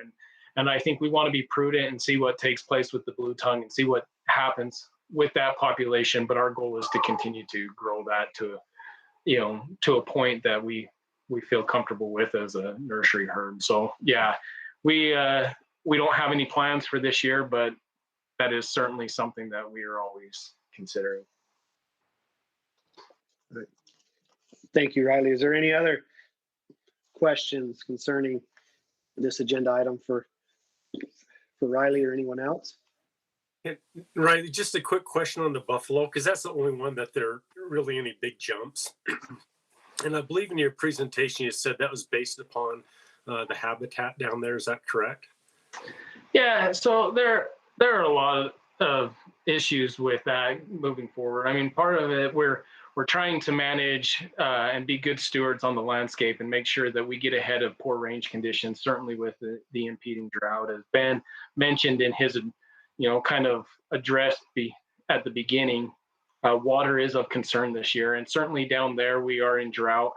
and I think we want to be prudent and see what takes place with the blue tongue and see what happens with that population. But our goal is to continue to grow that to a point that we feel comfortable with as a nursery herd. So yeah, we don't have any plans for this year, but that is certainly something that we are always considering. Thank you, Riley. Is there any other questions concerning this agenda item for Riley or anyone else? Yeah, Riley, just a quick question on the buffalo, because that's the only one that there are really any big jumps. And I believe in your presentation, you said that was based upon the habitat down there. Is that correct? Yeah, so there are a lot of issues with that moving forward. I mean, part of it, we're trying to manage and be good stewards on the landscape and make sure that we get ahead of poor range conditions, certainly with the impeding drought. As Ben mentioned in his, kind of address at the beginning, water is of concern this year. And certainly down there, we are in drought,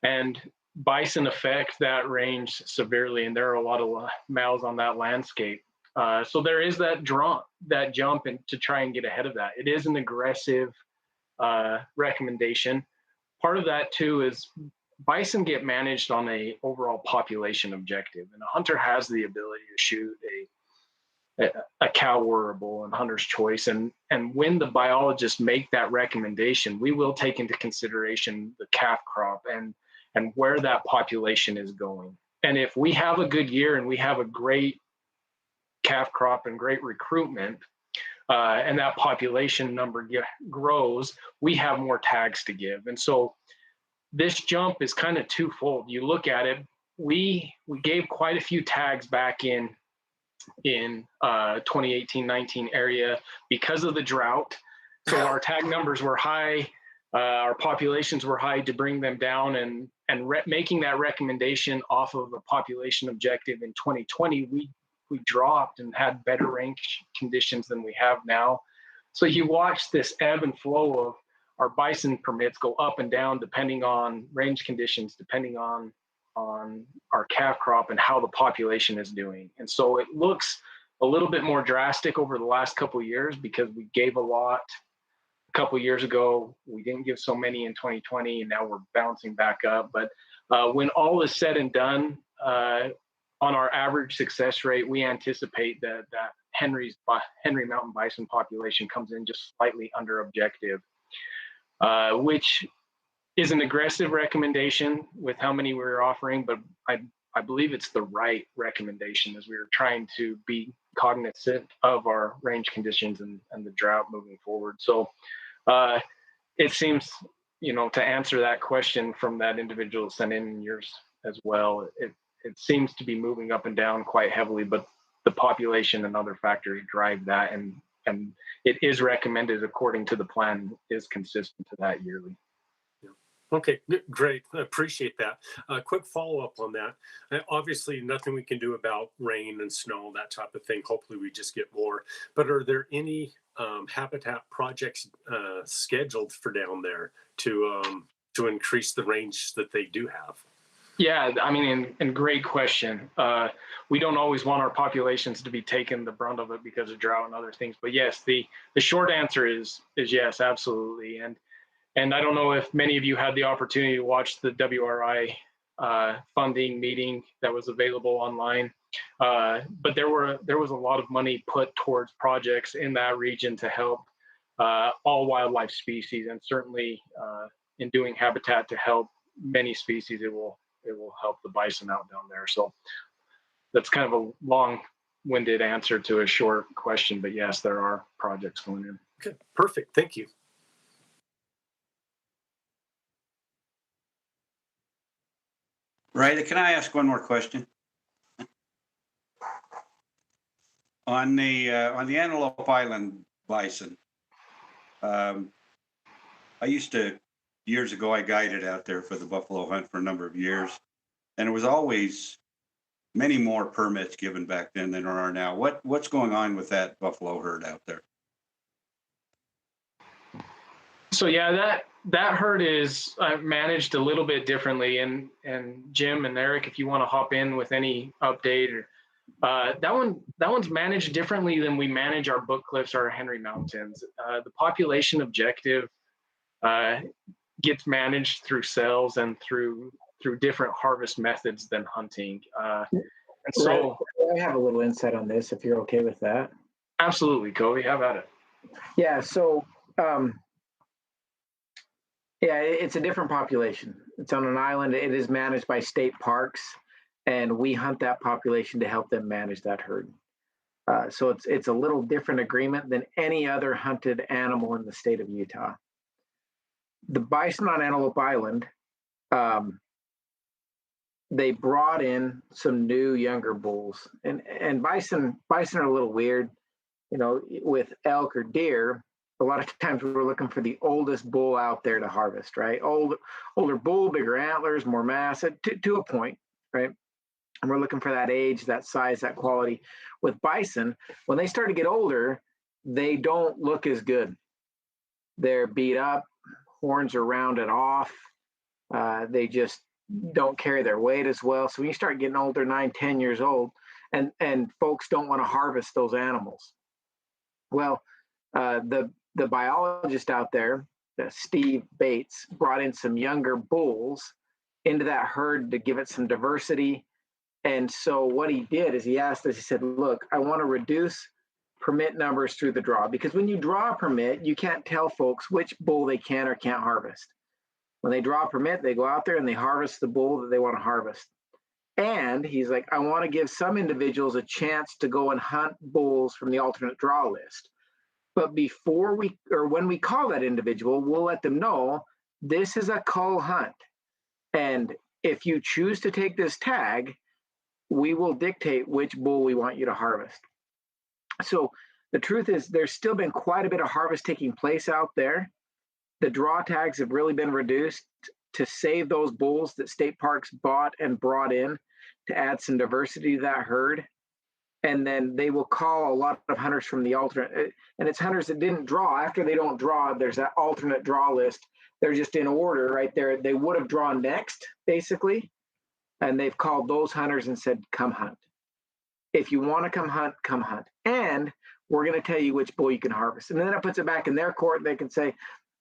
and bison affect that range severely. And there are a lot of mouths on that landscape. So there is that jump and to try and get ahead of that. It is an aggressive recommendation. Part of that too is bison get managed on a overall population objective, and a hunter has the ability to shoot a cow wearable and hunter's choice. And when the biologists make that recommendation, we will take into consideration the calf crop and where that population is going. And if we have a good year and we have a great calf crop and great recruitment, and that population number grows, we have more tags to give. And so this jump is kind of twofold. You look at it, we gave quite a few tags back in 2018-19 area because of the drought. So our tag numbers were high, our populations were high to bring them down, and making that recommendation off of a population objective in 2020, we dropped and had better range conditions than we have now. So you watch this ebb and flow of our bison permits go up and down depending on range conditions, depending on our calf crop and how the population is doing. And so it looks a little bit more drastic over the last couple of years because we gave a lot a couple of years ago. We didn't give so many in 2020, and now we're bouncing back up. But when all is said and done, on our average success rate, we anticipate that Henry mountain bison population comes in just slightly under objective, which is an aggressive recommendation with how many we're offering, but I believe it's the right recommendation as we were trying to be cognizant of our range conditions and the drought moving forward. So it seems, to answer that question from that individual sent in yours as well, it seems to be moving up and down quite heavily, but the population and other factors drive that, and it is recommended according to the plan is consistent to that yearly. Okay, great. I appreciate that. Quick follow-up on that. Obviously, nothing we can do about rain and snow, that type of thing. Hopefully, we just get more. But are there any habitat projects scheduled for down there to increase the range that they do have? Yeah, I mean, and great question. We don't always want our populations to be taking the brunt of it because of drought and other things. But yes, the short answer is yes, absolutely. And I don't know if many of you had the opportunity to watch the WRI funding meeting that was available online, but there was a lot of money put towards projects in that region to help all wildlife species, and certainly in doing habitat to help many species, it will help the bison out down there. So that's kind of a long-winded answer to a short question, but yes, there are projects going in. Okay, perfect. Thank you. Right. Can I ask one more question? On the Antelope Island bison, I used to, years ago, I guided out there for the buffalo hunt for a number of years, and it was always many more permits given back then than there are now. What's going on with that buffalo herd out there? So yeah, that herd is managed a little bit differently, and Jim and Eric, if you want to hop in with any update, or that one's managed differently than we manage our Book Cliffs or our Henry Mountains. The population objective gets managed through sales and through different harvest methods than hunting. And so I have a little insight on this, if you're okay with that. Absolutely, Covy, how about it? Yeah, so yeah, it's a different population. It's on an island. It is managed by state parks, and we hunt that population to help them manage that herd. So it's a little different agreement than any other hunted animal in the state of Utah. The bison on Antelope Island, they brought in some new younger bulls, and bison are a little weird, with elk or deer. A lot of times we're looking for the oldest bull out there to harvest, right? Older bull, bigger antlers, more mass to a point, right? And we're looking for that age, that size, that quality. With bison, when they start to get older, they don't look as good. They're beat up, horns are rounded off. They just don't carry their weight as well. So when you start getting older, 9, 10 years old, and folks don't want to harvest those animals. Well, the biologist out there, Steve Bates, brought in some younger bulls into that herd to give it some diversity And so what he did is he asked us, he said, look, I want to reduce permit numbers through the draw, because when you draw a permit, you can't tell folks which bull they can or can't harvest. When they draw a permit, they go out there and they harvest the bull that they want to harvest. And he's like, I want to give some individuals a chance to go and hunt bulls from the alternate draw list. But before when we call that individual, we'll let them know this is a cull hunt. And if you choose to take this tag, we will dictate which bull we want you to harvest. So the truth is there's still been quite a bit of harvest taking place out there. The draw tags have really been reduced to save those bulls that state parks bought and brought in to add some diversity to that herd. And then they will call a lot of hunters from the alternate, and it's hunters that didn't draw. After they don't draw, there's that alternate draw list. They're just in order right there. They would have drawn next, basically. And they've called those hunters and said, come hunt. If you want to come hunt, come hunt. And we're going to tell you which bull you can harvest. And then it puts it back in their court. They can say,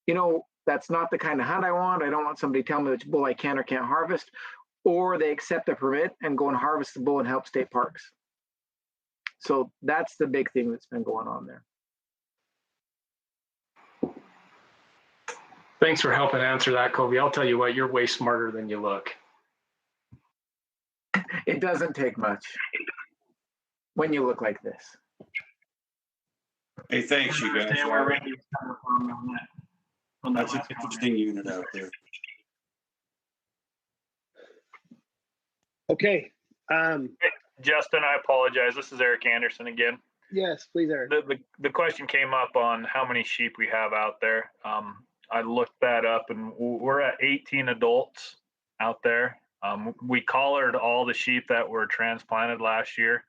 you know, that's not the kind of hunt I want. I don't want somebody to tell me which bull I can or can't harvest. Or they accept the permit and go and harvest the bull and help state parks. So that's the big thing that's been going on there. Thanks for helping answer that, Covy. I'll tell you what, you're way smarter than you look. It doesn't take much when you look like this. Hey, thanks, you guys. Understand where Randy was coming from on that That's an last interesting comment. unit out there. Okay. Justin, I apologize. This is Eric Anderson again. Yes, please, Eric. The question came up on how many sheep we have out there. I looked that up, and we're at 18 adults out there. We collared all the sheep that were transplanted last year.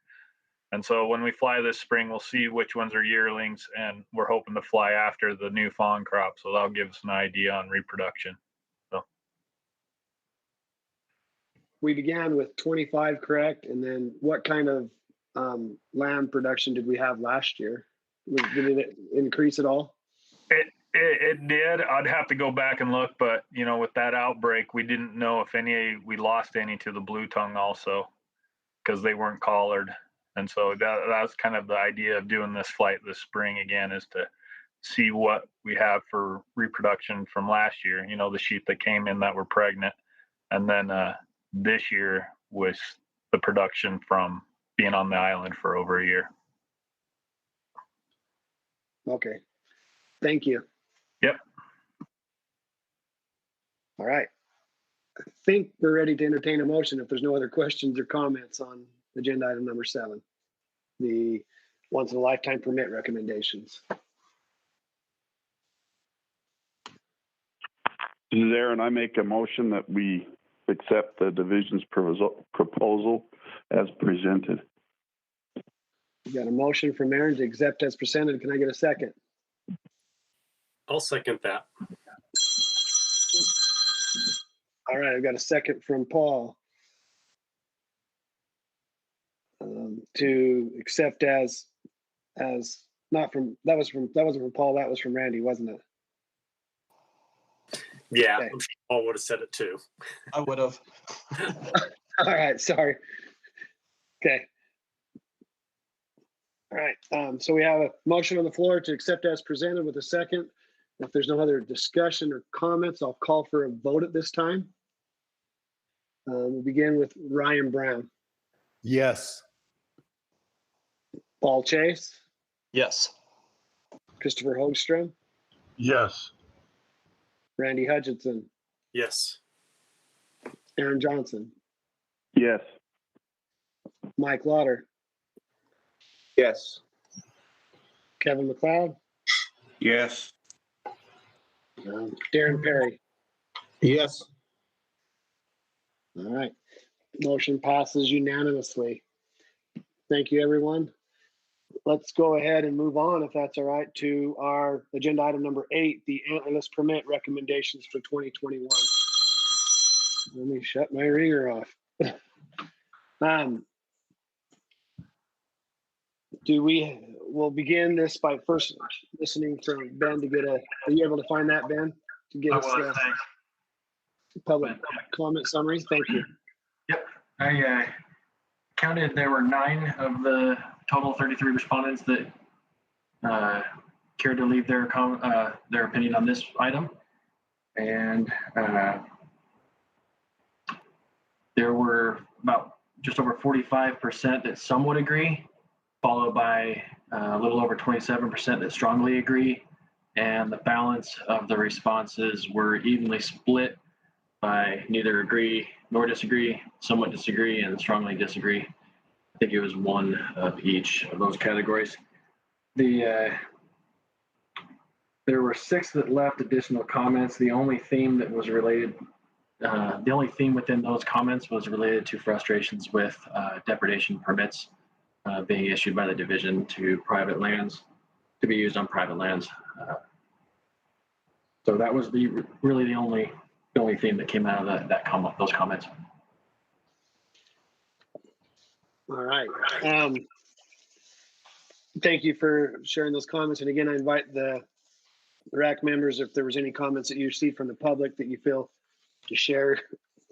And so when we fly this spring, we'll see which ones are yearlings, and we're hoping to fly after the new fawn crop. So that'll give us an idea on reproduction. So We began with 25, correct? And then what kind of lamb production did we have last year? Did it increase at all? It did. I'd have to go back and look, but you know, with that outbreak, we didn't know if we lost any to the blue tongue also, because they weren't collared. And so that's kind of the idea of doing this flight this spring again, is to see what we have for reproduction from last year, you know, the sheep that came in that were pregnant. And then this year was the production from being on the island for over a year. Okay. Thank you. Yep. All right. I think we're ready to entertain a motion if there's no other questions or comments on agenda item number 7, the once in a lifetime permit recommendations. This is Aaron. I make a motion that we accept the division's proposal as presented. We got a motion from Aaron to accept as presented. Can I get a second? I'll second that. All right, I've got a second from Paul to accept as not from that wasn't from Paul, that was from Randy, wasn't it? Yeah, Okay. I'm sure Paul would have said it too. I would have. All right, sorry. Okay. All right, so we have a motion on the floor to accept as presented with a second. If there's no other discussion or comments, I'll call for a vote at this time. We'll begin with Ryan Brown. Yes. Paul Chase, Yes. Christopher Hogstrom, Yes. Randy Hutchinson, Yes. Aaron Johnson, Yes. Mike Lauder, Yes. Kevin McLeod, Yes. Darren Perry. Yes. All right. Motion passes unanimously. Thank you, everyone. Let's go ahead and move on, if that's all right, to our agenda item number 8, the Antlerless permit recommendations for 2021. Let me shut my ringer off. We'll begin this by first listening from Ben to get are you able to find that, Ben? To get us the public comment summary? Thank you. Yep. I counted, there were 9 of the total 33 respondents that cared to leave their opinion on this item. And there were about just over 45% that somewhat agree, followed by a little over 27% that strongly agree. And the balance of the responses were evenly split by neither agree nor disagree, somewhat disagree, and strongly disagree. I think it was one of each of those categories. There were 6 that left additional comments. The only theme that was related, the only theme within those comments was related to frustrations with depredation permits being issued by the division to private lands, to be used on private lands. So that was really the only theme that came out of those comments. All right. Thank you for sharing those comments. And again, I invite the RAC members, if there was any comments that you received from the public that you feel to share,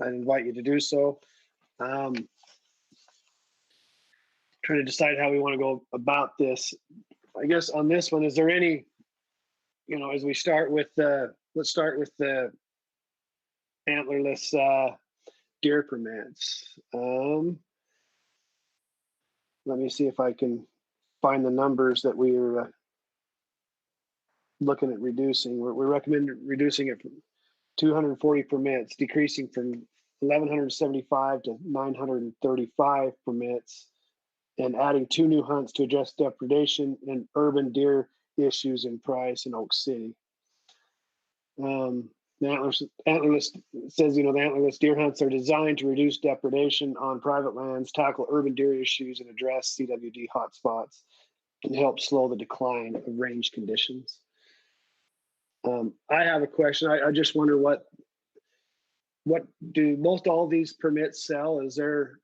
I invite you to do so. Trying to decide how we want to go about this. I guess on this one, is there any, as we start with let's start with the antlerless deer permits. Let me see if I can find the numbers that we are looking at reducing. We recommend reducing it from 240 permits, decreasing from 1,175 to 935 permits, and adding 2 new hunts to address depredation and urban deer issues in Price and Oak City. The Antlerless says, the antlerless deer hunts are designed to reduce depredation on private lands, tackle urban deer issues, and address CWD hotspots, and help slow the decline of range conditions. I have a question. I just wonder what do most all these permits sell? Is there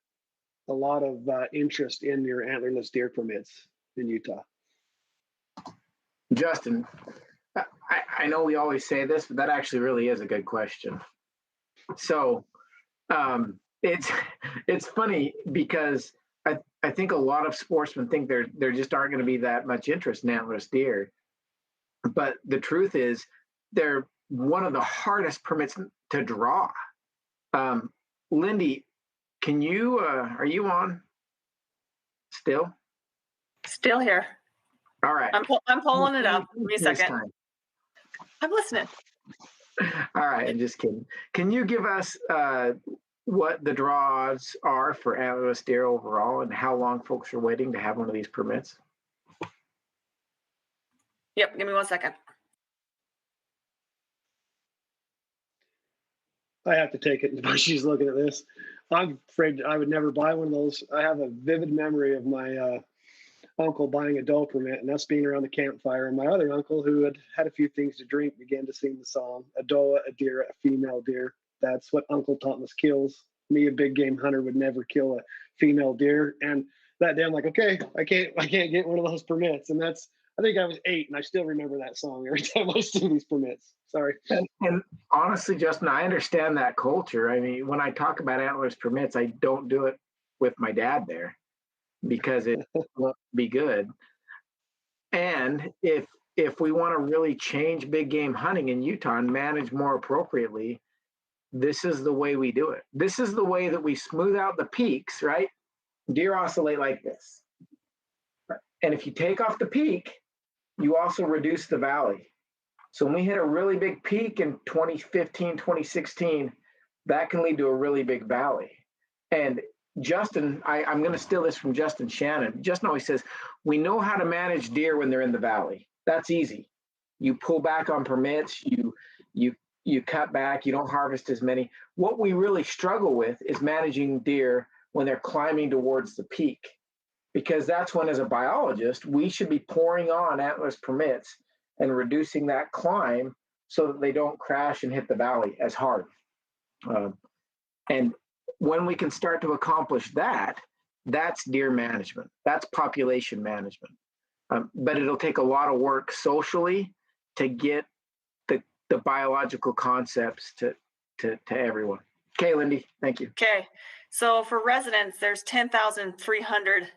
a lot of interest in your antlerless deer permits in Utah? Justin, I know we always say this, but that actually really is a good question. So it's funny because I think a lot of sportsmen think there just aren't going to be that much interest in antlerless deer. But the truth is, they're one of the hardest permits to draw. Lindy, can you, are you on still? Still here. All right. I'm pulling it up. Give me a second. I'm listening. All right, I'm just kidding. Can you give us what the draws are for antlerless deer overall and how long folks are waiting to have one of these permits? Yep, give me 1 second. I have to take it while she's looking at this. I'm afraid I would never buy one of those. I have a vivid memory of my uncle buying a doe permit and us being around the campfire, and my other uncle, who had had a few things to drink, began to sing the song, a doe, a deer, a female deer. That's what Uncle Thomas kills. Me, a big game hunter, would never kill a female deer. And that day I'm like, okay, I can't get one of those permits. And I think I was 8 and I still remember that song every time I see these permits. Sorry. And honestly, Justin, I understand that culture. I mean, when I talk about antlerless permits, I don't do it with my dad there because it won't be good. And if we want to really change big game hunting in Utah and manage more appropriately, this is the way we do it. This is the way that we smooth out the peaks, right? Deer oscillate like this. And if you take off the peak, you also reduce the valley. So when we hit a really big peak in 2015, 2016, that can lead to a really big valley. And Justin, I'm going to steal this from Justin Shannon. Justin always says, we know how to manage deer when they're in the valley. That's easy. You pull back on permits, you cut back, you don't harvest as many. What we really struggle with is managing deer when they're climbing towards the peak, because that's when, as a biologist, we should be pouring on antlerless permits and reducing that climb so that they don't crash and hit the valley as hard. And when we can start to accomplish that, that's deer management. That's population management. But it'll take a lot of work socially to get the biological concepts to everyone. Okay, Lindy, thank you. Okay. So for residents, there's 10,300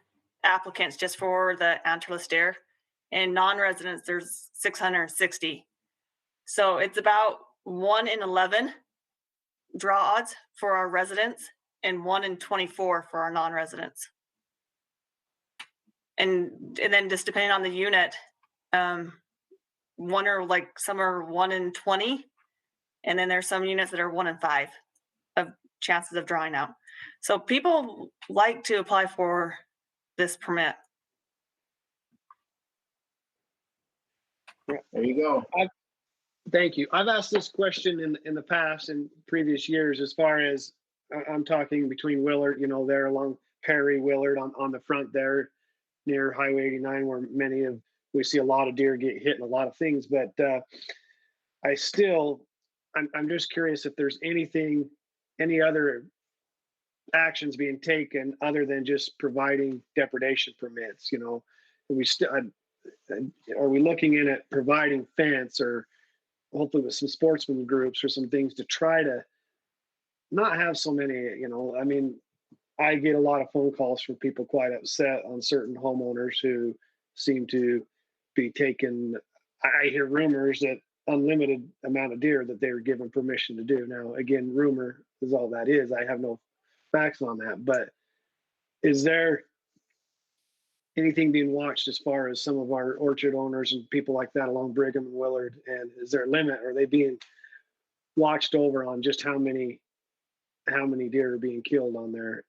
applicants just for the antlerless deer, and non-residents there's 660. So it's about 1 in 11 draw odds for our residents and 1 in 24 for our non-residents. And then just depending on the unit, one are like some are 1 in 20, and then there's some units that are 1 in 5 of chances of drawing out. So people like to apply for this permit. There you go. Thank you. I've asked this question in the past and previous years, as far as I'm talking between Willard, you know, there along Perry, Willard on the front there near Highway 89, where we see a lot of deer get hit and a lot of things. But I'm just curious if there's any other actions being taken other than just providing depredation permits. You know, are we looking in at providing fence, or hopefully with some sportsman groups or some things to try to not have so many, you know, I mean, I get a lot of phone calls from people quite upset on certain homeowners who seem to be taking, I hear rumors that unlimited amount of deer that they were given permission to do. Now, again, rumor is all that is. I have no facts on that, but is there anything being watched as far as some of our orchard owners and people like that along Brigham and Willard? And is there a limit? Are they being watched over on just how many deer are being killed on their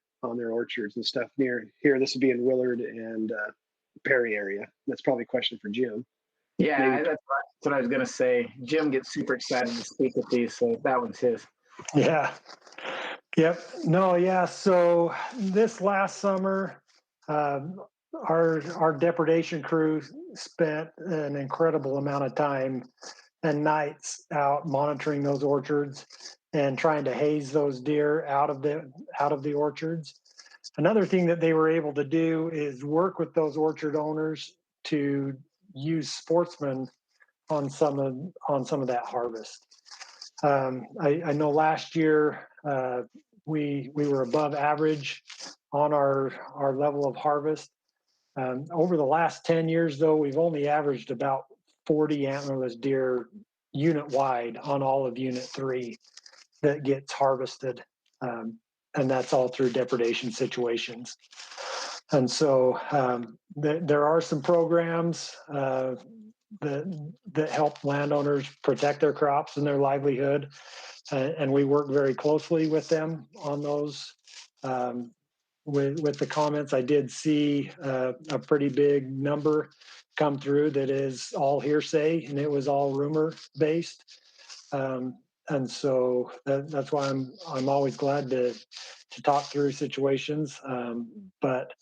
orchards and stuff near here? This would be in Willard and Perry area. That's probably a question for Jim. Yeah, that's what I was going to say. Jim gets super excited to speak with these, so that one's his. Yeah. Yep. No, yeah. So this last summer, our depredation crew spent an incredible amount of time and nights out monitoring those orchards and trying to haze those deer out of the orchards. Another thing that they were able to do is work with those orchard owners to use sportsmen on some of that harvest. I know last year we were above average on our level of harvest. Over the last 10 years, though, we've only averaged about 40 antlerless deer unit wide on all of Unit 3 that gets harvested, and that's all through depredation situations. And so there are some programs that help landowners protect their crops and their livelihood, and we work very closely with them on those. With the comments, I did see a pretty big number come through that is all hearsay, and it was all rumor based. And so that's why I'm always glad to talk through situations. But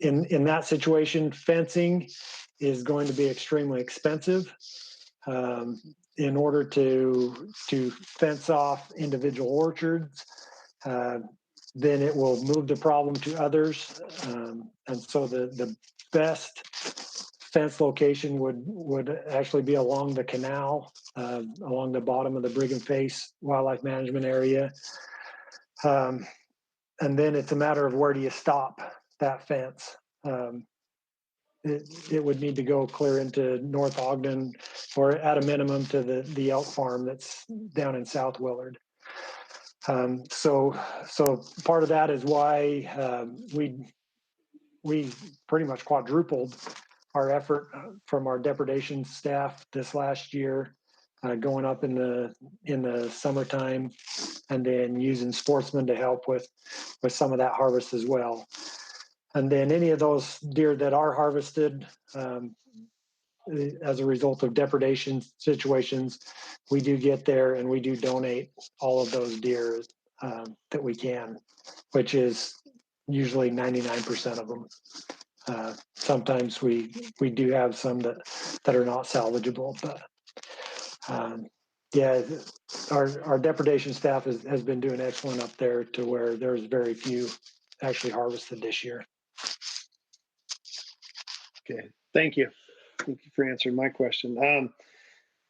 in that situation, fencing is going to be extremely expensive. In order to fence off individual orchards, then it will move the problem to others. And so the best fence location would actually be along the canal, along the bottom of the Brigham Face Wildlife Management Area. And then it's a matter of where do you stop that fence. It would need to go clear into North Ogden, or at a minimum to the elk farm that's down in South Willard. So part of that is why we pretty much quadrupled our effort from our depredation staff this last year, going up in the summertime, and then using sportsmen to help with some of that harvest as well. And then any of those deer that are harvested as a result of depredation situations, we do get there and we do donate all of those deer that we can, which is usually 99% of them. Sometimes we do have some that are not salvageable, but yeah, our depredation staff has been doing excellent up there, to where there's very few actually harvested this year. Okay, thank you. Thank you for answering my question.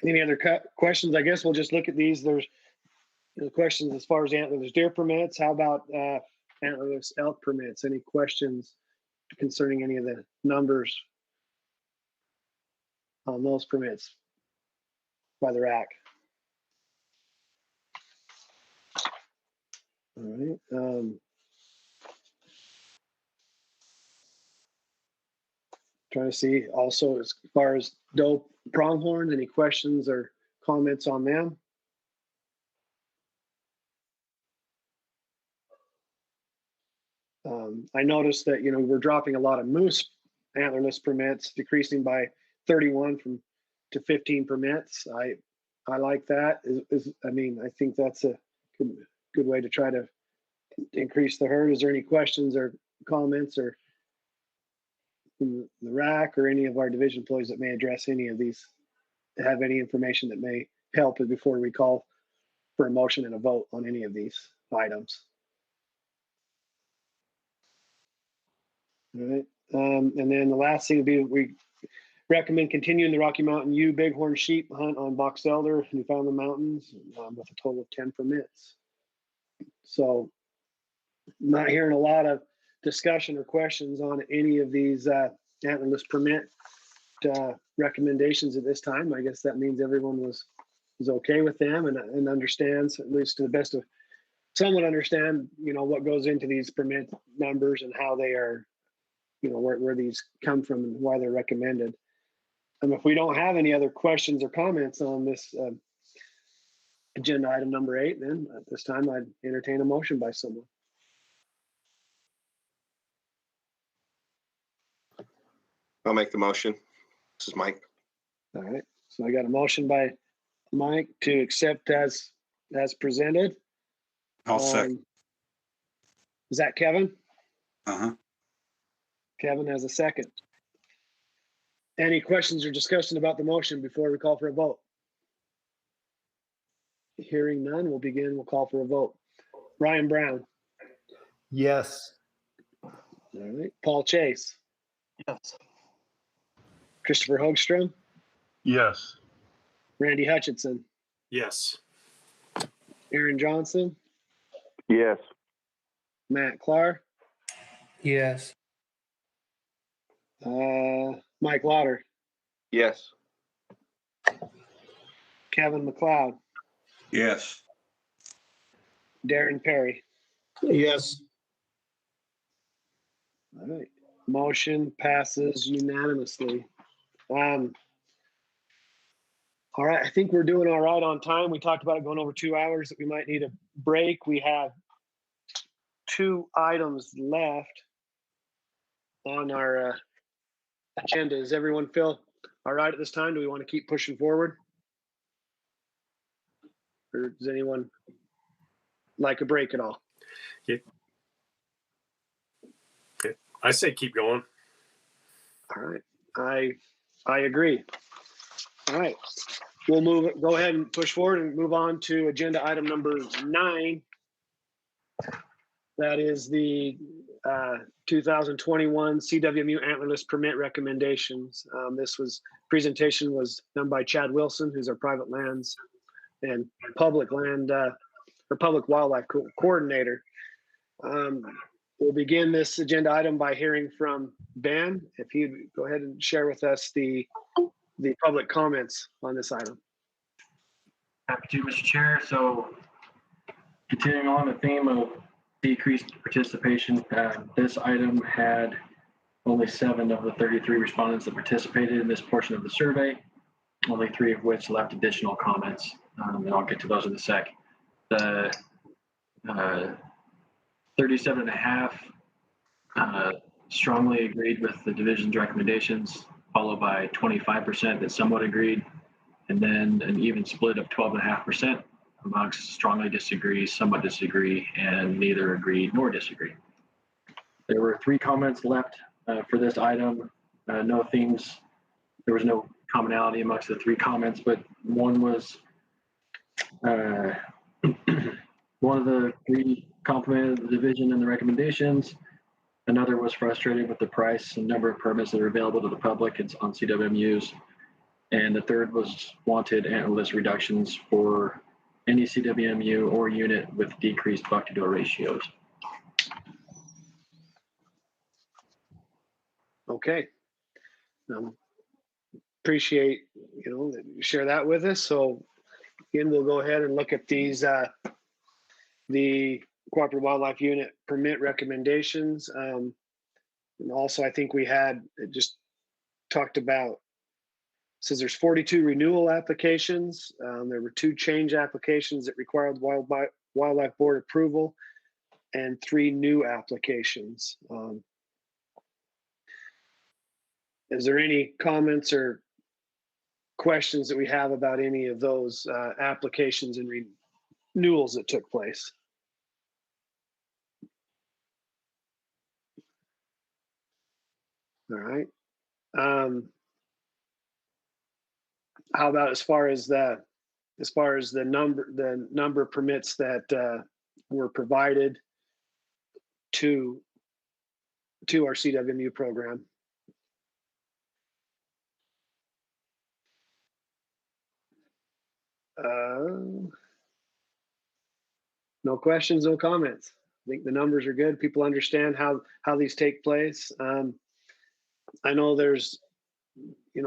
Any other questions? I guess we'll just look at these. There's questions as far as antlerless deer permits. How about antlerless elk permits. Any questions concerning any of the numbers on those permits by the RAC? All right. Trying to see also as far as doe pronghorn, any questions or comments on them? I noticed that, we're dropping a lot of moose antlerless permits, decreasing by 31 to 15 permits. I like that. I think that's a good way to try to increase the herd. Is there any questions or comments or from the RAC or any of our division employees that may address any of these, have any information that may help before we call for a motion and a vote on any of these items? All right. And then the last thing would be we recommend continuing the Rocky Mountain U bighorn sheep hunt on Box Elder, Newfoundland Mountains, with a total of 10 permits. So not hearing a lot of discussion or questions on any of these antlerless permit recommendations at this time. I guess that means everyone was okay with them and understands, at least to the best of someone understand, what goes into these permit numbers and how they are, where these come from and why they're recommended. And if we don't have any other questions or comments on this agenda item number 8, then at this time I'd entertain a motion by someone. I'll make the motion. This is Mike. All right. So I got a motion by Mike to accept as presented. I'll second. Is that Kevin? Uh-huh. Kevin has a second. Any questions or discussion about the motion before we call for a vote? Hearing none, we'll call for a vote. Ryan Brown. Yes. All right. Paul Chase. Yes. Christopher Hogstrom. Yes. Randy Hutchinson. Yes. Aaron Johnson. Yes. Matt Clark. Yes. Mike Lauder. Yes. Kevin McLeod. Yes. Darren Perry. Yes. All right. Motion passes unanimously. All right. I think we're doing all right on time. We talked about it going over 2 hours, that we might need a break. We have 2 items left on our agenda. Does everyone feel all right at this time? Do we want to keep pushing forward? Or does anyone like a break at all? Yeah. Okay. I say keep going. All right. I agree. All right. We'll go ahead and push forward and move on to agenda item number 9. That is the 2021 CWMU antlerless permit recommendations. This presentation was done by Chad Wilson, who's our private lands and public land or public wildlife coordinator. We'll begin this agenda item by hearing from Ben. If he'd go ahead and share with us the public comments on this item. Happy to, Mr. Chair. So continuing on the theme of decreased participation, this item had only 7 of the 33 respondents that participated in this portion of the survey, only 3 of which left additional comments, and I'll get to those in a sec. The 37.5 strongly agreed with the division's recommendations, followed by 25% that somewhat agreed, and then an even split of 12.5% amongst strongly disagree, somewhat disagree, and neither agree nor disagree. There were 3 comments left for this item. No themes. There was no commonality amongst the 3 comments, but one was one of the 3 complimented the division and the recommendations. Another was frustrated with the price and number of permits that are available to the public. It's on CWMUs. And the third was wanted antlerless reductions for any CWMU or unit with decreased buck-to-doe ratios. Okay. Appreciate, that you share that with us. So again, we'll go ahead and look at these, the Cooperative Wildlife Unit permit recommendations. And also, I think we had just talked about, says there's 42 renewal applications. There were 2 change applications that required Wildlife Board approval and 3 new applications. Is there any comments or questions that we have about any of those applications and renewals that took place? All right. How about as far as the number of permits that were provided to our CWMU program? No questions, no comments. I think the numbers are good. People understand how these take place. I know there's,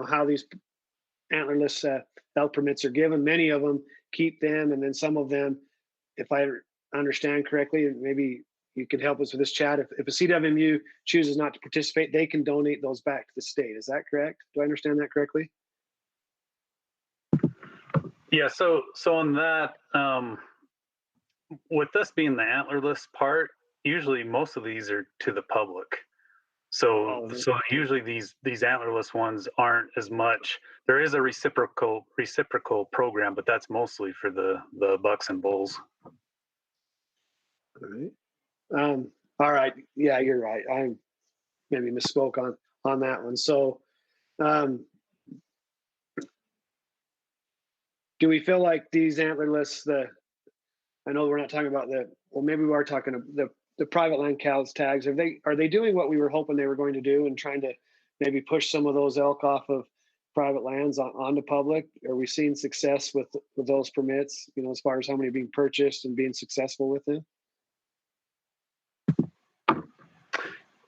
how these antlerless elk permits are given. Many of them keep them, and then some of them, if I understand correctly, maybe you could help us with this chat. If a CWMU chooses not to participate, they can donate those back to the state. Is that correct? Do I understand that correctly? Yeah, so on that, with this being the antlerless part, usually most of these are to the public. So usually these antlerless ones aren't as much. There is a reciprocal program, but that's mostly for the bucks and bulls. All right. All right. Yeah, you're right. I maybe misspoke on that one. So do we feel like these antlerless, I know we're not talking about maybe we are talking the private land cows tags. Are they doing what we were hoping they were going to do and trying to maybe push some of those elk off of private lands onto public? Are we seeing success with those permits, as far as how many being purchased and being successful with them?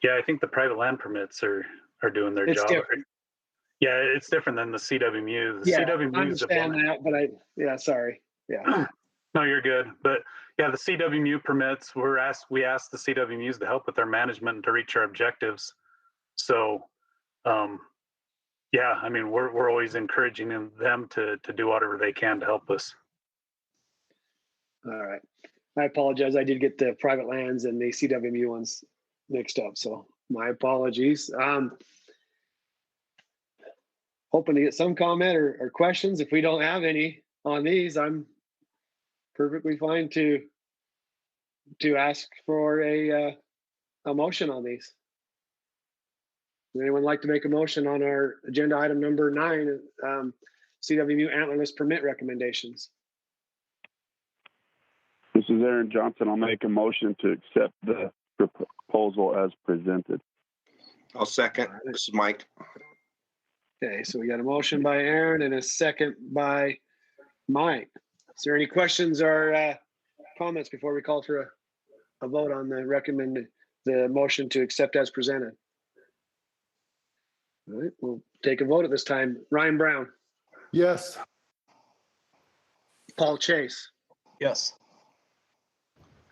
Yeah, I think the private land permits are doing their job. Different. Yeah, it's different than the CWMU. The CWMU I understand that, but sorry. Yeah. No, you're good. But yeah, the CWMU permits, we asked the CWMUs to help with their management and to reach our objectives. So, yeah, I mean, we're always encouraging them to do whatever they can to help us. All right. I apologize. I did get the private lands and the CWMU ones mixed up. So my apologies. Hoping to get some comment or questions. If we don't have any on these, I'm perfectly fine to ask for a motion on these. Would anyone like to make a motion on our agenda item number 9, CWMU antlerless permit recommendations? This is Aaron Johnson. I'll make a motion to accept the proposal as presented. I'll second. This is Mike. Okay, so we got a motion by Aaron and a second by Mike. Is there any questions or comments before we call for a vote on the motion to accept as presented? All right, we'll take a vote at this time. Ryan Brown. Yes. Paul Chase. Yes.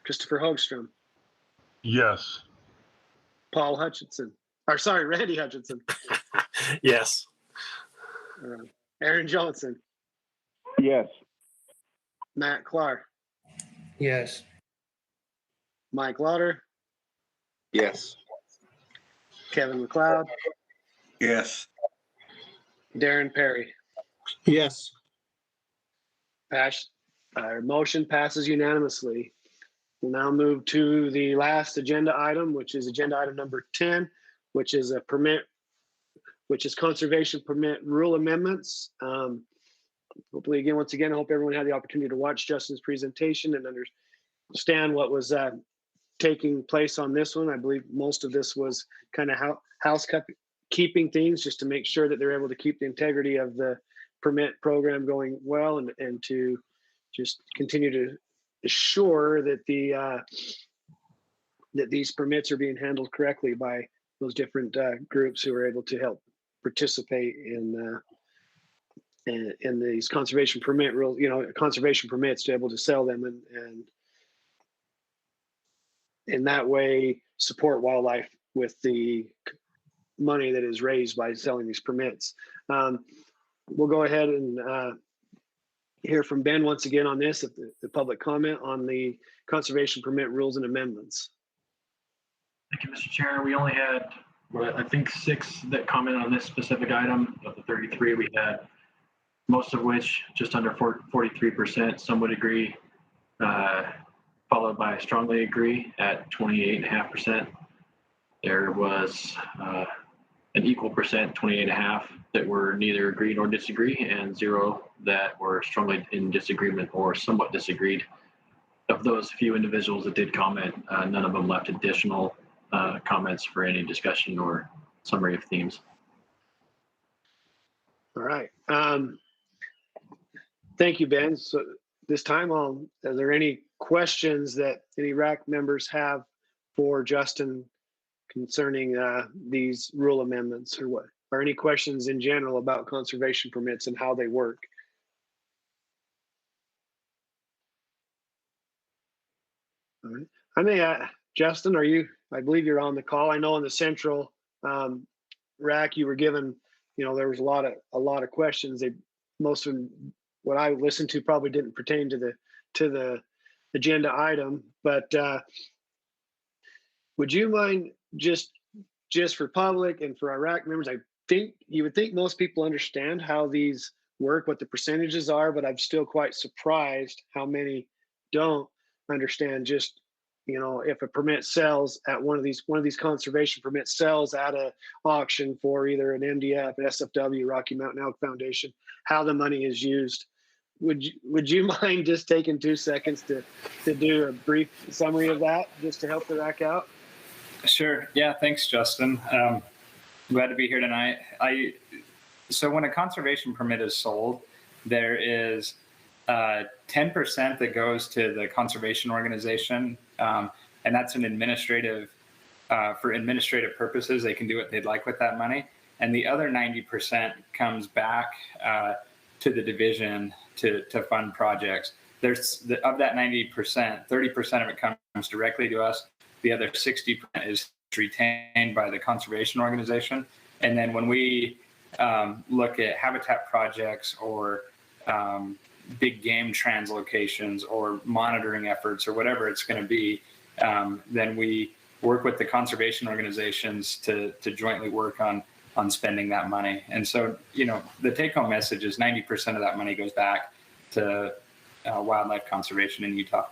Christopher Hogstrom. Yes. Paul Hutchinson. Randy Hutchinson. Yes. Aaron Johnson. Yes. Matt Clark. Yes. Mike Lauder. Yes. Kevin McLeod. Yes. Darren Perry. Yes. Motion passes unanimously. We'll now move to the last agenda item, which is agenda item number 10, which is conservation permit rule amendments. Hopefully, once again, I hope everyone had the opportunity to watch Justin's presentation and understand what was taking place on this one. I believe most of this was kind of housekeeping things just to make sure that they're able to keep the integrity of the permit program going well and to just continue to assure that that these permits are being handled correctly by those different groups who are able to help participate in these conservation permit rules, conservation permits, to be able to sell them and in that way support wildlife with the money that is raised by selling these permits. We'll go ahead and hear from Ben once again on this, the public comment on the conservation permit rules and amendments. Thank you, Mr. Chair. We only had, I think, 6 that commented on this specific item. Of the 33 we had, most of which just under 43%. Some would agree, followed by strongly agree at 28.5%. There was an equal percent, 28.5%, that were neither agree nor disagree, and 0 that were strongly in disagreement or somewhat disagreed. Of those few individuals that did comment, none of them left additional comments for any discussion or summary of themes. All right. Thank you, Ben. So this time, are there any questions that any RAC members have for Justin concerning these rule amendments, or what? Or any questions in general about conservation permits and how they work? All right. I may, Justin, I believe you're on the call. I know in the central RAC you were given, there was a lot of questions. Most of them, what I listened to, probably didn't pertain to the agenda item, but would you mind just for public and for our RAC members, you would think most people understand how these work, what the percentages are, but I'm still quite surprised how many don't understand. Just, if a permit sells at one of these conservation permits sells at a auction for either an MDF, an SFW, Rocky Mountain Elk Foundation, how the money is used. Would you mind just taking 2 seconds to do a brief summary of that, just to help the RAC out? Sure. Yeah. Thanks, Justin. Glad to be here tonight. So when a conservation permit is sold, there is 10% that goes to the conservation organization, and that's an administrative, for administrative purposes. They can do what they'd like with that money, and the other 90% comes back to the division to fund projects. Of that 90%, 30% of it comes directly to us. The other 60% is retained by the conservation organization. And then when we look at habitat projects or big game translocations or monitoring efforts or whatever it's going to be, then we work with the conservation organizations to jointly work on spending that money. And so, the take-home message is 90% of that money goes back to wildlife conservation in Utah.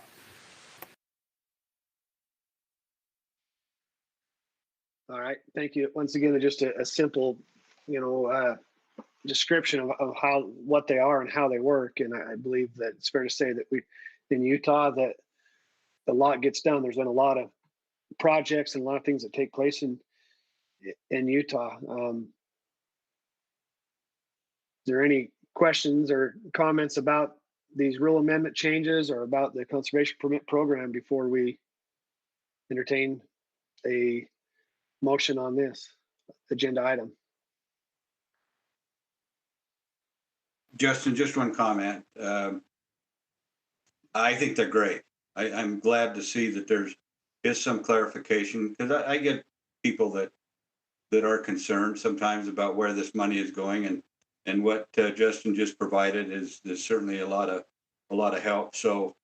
All right, thank you. Once again, just a simple, description of what they are and how they work. And I believe that it's fair to say that in Utah, that a lot gets done. There's been a lot of projects and a lot of things that take place in Utah. Is there any questions or comments about these rule amendment changes or about the conservation permit program before we entertain a motion on this agenda item? Justin, just one comment. I think they're great. I'm glad to see that there is some clarification, because I get people that are concerned sometimes about where this money is going, and what Justin just provided is certainly a lot of help. So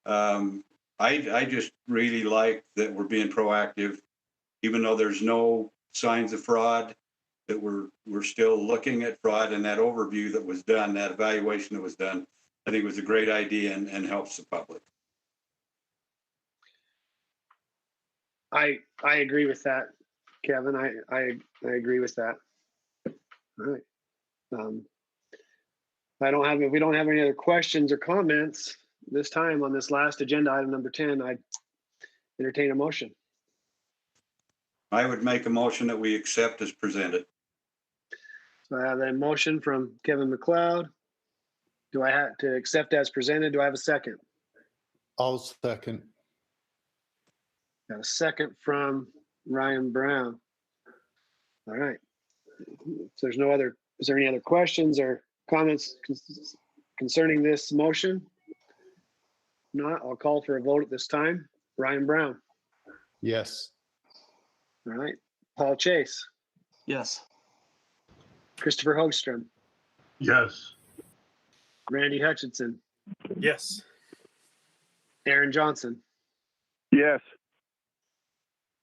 I just really like that we're being proactive, even though there's no signs of fraud, that we're still looking at fraud, and that overview that was done, that evaluation that was done, I think was a great idea and helps the public. I agree with that, Kevin. I agree with that. All right. If we don't have any other questions or comments this time on this last agenda item, number 10, I entertain a motion. I would make a motion that we accept as presented. So I have a motion from Kevin McLeod. Do I have to accept as presented? Do I have a second? I'll second. Got a second from Ryan Brown. All right. If there's no other, is there any other questions or comments concerning this motion? Not, I'll call for a vote at this time. Ryan Brown. Yes. All right. Paul Chase. Yes. Christopher Hogstrom. Yes. Randy Hutchinson. Yes. Aaron Johnson. Yes.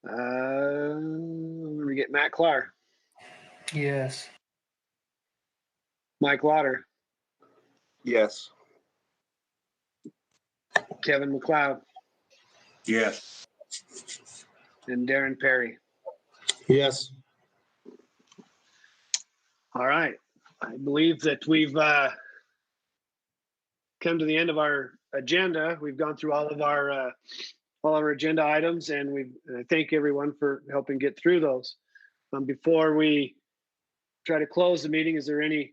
Let me get Matt Clark. Yes. Mike Lauder. Yes. Kevin McLeod. Yes. And Darren Perry. Yes. All right. I believe that we've come to the end of our agenda. We've gone through all of our agenda items, and I thank everyone for helping get through those. Before we try to close the meeting, is there any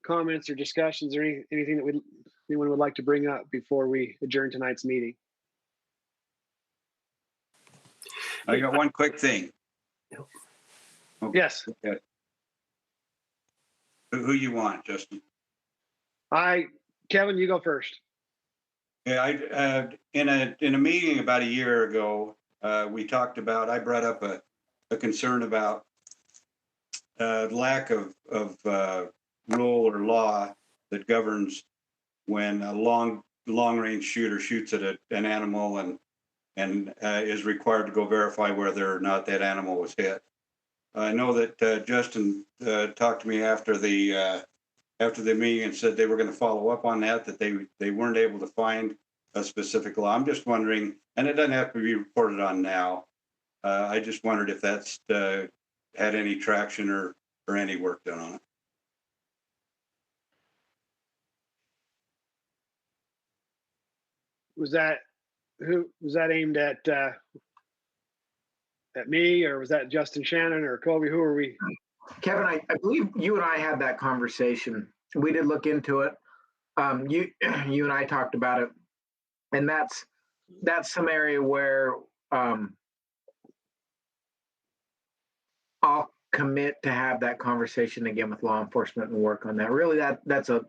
comments or discussions or anything that anyone would like to bring up before we adjourn tonight's meeting? I got one quick thing. Yes. Okay. Who you want, Justin? Kevin, you go first. Yeah, in a meeting about a year ago, we talked about. I brought up a concern about lack of rule or law that governs when a long range shooter shoots at an animal and is required to go verify whether or not that animal was hit. I know that Justin talked to me after the meeting and said they were going to follow up on that they weren't able to find a specific law. I'm just wondering, and it doesn't have to be reported on now. I just wondered if that's had any traction or any work done on it. Was that aimed at me, or was that Justin Shannon or Covy? Who are we? Kevin, I believe you and I had that conversation. We did look into it. You and I talked about it, and that's some area where I'll commit to have that conversation again with law enforcement and work on that. Really, it's a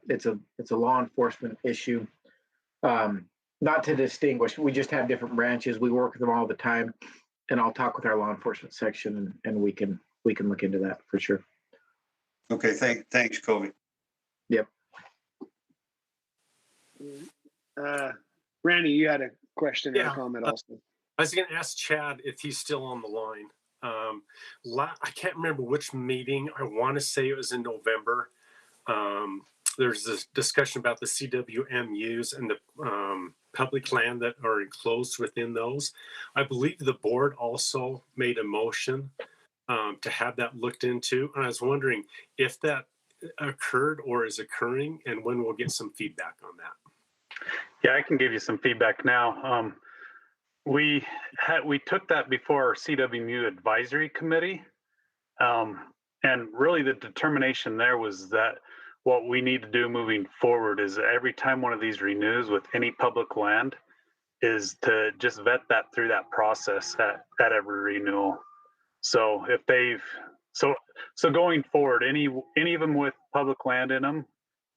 law enforcement issue. Not to distinguish, we just have different branches. We work with them all the time, and I'll talk with our law enforcement section, and we can look into that for sure. Okay, thanks, Covy. Yep. Randy, you had a question or a comment also. I was going to ask Chad if he's still on the line. I can't remember which meeting. I want to say it was in November. There's this discussion about the CWMUs and the public land that are enclosed within those. I believe the board also made a motion to have that looked into. And I was wondering if that occurred or is occurring and when we'll get some feedback on that. Yeah, I can give you some feedback now. We took that before our CWMU advisory committee. And really the determination there was that what we need to do moving forward is every time one of these renews with any public land is to just vet that through that process at every renewal. So if so going forward, any of them with public land in them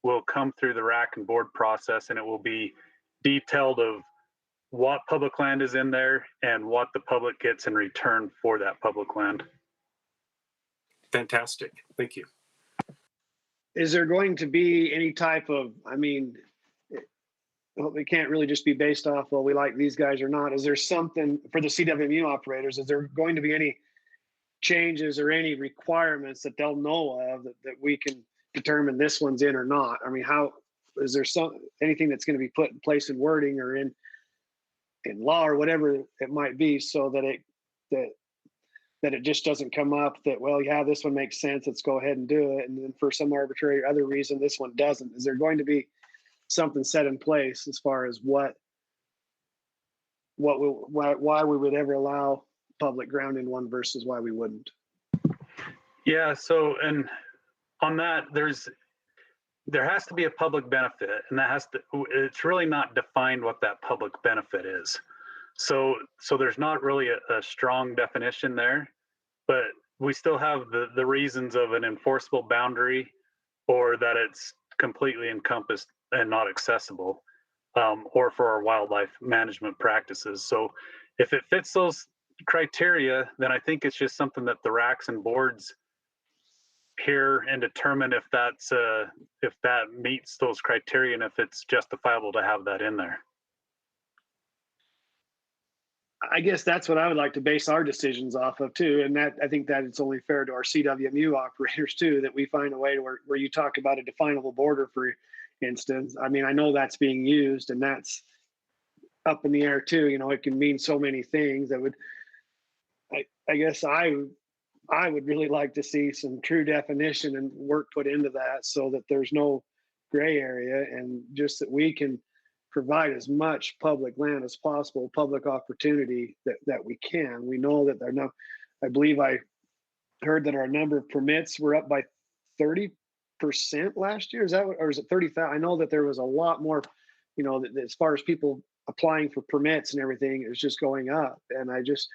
will come through the RAC and board process, and it will be detailed of what public land is in there and what the public gets in return for that public land. Fantastic. Thank you. Is there going to be any type of, it can't really just be based off, well, we like these guys or not. Is there something for the CWMU operators? Is there going to be any changes or any requirements that they'll know of that we can determine this one's in or not? How is there anything that's going to be put in place in wording or in law or whatever it might be, so that it just doesn't come up that, well, yeah, this one makes sense, let's go ahead and do it, and then for some arbitrary other reason this one doesn't? Is there going to be something set in place as far as why we would ever allow public ground in one versus why we wouldn't? Yeah, so, and on that, there has to be a public benefit, and it's really not defined what that public benefit is. So there's not really a strong definition there, but we still have the reasons of an enforceable boundary, or that it's completely encompassed and not accessible, or for our wildlife management practices. So if it fits those criteria, then I think it's just something that the RACs and boards hear and determine if that's if that meets those criteria and if it's justifiable to have that in there. I guess that's what I would like to base our decisions off of too. And that I think that it's only fair to our CWMU operators too, that we find a way to where you talk about a definable border, for instance. I mean, I know that's being used and that's up in the air too. You know, it can mean so many things that would, I guess I would really like to see some true definition and work put into that so that there's no gray area, and just that we can provide as much public land as possible, public opportunity that we can. We know that they're not, I believe I heard that our number of permits were up by 30% last year. Is that what, or is it 30,000? I know that there was a lot more, you know, that as far as people applying for permits and everything, it was just going up. And I just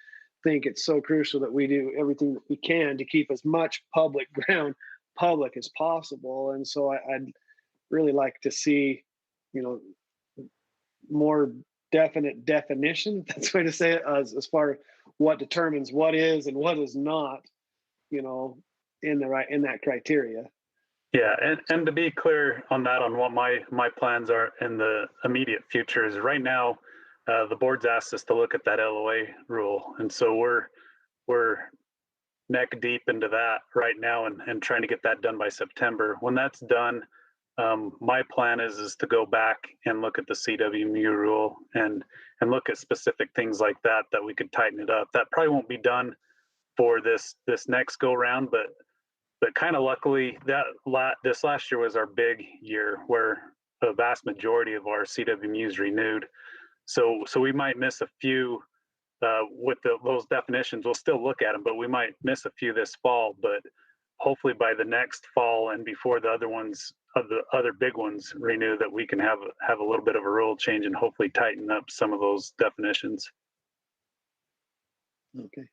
think it's so crucial that we do everything that we can to keep as much public ground public as possible. And so I'd really like to see, you know, more definite definition, that's the way to say it, as far as what determines what is and what is not, you know, in that criteria. Yeah, and to be clear on that, on what my plans are in the immediate future is right now, the board's asked us to look at that LOA rule, and so we're neck deep into that right now and trying to get that done by September. When that's done, my plan is to go back and look at the CWMU rule and look at specific things like that we could tighten it up. That probably won't be done for this next go round, but kind of luckily this last year was our big year where a vast majority of our CWMUs renewed. So we might miss a few with those definitions. We'll still look at them, but we might miss a few this fall. But hopefully by the next fall and before the other big ones renew, that we can have a little bit of a rule change and hopefully tighten up some of those definitions. Okay.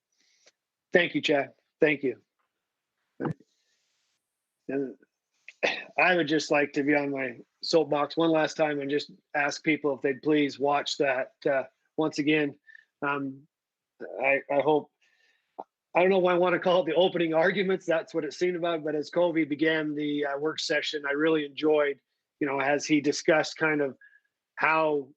Thank you, Chad. Thank you. And I would just like to be on my soapbox one last time and just ask people if they'd please watch that. Once again, I hope, I don't know why I want to call it the opening arguments. That's what it seemed about. But as Covy began the work session, I really enjoyed, you know, as he discussed kind of how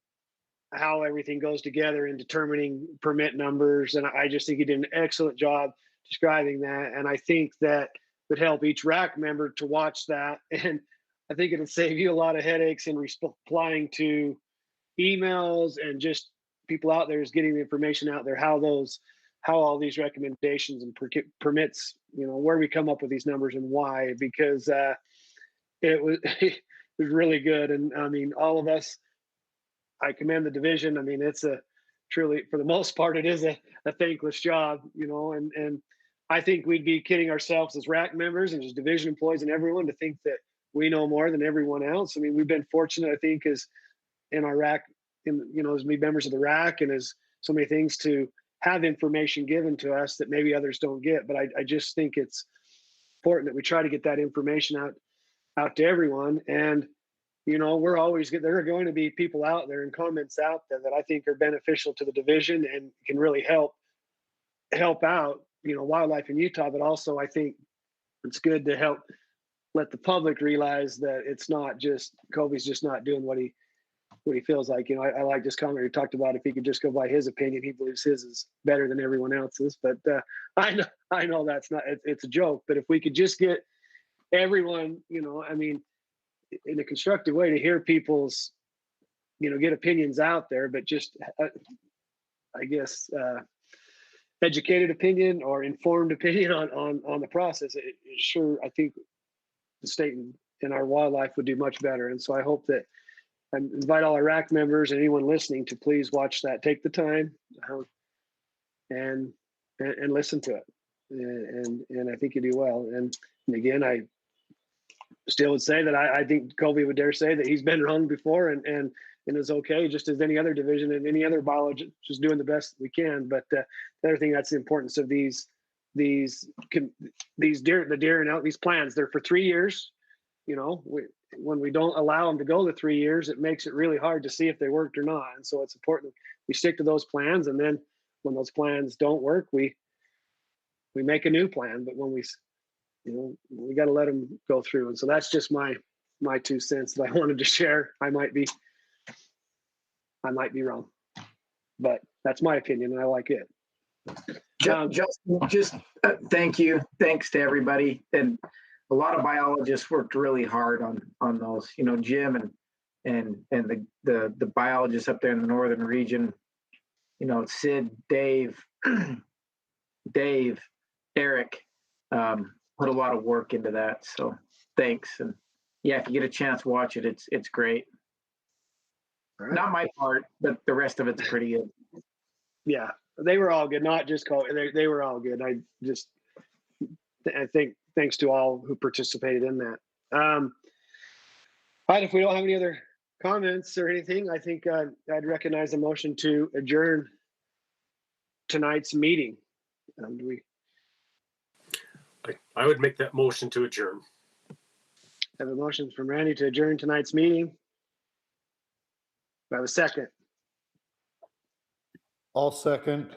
everything goes together in determining permit numbers. And I just think he did an excellent job describing that. And I think that would help each RAC member to watch that. And I think it'll save you a lot of headaches in replying to emails, and just people out there is getting the information out there, how all these recommendations and permits, you know, where we come up with these numbers and why, because it was really good. And I mean, all of us, I commend the division. I mean, it's truly, for the most part, it is a thankless job, you know, and I think we'd be kidding ourselves as RAC members and as division employees and everyone to think that we know more than everyone else. I mean, we've been fortunate, I think, as in our RAC, you know, as members of the RAC and as so many things, to have information given to us that maybe others don't get. But I just think it's important that we try to get that information out to everyone. And, you know, there are going to be people out there and comments out there that I think are beneficial to the division and can really help out, you know, wildlife in Utah. But also I think it's good to help let the public realize that it's not just, Covy's just not doing what he feels like. You know, I like this comment he talked about, if he could just go by his opinion, he believes his is better than everyone else's. But I know that's not, it's a joke. But if we could just get everyone, you know, I mean, in a constructive way, to hear people's, you know, get opinions out there, but just, I guess, educated opinion or informed opinion on the process, it sure, I think the state and our wildlife would do much better. And so I hope that, I invite all our RAC members and anyone listening to please watch that, take the time and listen to it. And I think you do well. And again, I still would say that I think Covy would dare say that he's been wrong before and is okay, just as any other division and any other biologist, just doing the best we can. But the other thing, that's the importance of these the deer and elk, these plans, they're for 3 years. You know, when we don't allow them to go the 3 years, it makes it really hard to see if they worked or not. And so it's important we stick to those plans. And then when those plans don't work, we make a new plan. But when we got to let them go through. And so that's just my 2 cents that I wanted to share. I might be wrong, but that's my opinion, and I like it. Just thank you. Thanks to everybody. And a lot of biologists worked really hard on those. You know, Jim and the biologists up there in the northern region. You know, Sid, Dave, Eric, put a lot of work into that. So thanks. And yeah, if you get a chance, watch it. It's great. Right. Not my part, but the rest of it's pretty good. Yeah, they were all good. Not just Covy. They were all good. I think thanks to all who participated in that. All right, if we don't have any other comments or anything, I think I'd recognize a motion to adjourn tonight's meeting. I would make that motion to adjourn. I have a motion from Randy to adjourn tonight's meeting. Do I have a second? I'll second.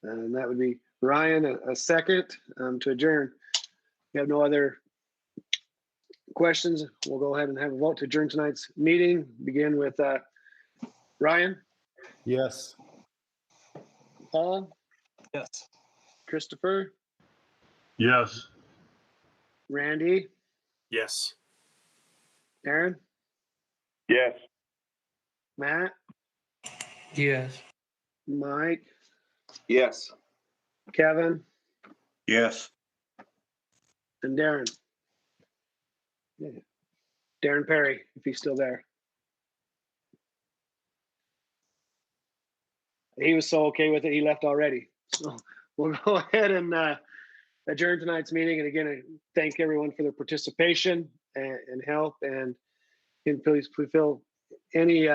And that would be Ryan, a second to adjourn. We have no other questions. We'll go ahead and have a vote to adjourn tonight's meeting. Begin with Ryan. Yes. Paul. Yes. Christopher. Yes. Randy. Yes. Aaron. Yes. Matt. Yes. Mike. Yes. Kevin. Yes. And Darren. Yeah. Darren Perry, if he's still there. He was so okay with it, he left already. So we'll go ahead and adjourn tonight's meeting. And again, I thank everyone for their participation and help. And please fulfill any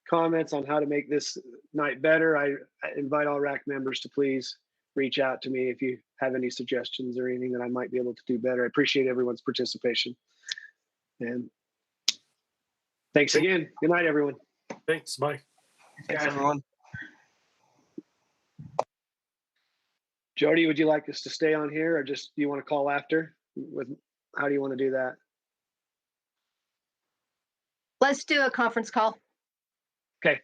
comments on how to make this night better. I invite all RAC members to please reach out to me if you have any suggestions or anything that I might be able to do better. I appreciate everyone's participation. And thanks again. Good night, everyone. Thanks. Bye. Thanks, everyone. Jody, would you like us to stay on here or just do you want to call after? How do you want to do that? Let's do a conference call. Okay.